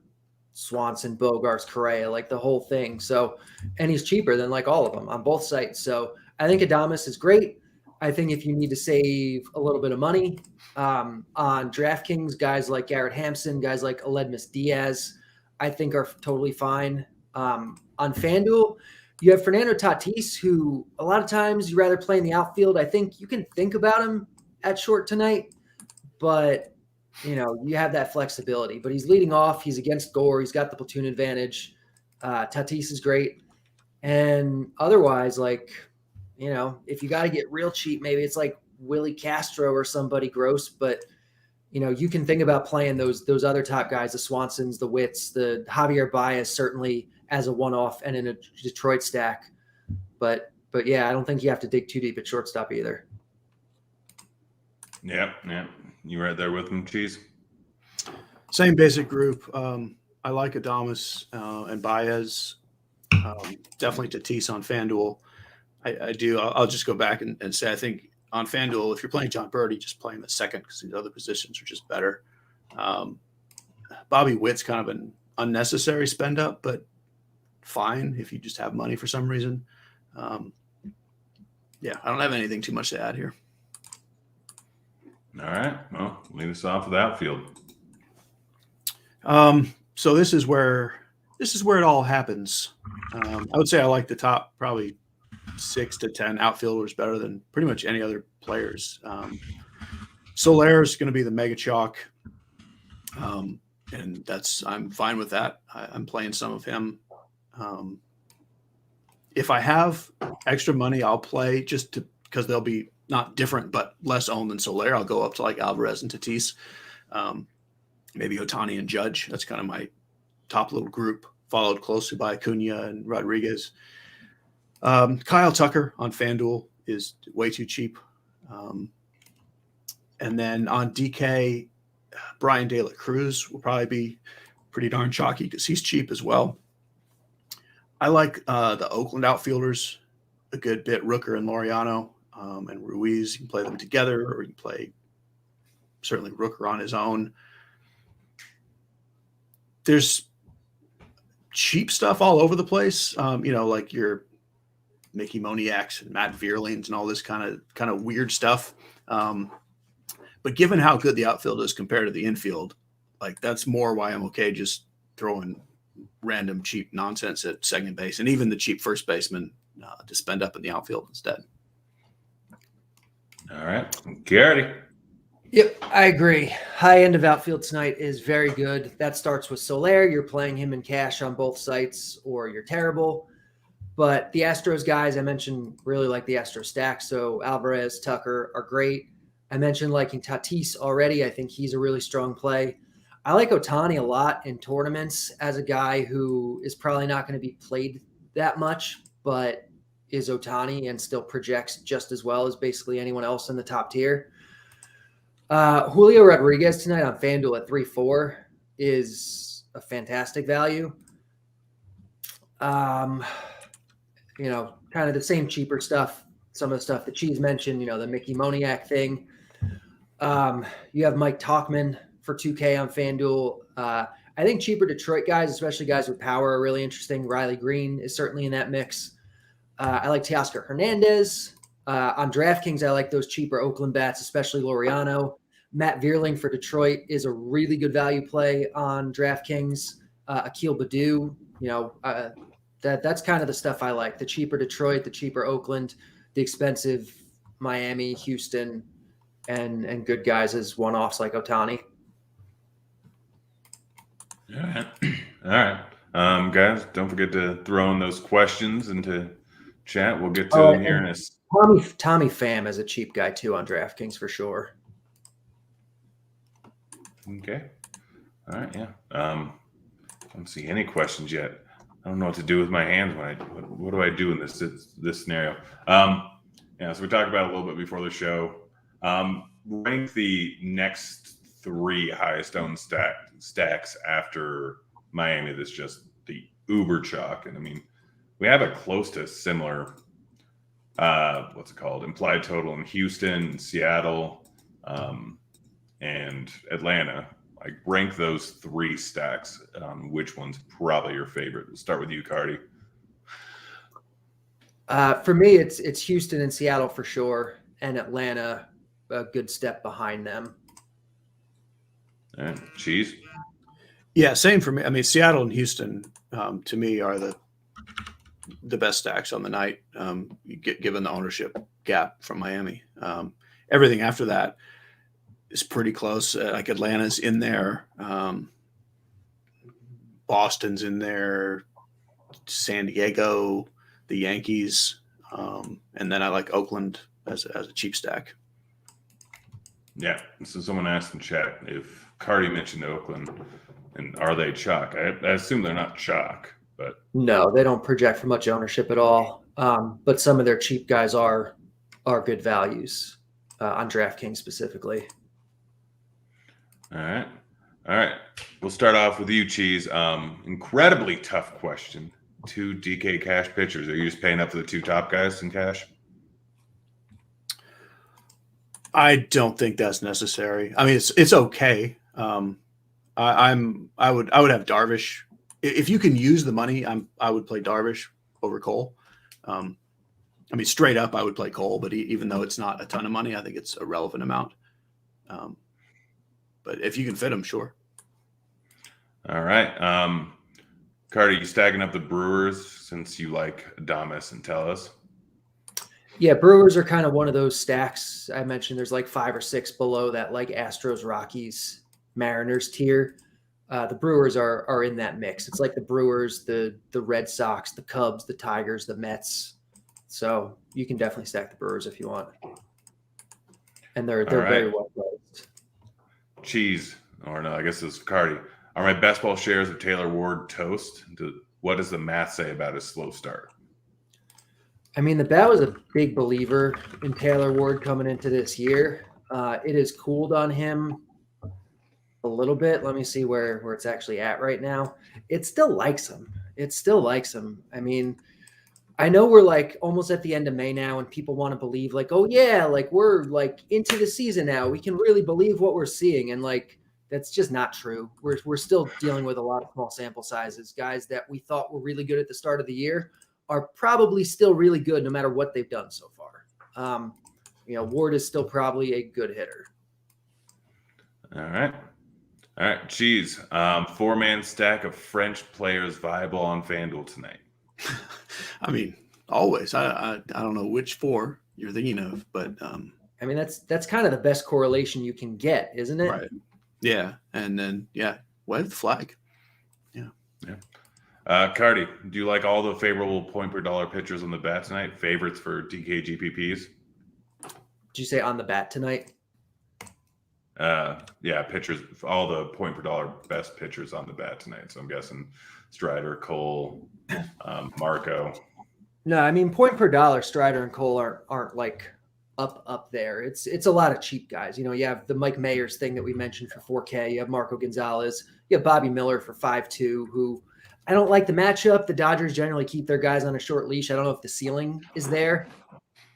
Swanson, Bogarts, Correa, like the whole thing. So, and he's cheaper than like all of them on both sites. So I think Adames is great. I think if you need to save a little bit of money on DraftKings, guys like Garrett Hampson, guys like Mlb Dfs, I think are totally fine. On FanDuel, you have Fernando Tatis, who a lot of times you rather play in the outfield. I think you can think about him at short tonight, but you have that flexibility. But he's leading off. He's against Gore. He's got the platoon advantage. Tatis is great. And otherwise, if you got to get real cheap, maybe it's like Willie Castro or somebody gross. But, you can think about playing those other top guys, the Swansons, the Witts, the Javier Baez, certainly as a one-off and in a Detroit stack. But yeah, I don't think you have to dig too deep at shortstop either. Yeah. You right there with them, Cheese? Same basic group. I like Adames and Baez. Definitely Tatis on FanDuel. I do. I'll just go back and say I think on FanDuel, if you're playing John Birdie, just play him at second because these other positions are just better. Bobby Witt's kind of an unnecessary spend up, but fine if you just have money for some reason. I don't have anything too much to add here. All right. Well, lead us off with outfield. So this is where it all happens. I would say I like the top probably 6 to 10 outfielders better than pretty much any other players. Soler is going to be the mega chalk, and I'm fine with that. I'm playing some of him. If I have extra money, I'll play because they'll be not different but less owned than Soler. I'll go up to like Alvarez and Tatis, maybe Ohtani and Judge. That's kind of my top little group, followed closely by Acuna and Rodriguez. Kyle Tucker on Fanduel is way too cheap. And then on DK, Brian De La Cruz will probably be pretty darn chalky because he's cheap as well. I like the Oakland outfielders a good bit, Rooker and Laureano and Ruiz. You can play them together, or you can play certainly Rooker on his own. There's cheap stuff all over the place, like your Mickey Moniaks and Matt Vierlings and all this kind of weird stuff. But given how good the outfield is compared to the infield, like that's more why I'm okay just throwing random cheap nonsense at second base and even the cheap first baseman to spend up in the outfield instead. All right. Carty. Yep, I agree. High end of outfield tonight is very good. That starts with Soler. You're playing him in cash on both sites, or you're terrible. But the Astros guys, I mentioned, really like the Astros stack. So Alvarez, Tucker are great. I mentioned liking Tatis already. I think he's a really strong play. I like Ohtani a lot in tournaments as a guy who is probably not going to be played that much, but is Ohtani and still projects just as well as basically anyone else in the top tier. Julio Rodriguez tonight on FanDuel at 3-4 is a fantastic value. Kind of the same cheaper stuff. Some of the stuff that Cheese mentioned, the Mickey Moniak thing. You have Mike Tauchman for 2K on FanDuel. I think cheaper Detroit guys, especially guys with power, are really interesting. Riley Green is certainly in that mix. I like Teoscar Hernandez. On DraftKings, I like those cheaper Oakland bats, especially Laureano. Matt Vierling for Detroit is a really good value play on DraftKings. Akil Baddoo, that's kind of the stuff I like. The cheaper Detroit, the cheaper Oakland, the expensive Miami, Houston, and good guys as one-offs like Ohtani. All right. Guys, don't forget to throw in those questions into chat. We'll get to them here in a Tommy Pham is a cheap guy too on DraftKings for sure. Okay. All right. Yeah. I don't see any questions yet. I don't know what to do with my hands what do I do in this scenario? So we talked about it a little bit before the show. Rank the next 3 highest owned stacks after Miami. That's just the uber chalk, and I mean, we have a close to similar. Implied total in Houston, Seattle, and Atlanta. Like, rank those 3 stacks on which one's probably your favorite. We'll start with you, Carty. For me, it's Houston and Seattle for sure, and Atlanta a good step behind them. All right. Cheese? Yeah, same for me. I mean, Seattle and Houston to me are the best stacks on the night, given the ownership gap from Miami. Everything after that is pretty close. Like Atlanta's in there, Boston's in there, San Diego, the Yankees, and then I like Oakland as a cheap stack. Yeah. So someone asked in chat if Carty mentioned Oakland, and are they chalk? I assume they're not chalk, but no, they don't project for much ownership at all. But some of their cheap guys are good values on DraftKings specifically. All right. We'll start off with you, Cheese. Incredibly tough question. 2 DK cash pitchers. Are you just paying up for the 2 top guys in cash? I don't think that's necessary. I mean, it's okay. I would have Darvish. If you can use the money, I would play Darvish over Cole. I mean, straight up, I would play Cole, but even though it's not a ton of money, I think it's a relevant amount. But if you can fit him, sure. All right. Carty, you stacking up the Brewers since you like Adames and Tellez? Yeah, Brewers are kind of one of those stacks I mentioned. There's like 5 or 6 below that, like Astros, Rockies, Mariners tier. The Brewers are in that mix. It's like the Brewers, the Red Sox, the Cubs, the Tigers, the Mets. So you can definitely stack the Brewers if you want. And they're All right. very well placed. Cheese, or no, I guess it's Carty. Are my best ball shares of Taylor Ward toast? What does the math say about his slow start? I mean, the bat was a big believer in Taylor Ward coming into this year. It has cooled on him a little bit. Let me see where it's actually at right now. It still likes him. I mean, I know we're like almost at the end of May now, and people want to believe like, oh yeah, like we're like into the season now. We can really believe what we're seeing, and like that's just not true. We're still dealing with a lot of small sample sizes. Guys that we thought were really good at the start of the year are probably still really good no matter what they've done so far. Ward is still probably a good hitter. All right. Cheese. 4-man stack of French players viable on Fanduel tonight. I mean, always. I don't know which 4 you're thinking of, but I mean that's kind of the best correlation you can get, isn't it? right. Yeah, and then wave the flag. Yeah. Carty, do you like all the favorable point per dollar pitchers on the bat tonight? Favorites for DK GPPs? Did you say on the bat tonight? Pitchers, all the point per dollar best pitchers on the bat tonight. So I'm guessing Strider, Cole, Marco. No, I mean point per dollar, Strider and Cole aren't like up there. It's a lot of cheap guys. You have the Mike Mayers thing that we mentioned for 4K. You have Marco Gonzalez. You have Bobby Miller for 5.2, who I don't like the matchup. The Dodgers generally keep their guys on a short leash. I don't know if the ceiling is there,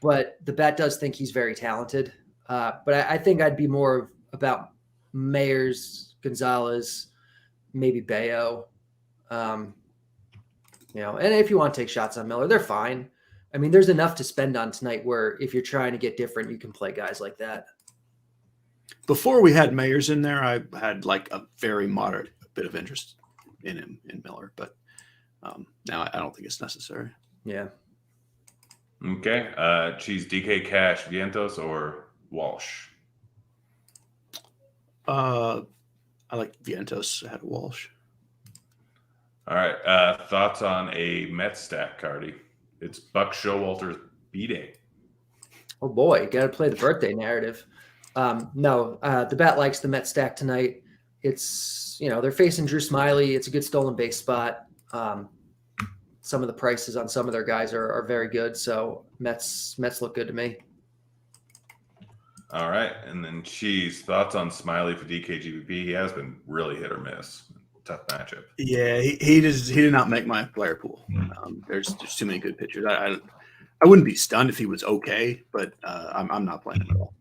but the bat does think he's very talented. But I think I'd be more about Mayers, Gonzalez, maybe Bayo. And if you want to take shots on Miller, they're fine. I mean, there's enough to spend on tonight where if you're trying to get different, you can play guys like that. Before we had Mayers in there, I had like a very moderate bit of interest in him, in Miller, but now I don't think it's necessary. Yeah. Okay. Cheese, DK Cash, Vientos, or Walsh? I like Vientos ahead of Walsh. All right. Thoughts on a Mets stack, Carty? It's Buck Showalter's B-Day. Oh boy, got to play the birthday narrative. The bat likes the Mets stack tonight. It's, they're facing Drew Smiley. It's a good stolen base spot. Some of the prices on some of their guys are very good. So Mets look good to me. All right. And then Cheese, thoughts on Smiley for DKGBP? He has been really hit or miss. Tough matchup. Yeah, he did not make my player pool. There's too many good pitchers. I wouldn't be stunned if he was okay, but I'm not playing him at all.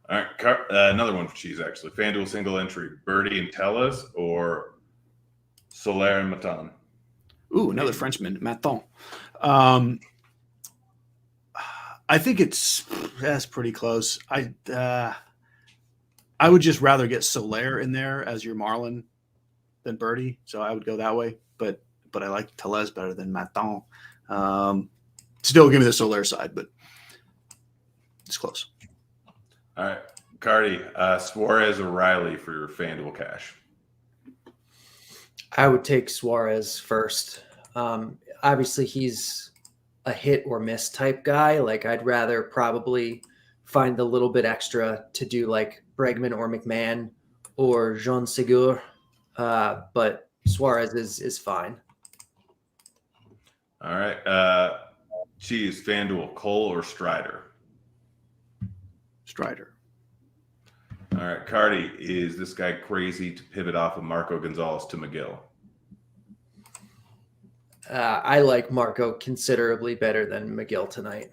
All right, another one for Cheese, actually. FanDuel single entry, Birdie and Tellez or Soler and Matan? Ooh, another Frenchman, Maton. I think that's pretty close. I would just rather get Soler in there as your Marlin than Birdie, so I would go that way. But I like Tellez better than Maton. Still give me the Soler side, but it's close. All right, Carty, Suarez or Riley for your FanDuel cash? I would take Suarez first. Obviously, he's a hit or miss type guy. Like I'd rather probably find the little bit extra to do like Bregman or McMahon or Jean Segura. But Suarez is fine. All right. Cheese, FanDuel, Cole or Strider? Strider. All right. Carty, is this guy crazy to pivot off of Marco Gonzalez to McGill? I like Marco considerably better than McGill tonight.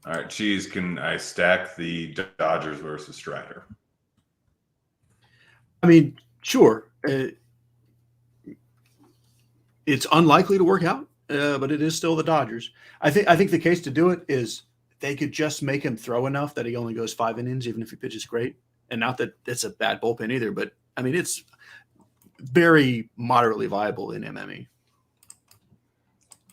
All right. Cheese, can I stack the Dodgers versus Strider? I mean, sure. It's unlikely to work out, but it is still the Dodgers. I think the case to do it is they could just make him throw enough that he only goes 5 innings, even if he pitches great. And not that it's a bad bullpen either, but I mean, it's very moderately viable in MME.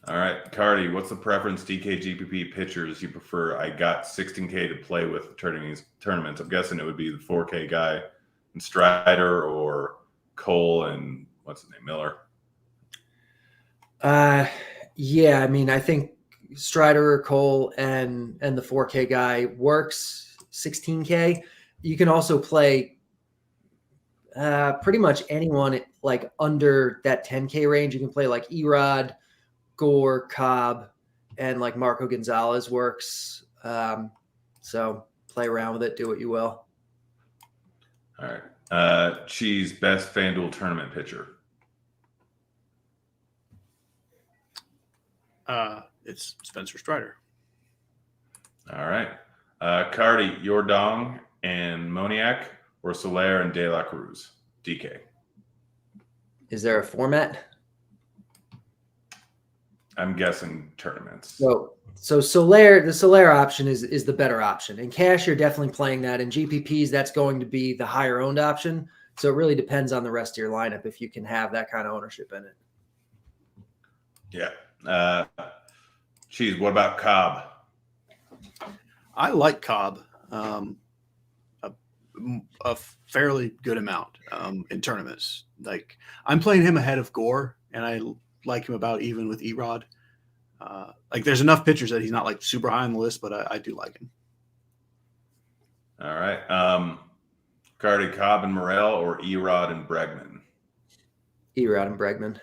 All right, Carty, what's the preference DK GPP pitchers you prefer? I got 16K to play with turning these tournaments. I'm guessing it would be the 4K guy and Strider or Cole and what's his name, Miller. Yeah, I mean, I think Strider, Cole, and the 4K guy works. 16K. You can also play pretty much anyone like under that 10K range. You can play like Erod, Gore, Cobb, and like Marco Gonzalez works. So play around with it, do what you will. All right. Cheese, best FanDuel tournament pitcher. It's Spencer Strider. All right. Carty, Yordong and Moniak or Soler and De La Cruz? DK. Is there a format? I'm guessing tournaments. So Soler, the Soler option is the better option. In cash, you're definitely playing that. In GPPs, that's going to be the higher owned option. So it really depends on the rest of your lineup if you can have that kind of ownership in it. Yeah. Cheese, what about Cobb? I like Cobb a fairly good amount in tournaments. Like I'm playing him ahead of Gore, and I like him about even with Erod. Like there's enough pitchers that he's not like super high on the list, but I do like him. All right. Carty, Cobb and Morel or Erod and Bregman? Erod and Bregman.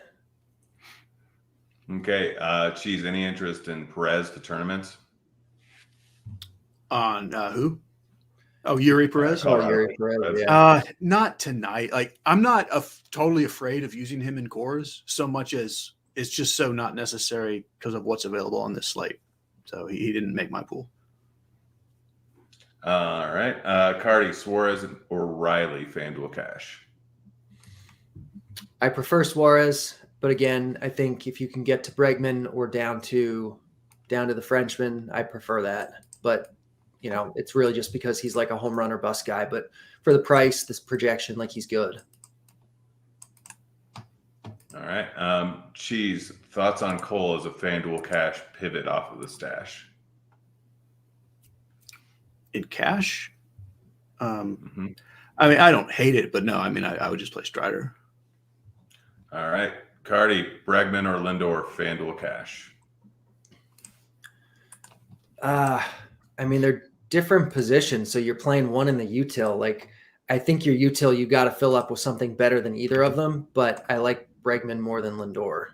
Okay. Cheese, any interest in Perez for tournaments? On who? Oh, Yuri Perez. Yuri Perez. Yeah. Not tonight. Like I'm not totally afraid of using him in cores so much as it's just so not necessary because of what's available on this slate. So he didn't make my pool. All right. Carty, Suarez or Riley, FanDuel cash? I prefer Suarez, but again, I think if you can get to Bregman or down to the Frenchman, I prefer that. But you know, it's really just because he's like a home run or bust guy. But for the price, this projection, like he's good. All right. Cheese, thoughts on Cole as a FanDuel cash pivot off of the stash? In cash? I mean, I don't hate it, but no, I mean, I would just play Strider. All right. Carty, Bregman or Lindor, FanDuel cash? I mean, they're different positions. So you're playing one in the util. Like, I think your util, you got to fill up with something better than either of them. But I like Bregman more than Lindor.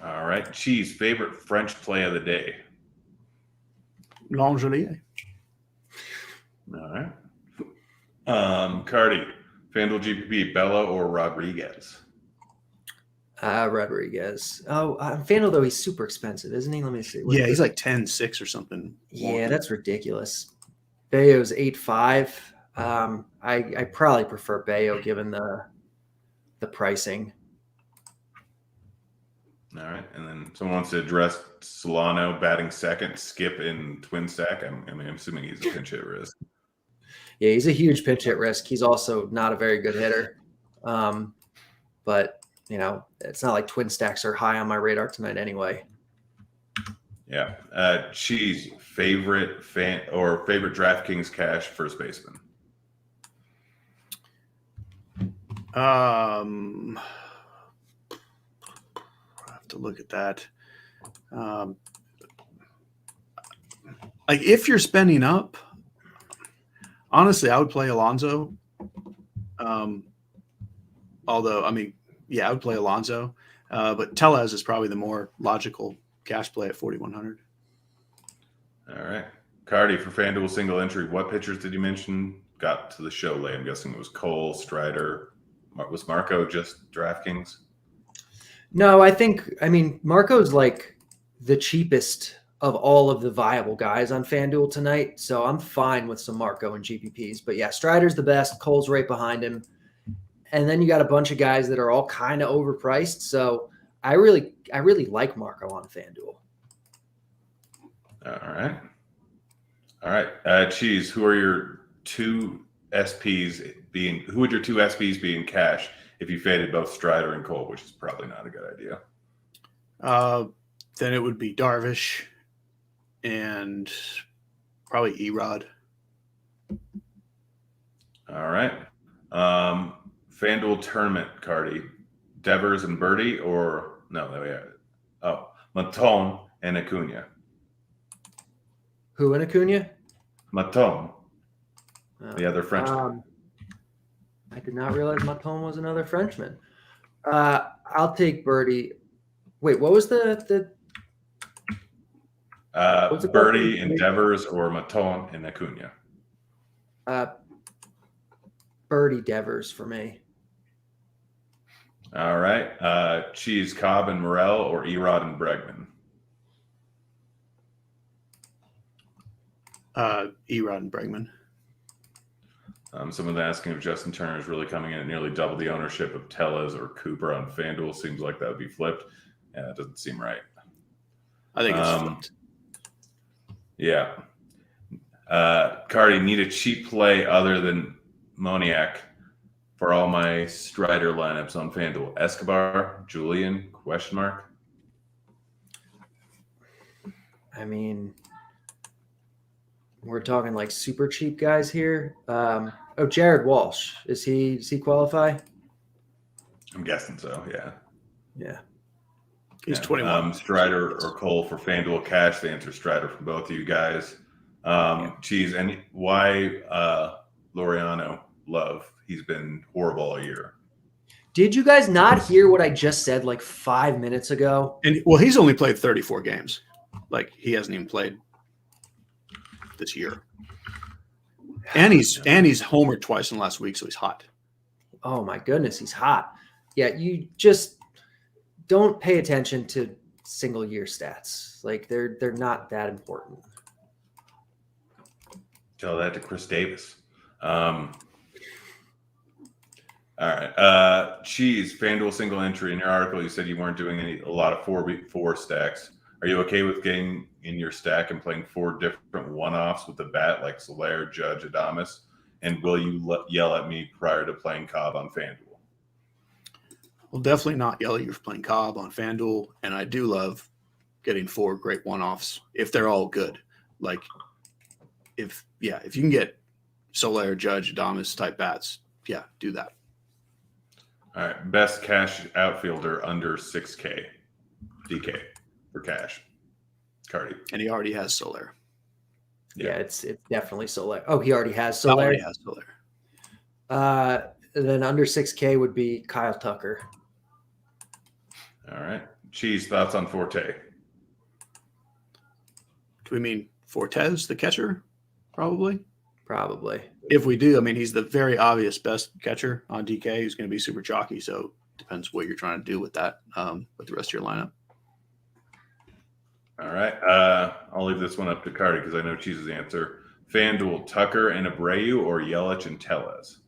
All right. Cheese, favorite French play of the day? Langelier. All right. Carty, FanDuel GPP, Bella or Rodriguez? Rodriguez. Oh, FanDuel, though, he's super expensive, isn't he? Let me see. Yeah, he's like 10-6 or something. Yeah, that's ridiculous. Bayo's 8.5. I probably prefer Bayo given the pricing. All right. And then someone wants to address Solano batting second, Skip in twin stack. I'm assuming he's a pinch hit risk. Yeah, he's a huge pinch hit risk. He's also not a very good hitter. But, you know, it's not like twin stacks are high on my radar tonight anyway. Yeah. Cheese, favorite DraftKings cash first baseman? I have to look at that. Like if you're spending up, honestly, I would play Alonso. Although, I mean, yeah, I would play Alonso. But Tellez is probably the more logical cash play at 4,100. All right. Carty, for FanDuel single entry, what pitchers did you mention got to the show late? I'm guessing it was Cole, Strider. Was Marco just DraftKings? No, I mean, Marco's like the cheapest of all of the viable guys on FanDuel tonight. So I'm fine with some Marco and GPPs. But yeah, Strider's the best. Cole's right behind him. And then you got a bunch of guys that are all kind of overpriced. So I really like Marco on FanDuel. All right. Cheese, who are your two SPs being? Who would your two SPs be in cash if you faded both Strider and Cole, which is probably not a good idea? Then it would be Darvish and probably Erod. All right. FanDuel tournament, Carty. Devers and Birdie, or no? There we have it. Oh, Maton and Acuna. Who in Acuna? Maton, the other Frenchman. I did not realize Maton was another Frenchman. I'll take Birdie. Wait, what was the Birdie and Devers, or Maton and Acuna? Birdie Devers for me. All right. Cheese, Cobb and Morel, or Erod and Bregman? Erod and Bregman. Someone's asking if Justin Turner is really coming in at nearly double the ownership of Tellez or Cooper on FanDuel. Seems like that would be flipped. Yeah, it doesn't seem right. I think it's flipped. Yeah. Cardi, need a cheap play other than Moniak for all my Strider lineups on FanDuel. Escobar, Julian, question mark? I mean, we're talking like super cheap guys here. Jared Walsh. Does he qualify? I'm guessing so, yeah. Yeah. He's 21. Strider or Cole for FanDuel cash. The answer is Strider from both of you guys. Cheese, and why Laureano Love? He's been horrible all year. Did you guys not hear what I just said like 5 minutes ago? And well, he's only played 34 games. Like he hasn't even played this year. And he's homered twice in the last week, so he's hot. Oh my goodness, he's hot. Yeah, you just don't pay attention to single year stats. Like they're not that important. Tell that to Chris Davis. All right. Cheese, FanDuel single entry. In your article, you said you weren't doing a lot of 4 stacks. Are you okay with getting in your stack and playing 4 different one-offs with the bat like Soler, Judge, Adames? And will you yell at me prior to playing Cobb on FanDuel? Well, definitely not yell at you for playing Cobb on FanDuel. And I do love getting 4 great one-offs if they're all good. Like if you can get Soler, Judge, Adames type bats, yeah, do that. All right. Best cash outfielder under 6K. DK for cash. Cardi. And he already has Soler. Yeah, it's definitely Soler. Oh, he already has Soler. Already has Soler. Then under 6K would be Kyle Tucker. All right. Cheese, thoughts on Forte? Do we mean Fortes, the catcher? Probably. If we do, I mean, he's the very obvious best catcher on DK. He's going to be super chalky. So depends what you're trying to do with that, with the rest of your lineup. All right. I'll leave this one up to Cardi because I know Cheese's answer. FanDuel, Tucker and Abreu, or Yelich and Tellez?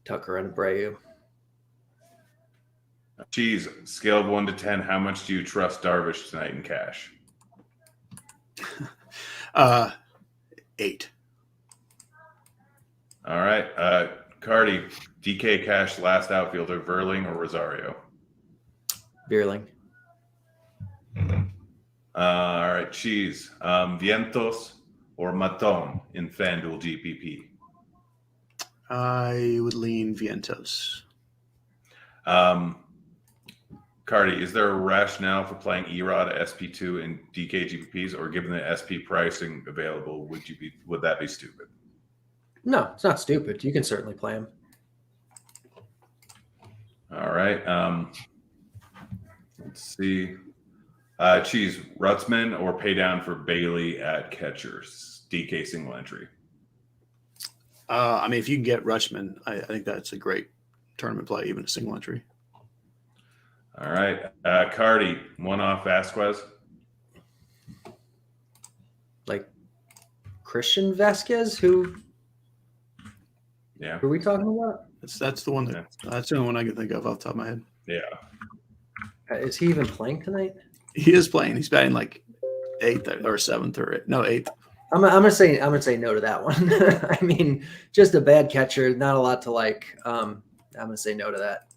Tucker and Abreu. Cheese, scale of 1 to 10, how much do you trust Darvish tonight in cash? 8. All right. Cardi, DK cash last outfielder, Verling or Rosario? Bierling. All right. Cheese, Vientos or Maton in FanDuel GPP? I would lean Vientos. Cardi, is there a rationale for playing Erod SP2 in DK GPPs, or given the SP pricing available, would that be stupid? No, it's not stupid. You can certainly play him. All right. Let's see. Cheese, Rutzman or pay down for Bailey at catchers, DK single entry? I mean, if you can get Rutschman, I think that's a great tournament play, even a single entry. All right. Cardi, one-off Vasquez. Like Christian Vasquez, who Yeah. are we talking about? That's the one that's the only one I can think of off the top of my head. Yeah. Is he even playing tonight? He is playing. He's batting like 8th or 7th or 8th. I'm gonna say no to that one. I mean, just a bad catcher, not a lot to like. I'm gonna say no to that.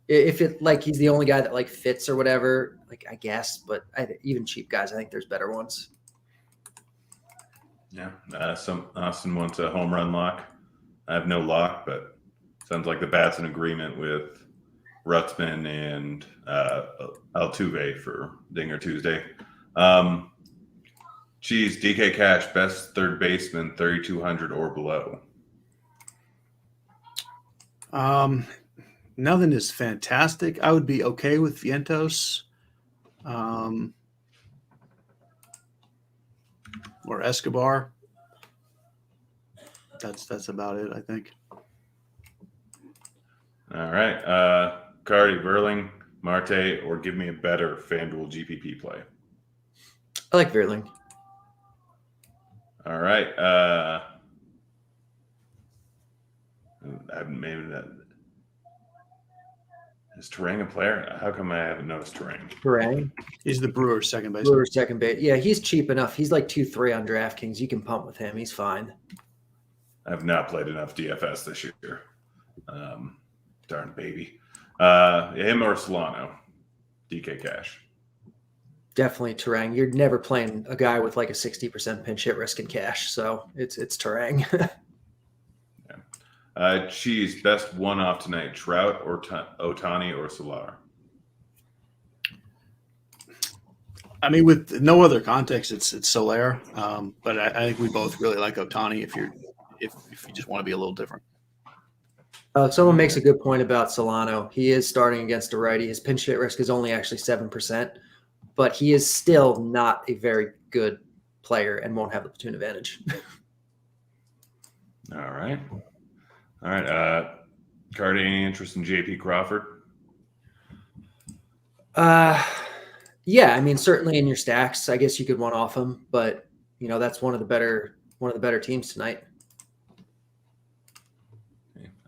If it like he's the only guy that like fits or whatever, like I guess, but even cheap guys, I think there's better ones. Yeah. Austin wants a home run lock. I have no lock, but sounds like the bat's in agreement with Rutzman and Altuve for Dinger Tuesday. DK Cash, best third baseman, 3,200 or below. Nothing is fantastic. I would be okay with Vientos. Or Escobar. That's about it, I think. All right. Carty, Verling, Marte, or give me a better FanDuel GPP play. I like Verling. All right. Maybe that is Terang a player? How come I haven't noticed Terang? Terang. He's the Brewers' second base. Brewers second base. Yeah, he's cheap enough. He's like 2-3 on DraftKings. You can pump with him. He's fine. I've not played enough DFS this year. Darn baby. Him or Solano? DK Cash. Definitely Terang. You're never playing a guy with like a 60% pinch hit risk in cash, so it's Terang. Cheese, best one-off tonight, Trout or Ohtani or Solar? I mean, with no other context, it's Soler. But I think we both really like Ohtani if you just want to be a little different. Someone makes a good point about Solano. He is starting against a righty. His pinch hit risk is only actually 7%, but he is still not a very good player and won't have the platoon advantage. All right. Carty, any interest in JP Crawford? Yeah, I mean, certainly in your stacks, I guess you could one off him, but that's one of the better teams tonight.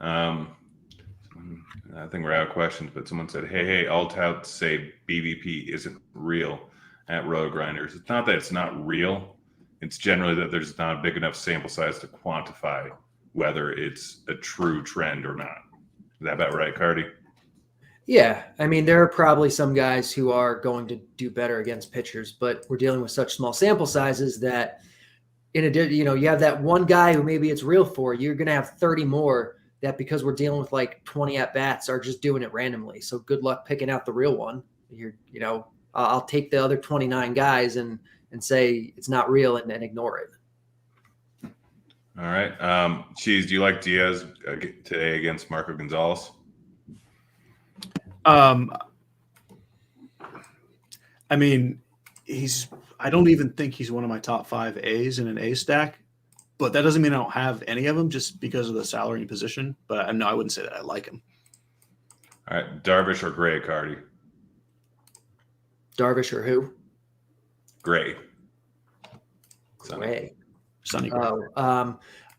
I think we're out of questions, but someone said, hey, all touts say BVP isn't real at RotoGrinders. It's not that it's not real. It's generally that there's not a big enough sample size to quantify whether it's a true trend or not. Is that about right, Carty? Yeah, I mean, there are probably some guys who are going to do better against pitchers, but we're dealing with such small sample sizes that in addition, you have that one guy who maybe it's real for. You're going to have 30 more that because we're dealing with like 20 at-bats are just doing it randomly. So good luck picking out the real one. I'll take the other 29 guys and say it's not real and ignore it. All right. Cheese, do you like Diaz today against Marco Gonzalez? I mean, I don't even think he's one of my top 5 A's in an A stack, but that doesn't mean I don't have any of them just because of the salary and position. But no, I wouldn't say that I like him. All right. Darvish or Gray, Carty? Darvish or who? Gray. Gray. Sonny Gray.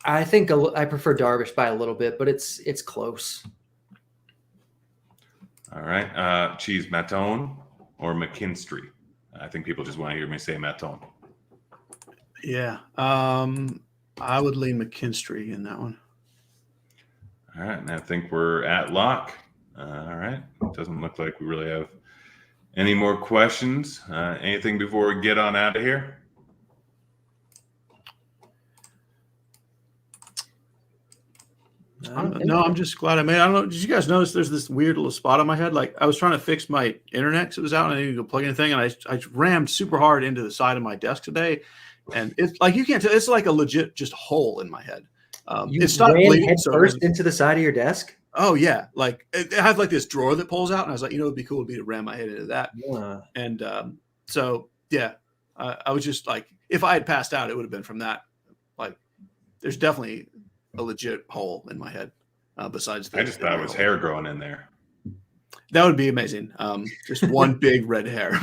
I think I prefer Darvish by a little bit, but it's close. All right. Cheese, Matone or McKinstry? I think people just want to hear me say Matone. Yeah. I would lean McKinstry in that one. All right. And I think we're at lock. All right. Doesn't look like we really have any more questions. Anything before we get on out of here? No, I'm just glad I made it. I don't know. Did you guys notice there's this weird little spot on my head? Like I was trying to fix my internet because it was out and I needed to go plug in a thing. And I rammed super hard into the side of my desk today. And it's like, you can't tell. It's like a legit just hole in my head. It's not bleeding head first into the side of your desk. Oh yeah. Like it has like this drawer that pulls out. And I was like, it'd be cool to be to ram my head into that. Yeah. And so, yeah, I was just like, if I had passed out, it would have been from that. Like there's definitely a legit hole in my head. Besides, I just thought it was hair growing in there. That would be amazing. Just one big red hair.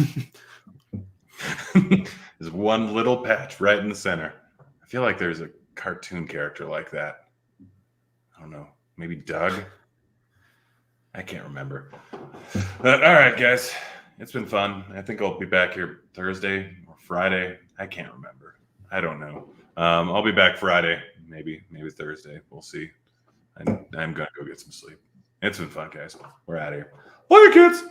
There's one little patch right in the center. I feel like there's a cartoon character like that. I don't know. Maybe Doug? I can't remember. But all right, guys. It's been fun. I think I'll be back here Thursday or Friday. I can't remember. I don't know. I'll be back Friday, maybe Thursday. We'll see. I'm going to go get some sleep. It's been fun, guys. We're out of here. Later, kids.